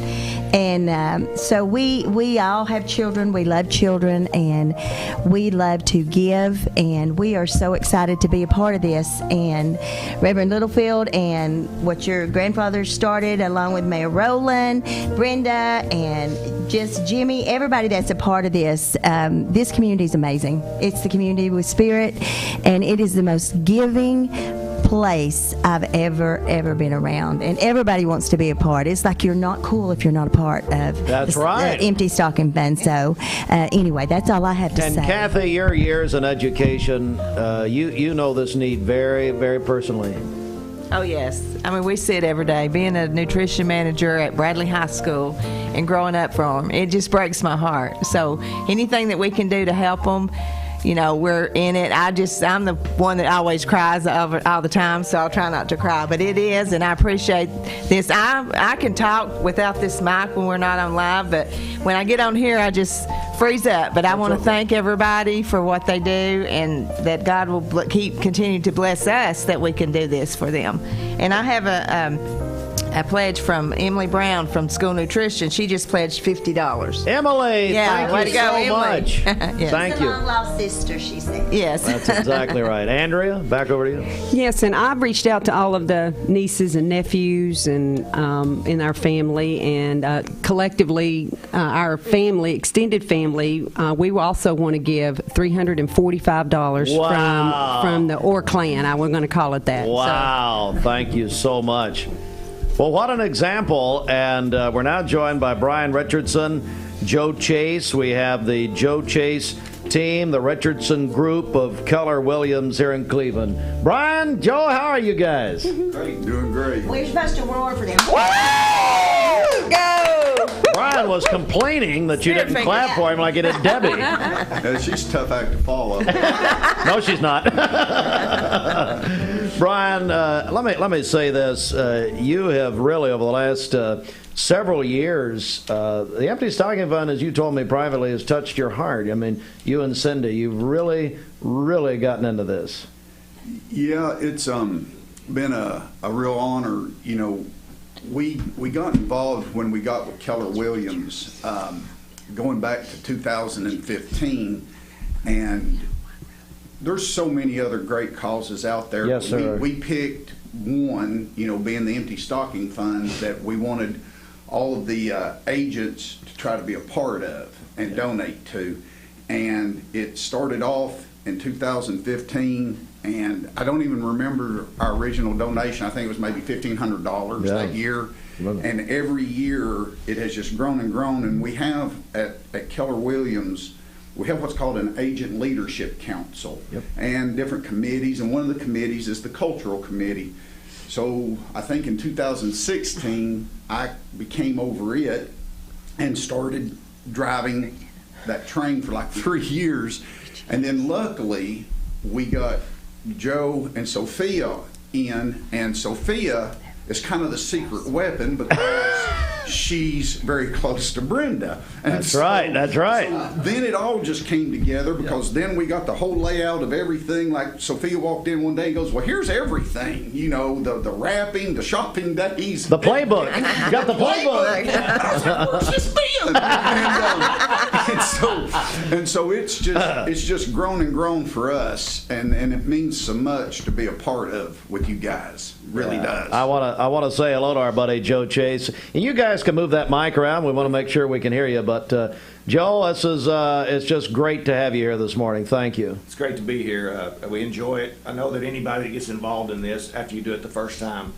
Speaker 29: And so we all have children. We love children, and we love to give, and we are so excited to be a part of this. And Reverend Littlefield and what your grandfather started, along with Mayor Rowland, Brenda, and just Jimmy, everybody that's a part of this. This community is amazing. It's the community with spirit, and it is the most giving, place I've ever been around, and everybody wants to be a part. It's like you're not cool if you're not a part of
Speaker 7: That's right.
Speaker 29: Empty Stocking Fund. So anyway, that's all I have to
Speaker 7: And
Speaker 29: say.
Speaker 7: Kathy, your years in education, you know this need very, very personally.
Speaker 12: Oh, yes. I mean, we see it every day. Being a nutrition manager at Bradley High School and growing up from them, it just breaks my heart. So anything that we can do to help them, you know, we're in it. I'm the one that always cries all the time, so I'll try not to cry. But it is, and I appreciate this. I can talk without this mic when we're not on live, but when I get on here, I just freeze up. But I want to thank everybody for what they do, and that God will continue to bless us that we can do this for them. And I have a pledge from Emily Brown from School Nutrition. She just pledged $50.
Speaker 7: Emily, thank you so much.
Speaker 29: Yes.
Speaker 7: Thank you.
Speaker 29: It's a long-lost sister, she said.
Speaker 12: Yes.
Speaker 7: That's exactly right. Andrea, back over to you.
Speaker 4: Yes, and I've reached out to all of the nieces and nephews and in our family, and collectively, our family, extended family, we also want to give $345 from the Orr clan. We're going to call it that.
Speaker 7: Wow, thank you so much. Well, what an example. And we're now joined by Brian Richardson, Joe Chase. We have the Joe Chase team, the Richardson group of Keller Williams here in Cleveland. Brian, Joe, how are you guys?
Speaker 23: Great, doing great.
Speaker 29: We're supposed to roar for them. Go!
Speaker 7: Brian was complaining that you didn't clap for him like you did Debbie.
Speaker 23: Yeah, she's a tough act to follow.
Speaker 7: No, she's not. Brian, let me say this. You have really, over the last several years, the Empty Stocking Fund, as you told me privately, has touched your heart. I mean, you and Cindy, you've really, really gotten into this.
Speaker 23: Yeah, it's been a real honor. You know, we got involved when we got with Keller Williams, going back to 2015, and there's so many other great causes out there.
Speaker 7: Yes, sir.
Speaker 23: We picked one, you know, being the Empty Stocking Fund, that we wanted all of the agents to try to be a part of and donate to. And it started off in 2015, and I don't even remember our original donation. I think it was maybe $1,500 that year. And every year it has just grown and grown. And we have at Keller Williams, we have what's called an agent leadership council and different committees, and one of the committees is the cultural committee. So I think in 2016 I became over it and started driving that train for like 3 years, and then luckily we got Joe and Sophia in, and Sophia is kind of the secret weapon because she's very close to Brenda. And
Speaker 7: That's right.
Speaker 23: So then it all just came together, because then we got the whole layout of everything. Like Sophia walked in one day and goes, well, here's everything. You know, the wrapping, the shopping days.
Speaker 7: The playbook. You got the playbook.
Speaker 23: And I was like, where's this been? And so it's just grown and grown for us, and it means so much to be a part of with you guys. Really does.
Speaker 7: I want to say hello to our buddy Joe Chase. And you guys can move that mic around. We want to make sure we can hear you. But Joe, this is it's just great to have you here this morning. Thank you.
Speaker 13: It's great to be here. We enjoy it. I know that anybody that gets involved in this, after you do it the first time,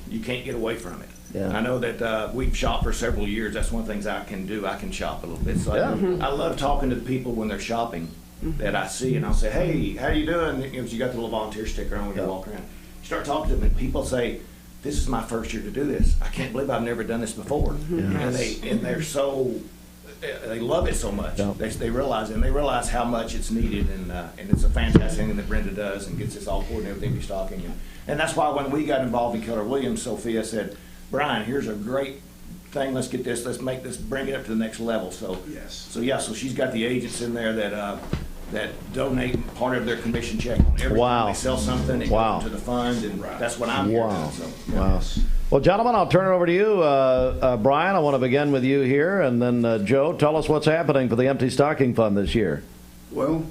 Speaker 13: you can't get away from it.
Speaker 7: Yeah.
Speaker 13: I know that we've shopped for several years. That's one of the things I can do. I can shop a little bit. So I love talking to the people when they're shopping that I see, and I'll say, hey, how you doing? You got the little volunteer sticker on when you walk around. You start talking to them, and people say, this is my first year to do this. I can't believe I've never done this before. And they're so, they love it so much. They realize it, and they realize how much it's needed, and it's a fantastic thing that Brenda does and gets us all coordinated with Empty Stocking. And that's why when we got involved in Keller Williams, Sophia said, Brian, here's a great thing. Let's get this. Let's make this. Bring it up to the next level. So so she's got the agents in there that donate part of their commission check on every time they sell something. It goes to the fund, and that's what I'm here doing. So,
Speaker 7: Wow. Well, gentlemen, I'll turn it over to you. Brian, I want to begin with you here, and then Joe, tell us what's happening for the Empty Stocking Fund this year.
Speaker 23: Well.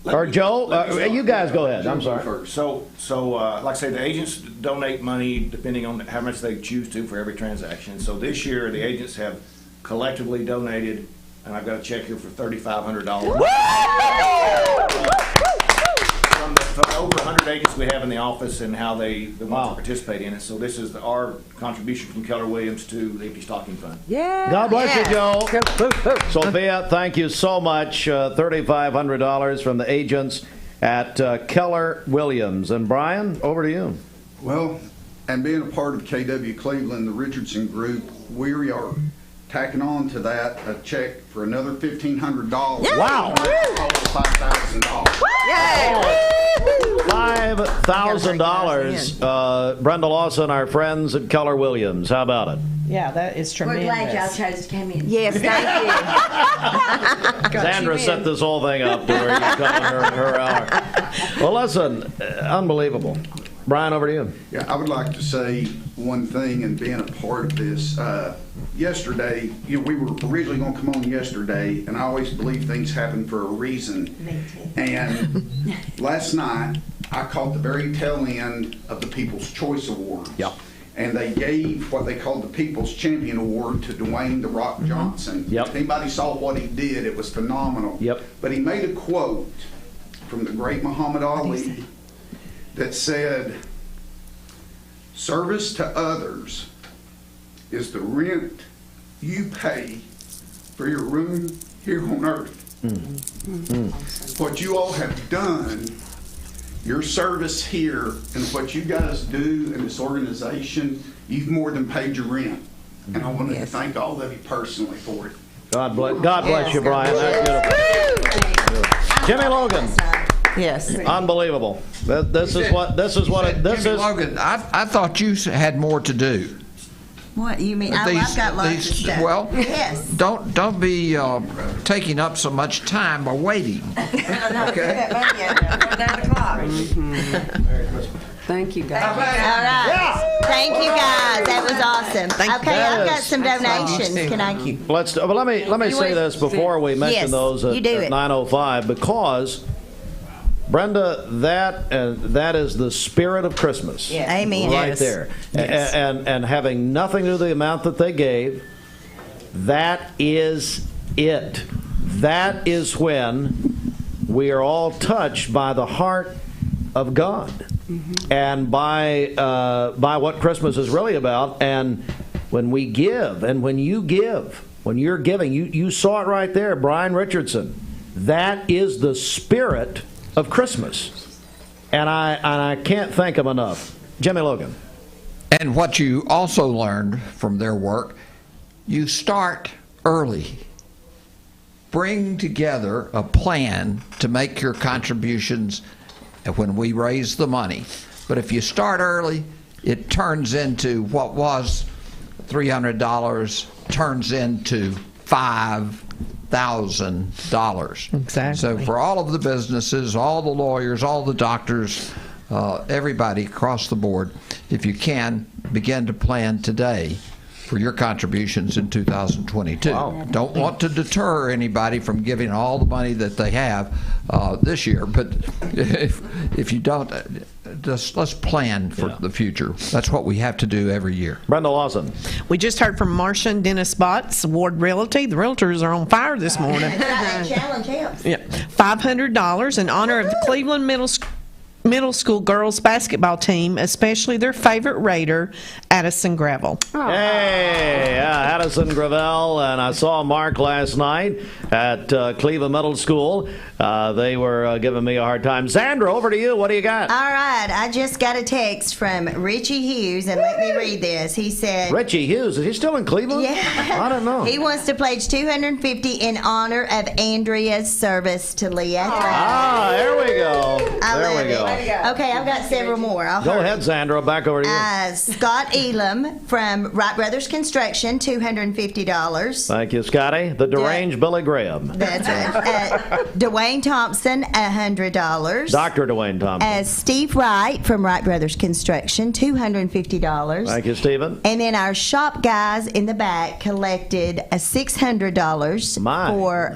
Speaker 7: Or Joe, you guys go ahead. I'm sorry.
Speaker 13: So like I say, the agents donate money depending on how much they choose to for every transaction. So this year, the agents have collectively donated, and I've got a check here for $3,500. From over 100 100 agents we have in the office and how they want to participate in it. So this is our contribution from Keller Williams to the Empty Stocking Fund.
Speaker 4: Yeah.
Speaker 7: God bless you, Joe. Sophia, thank you so much. $3,500 from the agents at Keller Williams. And Brian, over to you.
Speaker 14: Well, and being a part of KW Cleveland, the Richardson Group, we are tacking on to that a check for another $1,500.
Speaker 7: Wow.
Speaker 14: $5,000.
Speaker 7: $5,000. Brenda Lawson, our friends at Keller Williams. How about it?
Speaker 10: Yeah, that is tremendous.
Speaker 29: We're glad y'all chose to come in. Yes, thank you.
Speaker 7: Sandra set this whole thing up to where you come in her hour. Well, listen, unbelievable. Brian, over to you.
Speaker 14: Yeah, I would like to say one thing and being a part of this. Yesterday, we were originally going to come on yesterday, and I always believe things happen for a reason. And last night, I caught the very tail end of the People's Choice Awards.
Speaker 7: Yep.
Speaker 14: And they gave what they called the People's Champion Award to Dwayne "The Rock" Johnson.
Speaker 7: Yep.
Speaker 14: If anybody saw what he did, it was phenomenal.
Speaker 7: Yep.
Speaker 14: But he made a quote from the great Muhammad Ali that said, "Service to others is the rent you pay for your room here on earth." What you all have done, your service here, and what you guys do in this organization, you've more than paid your rent. And I wanted to thank all of you personally for it.
Speaker 7: God bless you, Brian. That's beautiful. Jimmy Logan.
Speaker 12: Yes.
Speaker 7: Unbelievable. This is what
Speaker 9: Jimmy Logan, I thought you had more to do.
Speaker 29: What you mean? I've got lots of stuff.
Speaker 9: Well,
Speaker 29: yes.
Speaker 9: Don't be taking up so much time by waiting.
Speaker 29: Okay.
Speaker 4: Thank you, guys.
Speaker 29: All right. Thank you, guys. That was awesome. Okay, I've got some donations. Can I?
Speaker 7: Let me say this before we mention those at 9:05, because Brenda, that is the spirit of Christmas.
Speaker 29: Yes. Amen.
Speaker 7: Right
Speaker 29: Yes.
Speaker 7: there.
Speaker 29: Yes.
Speaker 7: And having nothing to do with the amount that they gave, that is it. That is when we are all touched by the heart of God, and by what Christmas is really about. And when we give, and when you give, when you're giving, you saw it right there, Brian Richardson. That is the spirit of Christmas, and I can't thank them enough. Jimmy Logan.
Speaker 9: And what you also learned from their work, you start early. Bring together a plan to make your contributions when we raise the money. But if you start early, it turns into what was $300 turns into $5,000.
Speaker 10: Exactly.
Speaker 9: So for all of the businesses, all the lawyers, all the doctors, everybody across the board, if you can, begin to plan today for your contributions in 2022. Wow. Don't want to deter anybody from giving all the money that they have this year, but if you don't, let's plan for the future. That's what we have to do every year.
Speaker 7: Brenda Lawson.
Speaker 10: We just heard from Marcia and Dennis Botts, Ward Realty. The realtors are on fire this morning.
Speaker 29: Challenge helps.
Speaker 10: Yeah, $500 in honor of the Cleveland Middle School girls basketball team, especially their favorite Raider, Addison Gravel.
Speaker 7: Hey, Addison Gravel, and I saw Mark last night at Cleveland Middle School. They were giving me a hard time. Sandra, over to you. What do you got?
Speaker 29: All right, I just got a text from Richie Hughes, and let me read this. He said,
Speaker 7: Richie Hughes, is he still in Cleveland?
Speaker 29: Yeah.
Speaker 7: I don't know.
Speaker 29: He wants to pledge $250 in honor of Andrea's service to Leah.
Speaker 7: There we go. There we go.
Speaker 29: Okay, I've got several more.
Speaker 7: Go ahead, Sandra. Back over to you.
Speaker 29: Scott Elam from Wright Brothers Construction, $250.
Speaker 7: Thank you, Scotty. The deranged Billy Graham.
Speaker 29: That's right. Dwayne Thompson, $100.
Speaker 7: Dr. Dwayne Thompson.
Speaker 29: Steve Wright from Wright Brothers Construction, $250.
Speaker 7: Thank you, Stephen.
Speaker 29: And then our shop guys in the back collected $600 for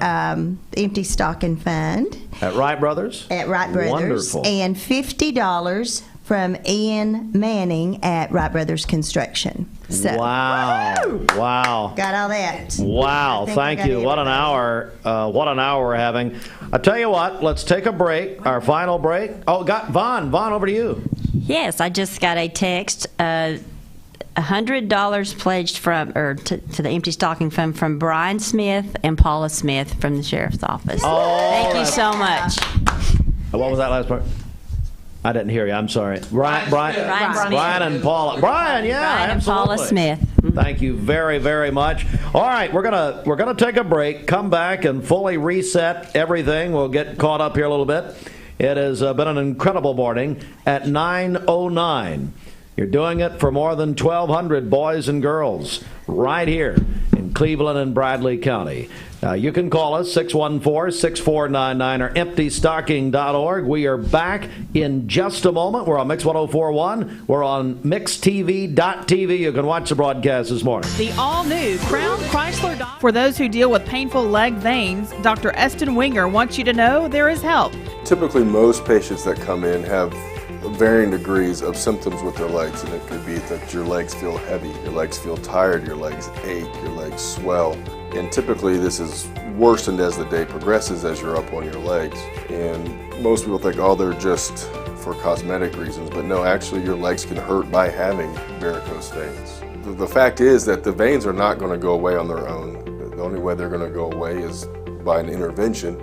Speaker 29: Empty Stocking Fund.
Speaker 7: At Wright Brothers?
Speaker 29: At Wright Brothers.
Speaker 7: Wonderful.
Speaker 29: And $50 from Ian Manning at Wright Brothers Construction. So,
Speaker 7: Wow. Wow.
Speaker 29: got all that.
Speaker 7: Wow,
Speaker 29: I think I
Speaker 7: thank
Speaker 29: got
Speaker 7: you. What an hour. What an hour we're having. I tell you what, let's take a break, our final break. Oh, got Vaughn, over to you.
Speaker 11: Yes, I just got a text. $100 pledged to the Empty Stocking Fund from Brian Smith and Paula Smith from the Sheriff's Office.
Speaker 7: Oh,
Speaker 11: thank you so much.
Speaker 7: What was that last part? I didn't hear you. I'm sorry. Brian and Paula. Brian, yeah,
Speaker 11: Brian and Paula Smith.
Speaker 7: Thank you very, very much. All right, we're gonna take a break. Come back and fully reset everything. We'll get caught up here a little bit. It has been an incredible morning at 9:09. You're doing it for more than 1,200 boys and girls right here in Cleveland and Bradley County. You can call us 614-6499 or emptystocking.org. We are back in just a moment. We're on Mix 104.1. We're on mixtv.tv. You can watch the broadcast this morning.
Speaker 16: The all-new Crown Chrysler Dodge. For those who deal with painful leg veins, Dr. Eston Winger wants you to know there is help.
Speaker 15: Typically, most patients that come in have varying degrees of symptoms with their legs, and it could be that your legs feel heavy, your legs feel tired, your legs ache, your legs swell, and typically this is worsened as the day progresses as you're up on your legs. And most people think, oh, they're just for cosmetic reasons, but no, actually your legs can hurt by having varicose veins. The fact is that the veins are not going to go away on their own. The only way they're going to go away is by an intervention.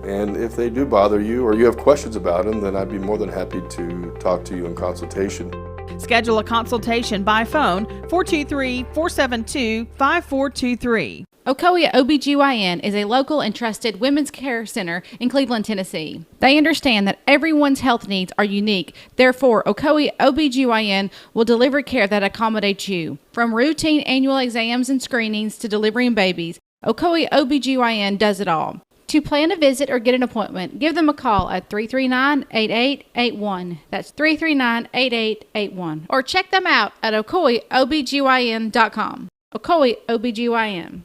Speaker 15: And if they do bother you or you have questions about them, then I'd be more than happy to talk to you in consultation.
Speaker 16: Schedule a consultation by phone 423-472-5423.
Speaker 17: Ocoee OBGYN is a local and trusted women's care center in Cleveland, Tennessee. They understand that everyone's health needs are unique. Therefore, Ocoee OBGYN will deliver care that accommodates you. From routine annual exams and screenings to delivering babies, Ocoee OBGYN does it all. To plan a visit or get an appointment, give them a call at 339-8881. That's 339-8881. Or check them out at OcoeeOBGYN.com. Ocoee OBGYN.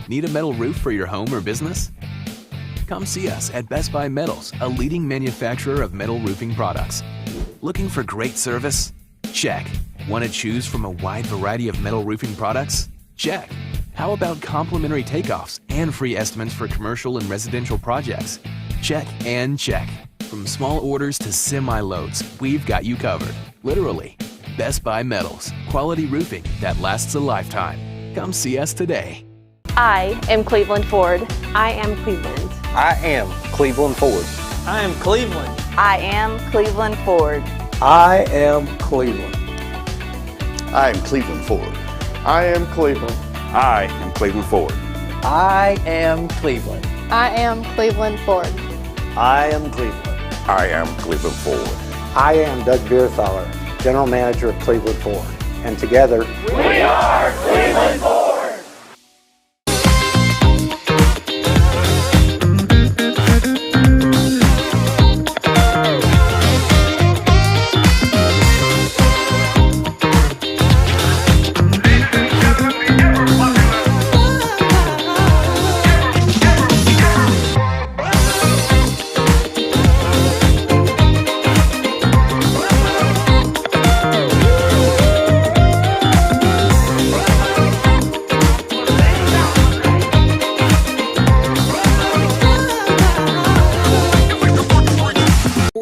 Speaker 18: Need a metal roof for your home or business? Come see us at Best Buy Metals, a leading manufacturer of metal roofing products. Looking for great service? Check. Want to choose from a wide variety of metal roofing products? Check. How about complimentary takeoffs and free estimates for commercial and residential projects? Check and check. From small orders to semi-loads, we've got you covered. Literally. Best Buy Metals. Quality roofing that lasts a lifetime. Come see us today.
Speaker 19: I am Cleveland Ford. I am Cleveland.
Speaker 21: I am Cleveland Ford. I am Cleveland.
Speaker 19: I am Cleveland Ford.
Speaker 21: I am Cleveland.
Speaker 25: I am Cleveland Ford. I am Cleveland. I am Cleveland Ford.
Speaker 21: I am Cleveland.
Speaker 19: I am Cleveland Ford.
Speaker 21: I am Cleveland.
Speaker 25: I am Cleveland Ford.
Speaker 1: I am Doug Bierthaler, General Manager of Cleveland Ford. And together,
Speaker 22: we are Cleveland Ford.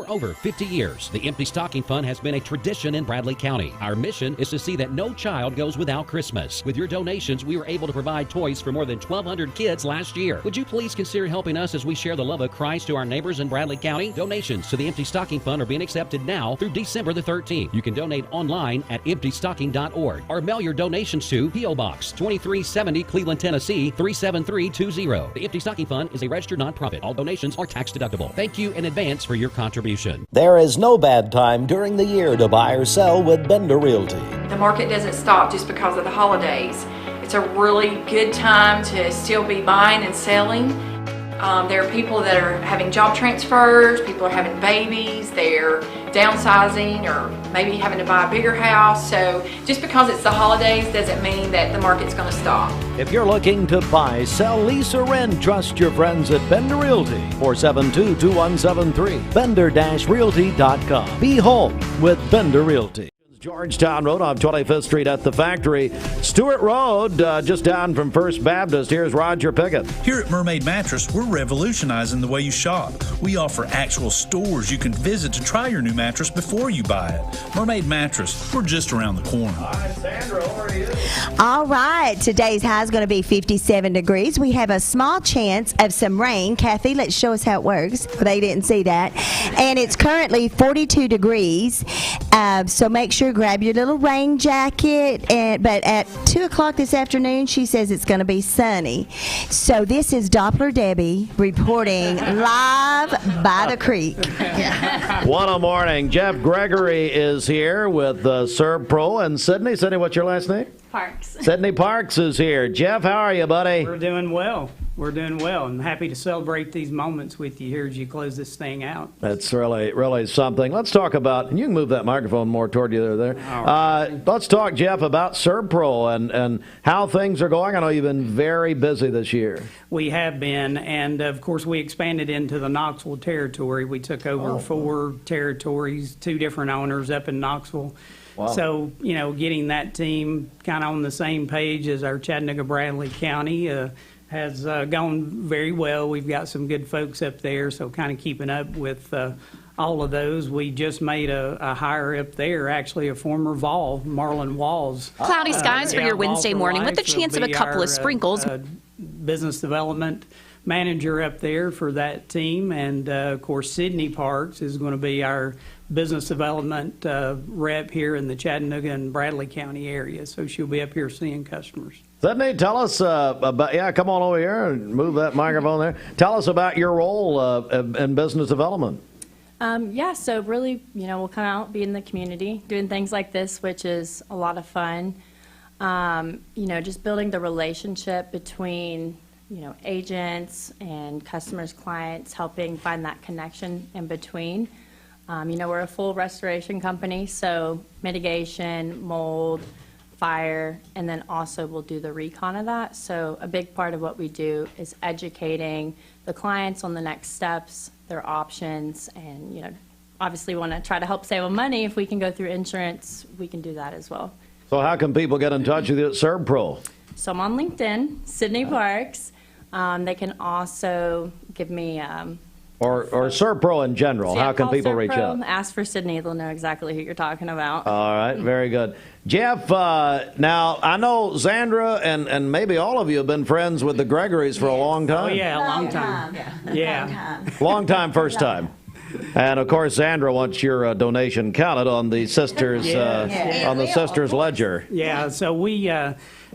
Speaker 26: Over 50 years, the Empty Stocking Fund has been a tradition in Bradley County. Our mission is to see that no child goes without Christmas. With your donations, we were able to provide toys for more than 1,200 kids last year. Would you please consider helping us as we share the love of Christ to our neighbors in Bradley County? Donations to the Empty Stocking Fund are being accepted now through December the 13th. You can donate online at emptystocking.org or mail your donations to P.O. Box 2370, Cleveland, Tennessee 37320. The Empty Stocking Fund is a registered nonprofit. All donations are tax deductible. Thank you in advance for your contribution.
Speaker 27: There is no bad time during the year to buy or sell with Bender Realty.
Speaker 28: The market doesn't stop just because of the holidays. It's a really good time to still be buying and selling. There are people that are having job transfers, people are having babies, they're downsizing or maybe having to buy a bigger house. So just because it's the holidays doesn't mean that the market's going to stop.
Speaker 7: If you're looking to buy, sell, lease, or rent, trust your friends at Bender Realty. 472-2173. Bender-Realty.com. Be home with Bender Realty. Georgetown Road on 25th Street at the factory. Stewart Road, just down from First Baptist. Here's Roger Pickett.
Speaker 2: Here at Mermaid Mattress, we're revolutionizing the way you shop. We offer actual stores you can visit to try your new mattress before you buy it. Mermaid Mattress, we're just around the corner.
Speaker 7: All right, Sandra, how are you?
Speaker 29: All right, today's high is going to be 57 degrees. We have a small chance of some rain. Kathy, let's show us how it works. They didn't see that. And it's currently 42 degrees, so make sure grab your little rain jacket. But at 2 o'clock this afternoon, she says it's going to be sunny. So this is Doppler Debbie reporting live by the creek.
Speaker 7: What a morning. Jeff Gregory is here with ServPro and Sydney. Sydney, what's your last name?
Speaker 3: Parks.
Speaker 7: Sydney Parks is here. Jeff, how are you, buddy?
Speaker 3: We're doing well. We're doing well. I'm happy to celebrate these moments with you here as you close this thing out.
Speaker 7: That's really something. Let's talk about, and you can move that microphone more toward you there. Let's talk, Jeff, about ServPro and how things are going. I know you've been very busy this year.
Speaker 3: We have been, and of course we expanded into the Knoxville territory. We took over 4 territories, 2 different owners up in Knoxville.
Speaker 7: Wow.
Speaker 3: So, getting that team kind of on the same page as our Chattanooga Bradley County has gone very well. We've got some good folks up there, so kind of keeping up with all of those. We just made a hire up there, actually a former Vol, Marlon Walls.
Speaker 5: Cloudy skies for your Wednesday morning with the chance of a couple of sprinkles.
Speaker 3: Business development manager up there for that team, and of course Sydney Parks is going to be our business development rep here in the Chattanooga and Bradley County area, so she'll be up here seeing customers.
Speaker 7: Sydney, tell us about, come on over here and move that microphone there. Tell us about your role in business development.
Speaker 6: So really, we'll come out, be in the community, doing things like this, which is a lot of fun. Just building the relationship between, agents and customers, clients, helping find that connection in between. We're a full restoration company, so mitigation, mold, fire, and then also we'll do the recon of that. So a big part of what we do is educating the clients on the next steps, their options, and obviously we want to try to help save them money. If we can go through insurance, we can do that as well.
Speaker 7: So how can people get in touch with you at ServPro?
Speaker 6: So I'm on LinkedIn, Sydney Parks. They can also give me
Speaker 7: or ServPro in general.
Speaker 6: So
Speaker 7: how can people reach out?
Speaker 6: Ask for Sydney. They'll know exactly who you're talking about.
Speaker 7: All right, very good. Jeff, now I know Zandra and maybe all of you have been friends with the Gregorys for a long time.
Speaker 3: Oh, yeah, a long time.
Speaker 29: Yeah.
Speaker 7: Long time, first time. And of course, Zandra wants your donation counted on the sisters on the sisters ledger.
Speaker 3: Yeah, so we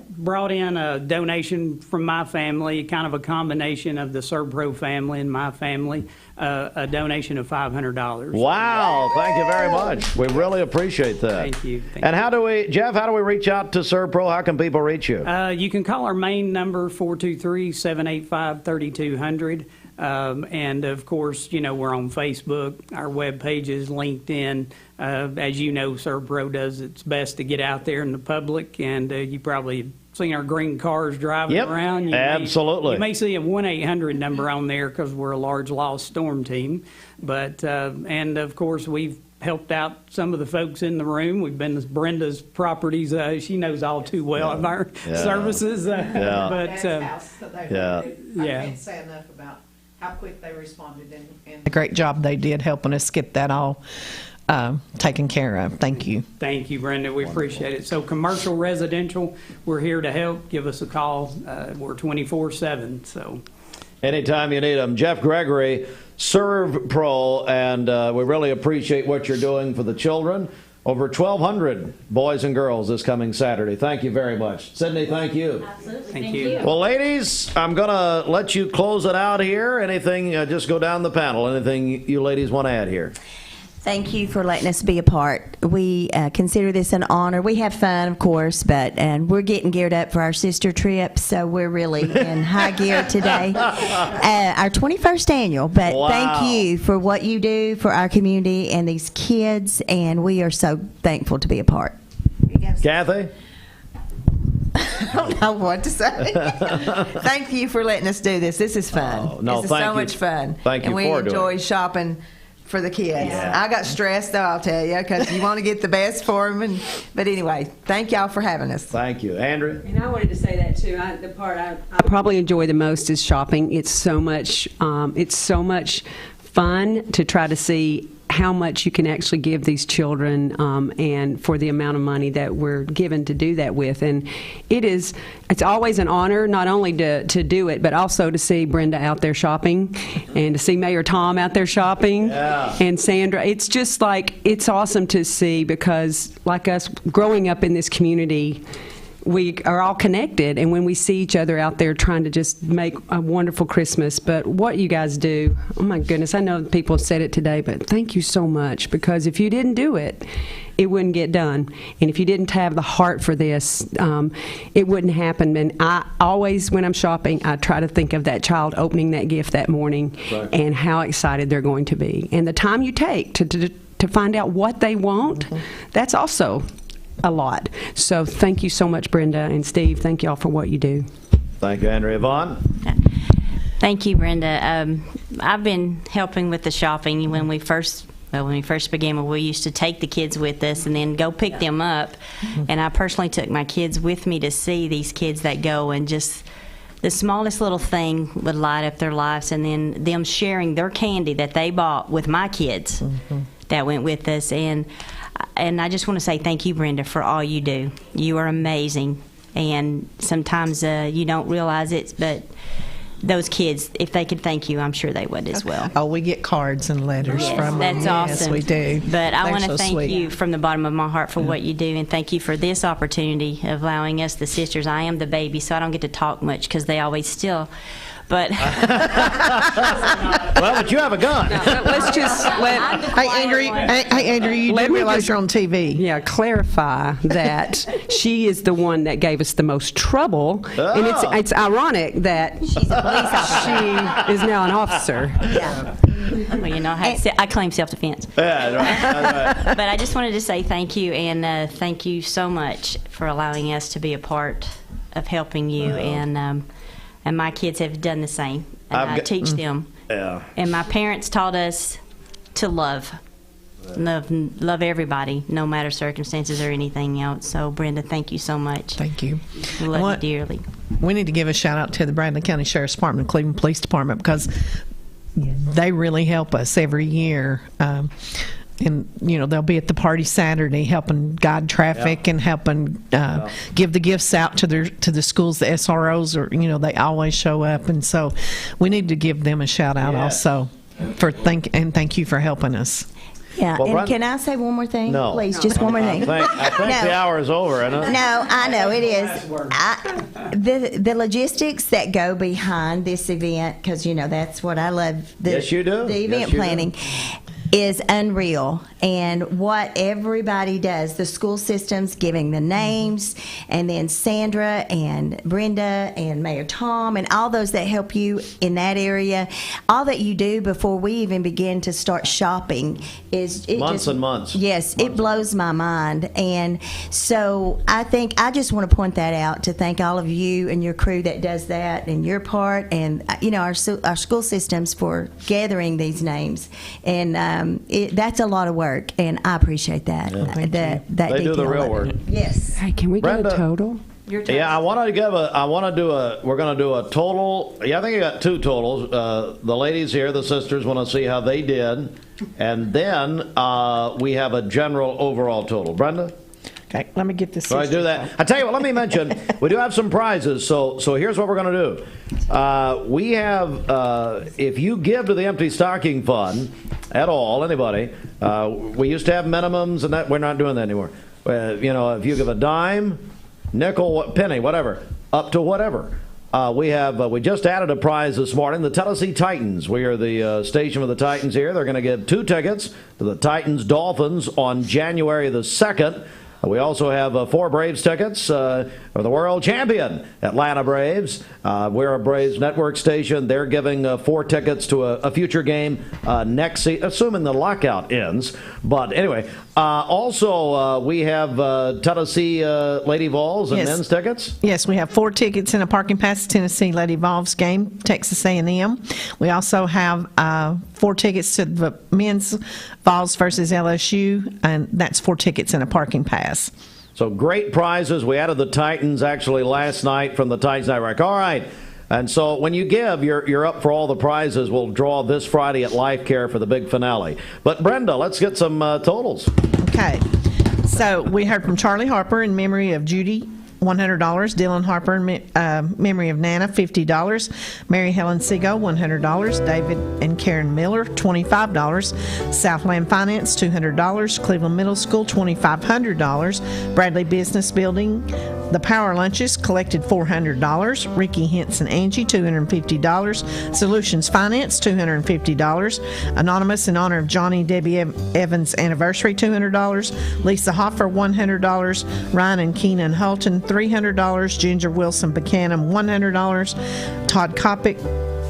Speaker 3: brought in a donation from my family, kind of a combination of the ServPro family and my family, a donation of $500.
Speaker 7: Wow, thank you very much. We really appreciate that.
Speaker 3: Thank you.
Speaker 7: And how do we, Jeff, how do we reach out to ServPro? How can people reach you?
Speaker 3: You can call our main number, 423-785-3200. And of course, we're on Facebook. Our webpage is LinkedIn. As you know, ServPro does its best to get out there in the public, and you probably seen our green cars driving around.
Speaker 7: Absolutely.
Speaker 3: You may see a 1-800 number on there because we're a large loss storm team. But and of course, we've helped out some of the folks in the room. We've been to Brenda's properties. She knows all too well of our services. But
Speaker 10: I can't say enough about how quick they responded and the great job they did helping us get that all taken care of. Thank you.
Speaker 3: Thank you, Brenda. We appreciate it. So commercial, residential, we're here to help. Give us a call. We're 24/7. So
Speaker 7: anytime you need them. Jeff Gregory, ServPro, and we really appreciate what you're doing for the children. Over 1,200 boys and girls this coming Saturday. Thank you very much. Sydney, thank you.
Speaker 6: Absolutely.
Speaker 3: Thank you.
Speaker 7: Well, ladies, I'm going to let you close it out here. Anything, just go down the panel. Anything you ladies want to add here?
Speaker 29: Thank you for letting us be a part. We consider this an honor. We have fun, of course, and we're getting geared up for our sister trip, so we're really in high gear today. Our 21st annual, but
Speaker 7: Wow.
Speaker 29: Thank you for what you do for our community and these kids, and we are so thankful to be a part.
Speaker 7: Kathy?
Speaker 10: I don't know what to say. Thank you for letting us do this. This is fun.
Speaker 7: Oh, no,
Speaker 10: this is
Speaker 7: thank
Speaker 10: so
Speaker 7: you.
Speaker 10: much fun.
Speaker 7: Thank you
Speaker 10: and we
Speaker 7: for doing
Speaker 10: enjoy
Speaker 7: it.
Speaker 10: shopping for the kids.
Speaker 7: Yeah.
Speaker 10: I got stressed, though, I'll tell you, because you want to get the best for them. But anyway, thank y'all for having us.
Speaker 7: Thank you. Andrea?
Speaker 4: And I wanted to say that, too. The part I probably enjoy the most is shopping. It's so much fun to try to see how much you can actually give these children and for the amount of money that we're given to do that with. And it's always an honor not only to do it, but also to see Brenda out there shopping and to see Mayor Tom out there shopping and Sandra. It's just like, it's awesome to see because like us growing up in this community, we are all connected, and when we see each other out there trying to just make a wonderful Christmas, but what you guys do, oh my goodness, I know people have said it today, but thank you so much, because if you didn't do it, it wouldn't get done, and if you didn't have the heart for this, it wouldn't happen. And I always, when I'm shopping, I try to think of that child opening that gift that morning and how excited they're going to be, and the time you take to find out what they want, that's also a lot. So thank you so much, Brenda and Steve. Thank you all for what you do.
Speaker 7: Thank you, Andrea. Vaughn?
Speaker 11: Thank you, Brenda. I've been helping with the shopping when we first began. We used to take the kids with us and then go pick them up. And I personally took my kids with me to see these kids that go, and just the smallest little thing would light up their lives. And then them sharing their candy that they bought with my kids that went with us. And I just want to say thank you, Brenda, for all you do. You are amazing. And sometimes you don't realize it, but those kids, if they could thank you, I'm sure they would as well.
Speaker 10: Oh, we get cards and letters from them.
Speaker 11: That's awesome.
Speaker 10: Yes, we do.
Speaker 11: But I want to
Speaker 10: so
Speaker 11: thank
Speaker 10: sweet.
Speaker 11: you from the bottom of my heart for what you do, and thank you for this opportunity of allowing us, the sisters. I am the baby, so I don't get to talk much because they always still. But
Speaker 7: well, but you have a gun.
Speaker 4: Let's just
Speaker 10: Hey, Andrew, you do realize you're on TV.
Speaker 4: Yeah, clarify that she is the one that gave us the most trouble, and it's ironic that
Speaker 11: she's a police officer.
Speaker 4: She is now an officer.
Speaker 11: Yeah. Well, you know, I claim self-defense.
Speaker 7: Yeah, right.
Speaker 11: But I just wanted to say thank you, and thank you so much for allowing us to be a part of helping you, and my kids have done the same. And I teach them.
Speaker 7: Yeah.
Speaker 11: And my parents taught us to love everybody, no matter circumstances or anything else. So, Brenda, thank you so much.
Speaker 10: Thank you.
Speaker 11: We love you dearly.
Speaker 10: We need to give a shout out to the Bradley County Sheriff's Department, Cleveland Police Department, because they really help us every year. And, you know, they'll be at the party Saturday helping guide traffic and helping give the gifts out to the schools, the SROs, or, you know, they always show up. And so we need to give them a shout out also for thank you for helping us.
Speaker 29: Yeah,
Speaker 7: Well,
Speaker 29: and can I say one more thing?
Speaker 7: No.
Speaker 29: Please, just one more thing.
Speaker 7: I think the hour is over, isn't it?
Speaker 29: No, I know it is. The logistics that go behind this event, because, you know, that's what I love.
Speaker 7: Yes, you do.
Speaker 29: The event
Speaker 7: Yes, you
Speaker 29: planning.
Speaker 7: do.
Speaker 29: Is unreal, and what everybody does, the school systems giving the names, and then Sandra and Brenda and Mayor Tom and all those that help you in that area, all that you do before we even begin to start shopping is
Speaker 7: Months and months.
Speaker 29: Yes, it blows my mind. And so I think I just want to point that out, to thank all of you and your crew that does that and your part, and you know, our school systems for gathering these names. And that's a lot of work, and I appreciate that.
Speaker 7: They do the real work.
Speaker 29: Yes.
Speaker 4: Hey, can we
Speaker 7: Brenda,
Speaker 4: get a total?
Speaker 7: Yeah, we're going to do a total. Yeah, I think you got two totals. The ladies here, the sisters, want to see how they did. And then we have a general overall total. Brenda?
Speaker 10: Okay, let me get this.
Speaker 7: So I do that. I tell you what, let me mention, we do have some prizes. So here's what we're going to do. We have, if you give to the Empty Stocking Fund at all, anybody, we used to have minimums, and that we're not doing that anymore. You know, if you give a dime, nickel, penny, whatever, up to whatever. We just added a prize this morning, the Tennessee Titans. We are the station for the Titans here. They're going to give 2 tickets to the Titans Dolphins on January the 2nd. We also have 4 Braves tickets for the world champion Atlanta Braves. We're a Braves network station. They're giving 4 tickets to a future game next season, assuming the lockout ends. But anyway, also we have Tennessee Lady Vols and men's tickets.
Speaker 10: Yes, we have 4 tickets and a parking pass to Tennessee Lady Vols game, Texas A&M. We also have 4 tickets to the men's Vols versus LSU, and that's 4 tickets and a parking pass.
Speaker 7: So great prizes. We added the Titans actually last night from the Titans Network. All right. And so when you give, you're up for all the prizes. We'll draw this Friday at Life Care for the big finale. But Brenda, let's get some totals.
Speaker 10: Okay. So we heard from Charlie Harper in memory of Judy, $100. Dylan Harper in memory of Nana, $50. Mary Helen Seago, $100. David and Karen Miller, $25. Southland Finance, $200. Cleveland Middle School, $2,500. Bradley Business Building, the Power Lunches collected $400. Ricky Henson Angie, $250. Solutions Finance, $250. Anonymous in honor of Johnny Debbie Evans' anniversary, $200. Lisa Hoffer, $100. Ryan and Keenan Hulton, $300. Ginger Wilson Buchanan, $100. Todd Kopic,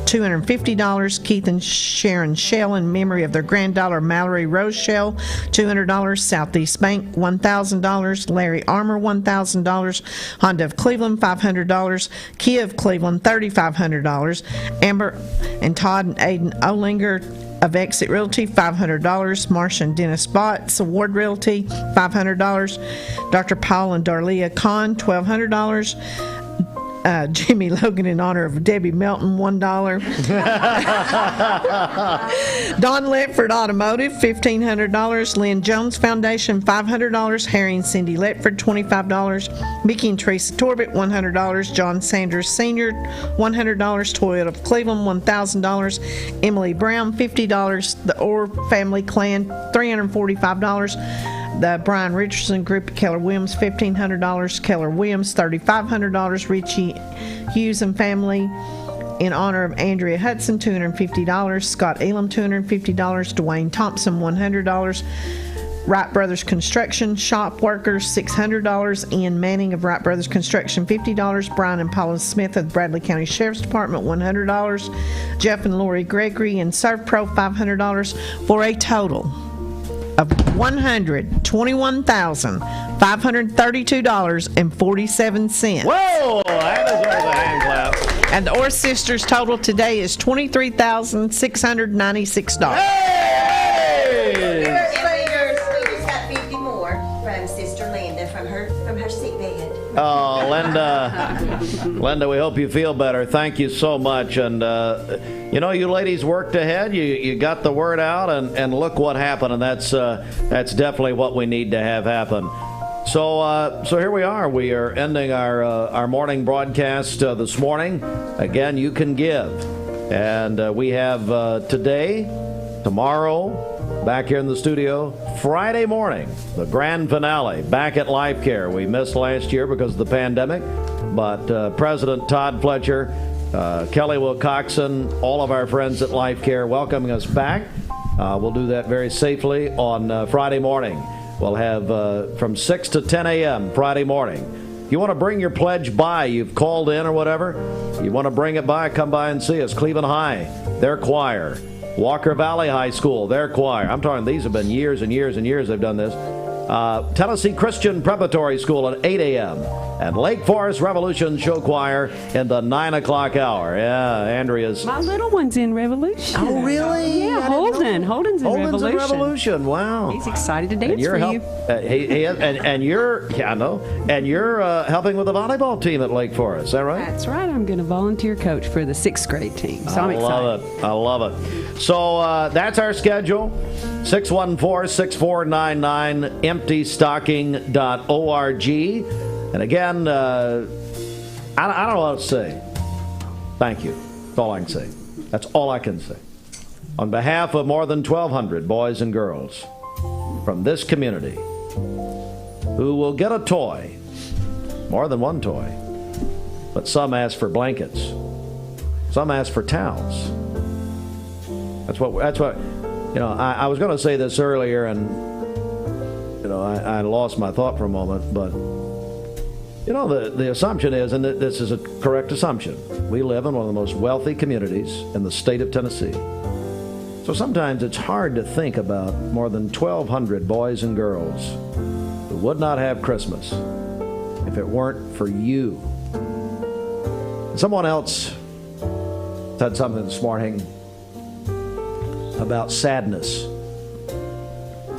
Speaker 10: $250. Keith and Sharon Shell in memory of their granddaughter Mallory Rose Shell, $200. Southeast Bank, $1,000. Larry Armour, $1,000. Honda of Cleveland, $500. Kia of Cleveland, $3,500. Amber and Todd and Aiden Olinger of Exit Realty, $500. Marcia and Dennis Botts, Award Realty, $500. Dr. Paul and Darlia Kahn, $1,200. Jimmy Logan in honor of Debbie Melton, $1. Don Letford Automotive, $1,500. Lynn Jones Foundation, $500. Harry and Cindy Letford, $25. Mickey and Teresa Torbett, $100. John Sanders Sr., $100. Toyota of Cleveland, $1,000. Emily Brown, $50. The Orr Family Clan, $345. The Brian Richardson Group at Keller Williams, $1,500. Keller Williams, $3,500. Richie Hughes and Family in honor of Andrea Hudson, $250. Scott Elam, $250. Dwayne Thompson, $100. Wright Brothers Construction Shop Workers, $600. Ian Manning of Wright Brothers Construction, $50. Brian and Paula Smith of the Bradley County Sheriff's Department, $100. Jeff and Lori Gregory and ServPro, $500, for a total of $121,532.47.
Speaker 7: Whoa! That deserves a hand clap.
Speaker 10: And the Orr sisters' total today is $23,696.
Speaker 7: Hey!
Speaker 29: We just got 50 more from Sister Linda from her sick bed.
Speaker 7: Oh, Linda, we hope you feel better. Thank you so much. And, you ladies worked ahead. You got the word out, and look what happened. And that's definitely what we need to have happen. So here we are. We are ending our morning broadcast this morning. Again, you can give. And we have today, tomorrow, back here in the studio, Friday morning, the grand finale, back at Life Care. We missed last year because of the pandemic, but President Todd Fletcher, Kelly Wilcoxon, all of our friends at Life Care welcoming us back. We'll do that very safely on Friday morning. We'll have from 6 to 10 a.m. Friday morning. If you want to bring your pledge by, you've called in or whatever, you want to bring it by, come by and see us. Cleveland High, their choir. Walker Valley High School, their choir. I'm talking, these have been years and years and years they've done this. Tennessee Christian Preparatory School at 8 a.m. And Lake Forest Revolution Show Choir in the 9 o'clock hour. Yeah, Andrea's.
Speaker 4: My little one's in Revolution.
Speaker 7: Oh, really?
Speaker 4: Yeah, Holden's in Revolution.
Speaker 7: Revolution. Wow.
Speaker 4: He's excited to dance for you.
Speaker 7: He is, and you're, I know, and you're helping with the volleyball team at Lake Forest. Is that right?
Speaker 4: That's right. I'm going to volunteer coach for the 6th grade team. So I'm excited.
Speaker 7: I love it. So that's our schedule. 614-6499, emptystocking.org. And again, I don't know what to say. Thank you. That's all I can say. That's all I can say. On behalf of more than 1,200 boys and girls from this community who will get a toy, more than one toy, But some ask for blankets. Some ask for towels. That's what, I was going to say this earlier, and, I lost my thought for a moment, but, the assumption is, and this is a correct assumption, we live in one of the most wealthy communities in the state of Tennessee. So sometimes it's hard to think about more than 1,200 boys and girls who would not have Christmas if it weren't for you. Someone else said something this morning about sadness,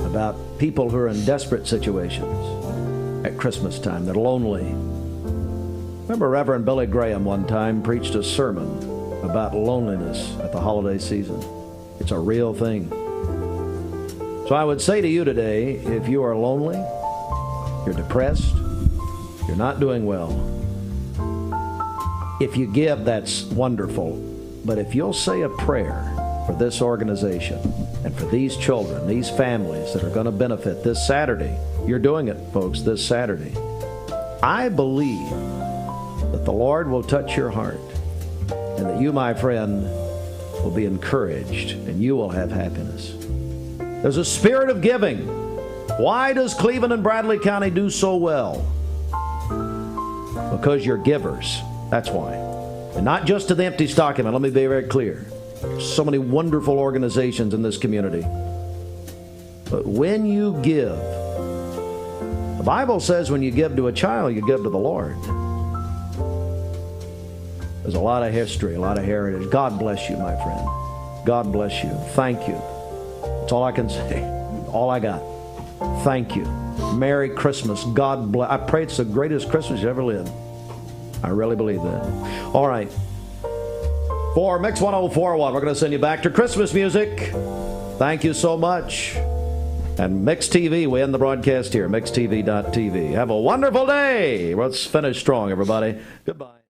Speaker 7: about people who are in desperate situations at Christmas time. They're lonely. Remember Reverend Billy Graham one time preached a sermon about loneliness at the holiday season. It's a real thing. So I would say to you today, if you are lonely, you're depressed, you're not doing well, if you give, that's wonderful. But if you'll say a prayer for this organization and for these children, these families that are going to benefit this Saturday, you're doing it, folks, this Saturday, I believe that the Lord will touch your heart and that you, my friend, will be encouraged and you will have happiness. There's a spirit of giving. Why does Cleveland and Bradley County do so well? Because you're givers. That's why. And not just to the empty stocking. Let me be very clear. So many wonderful organizations in this community. But when you give, the Bible says when you give to a child, you give to the Lord. There's a lot of history, a lot of heritage. God bless you, my friend. God bless you. Thank you. That's all I can say. All I got. Thank you. Merry Christmas. God bless. I pray it's the greatest Christmas you ever lived. I really believe that. All right. For Mix 1041, we're going to send you back to Christmas music. Thank you so much. And Mix TV, we end the broadcast here, mixtv.tv. Have a wonderful day. Let's finish strong, everybody. Goodbye.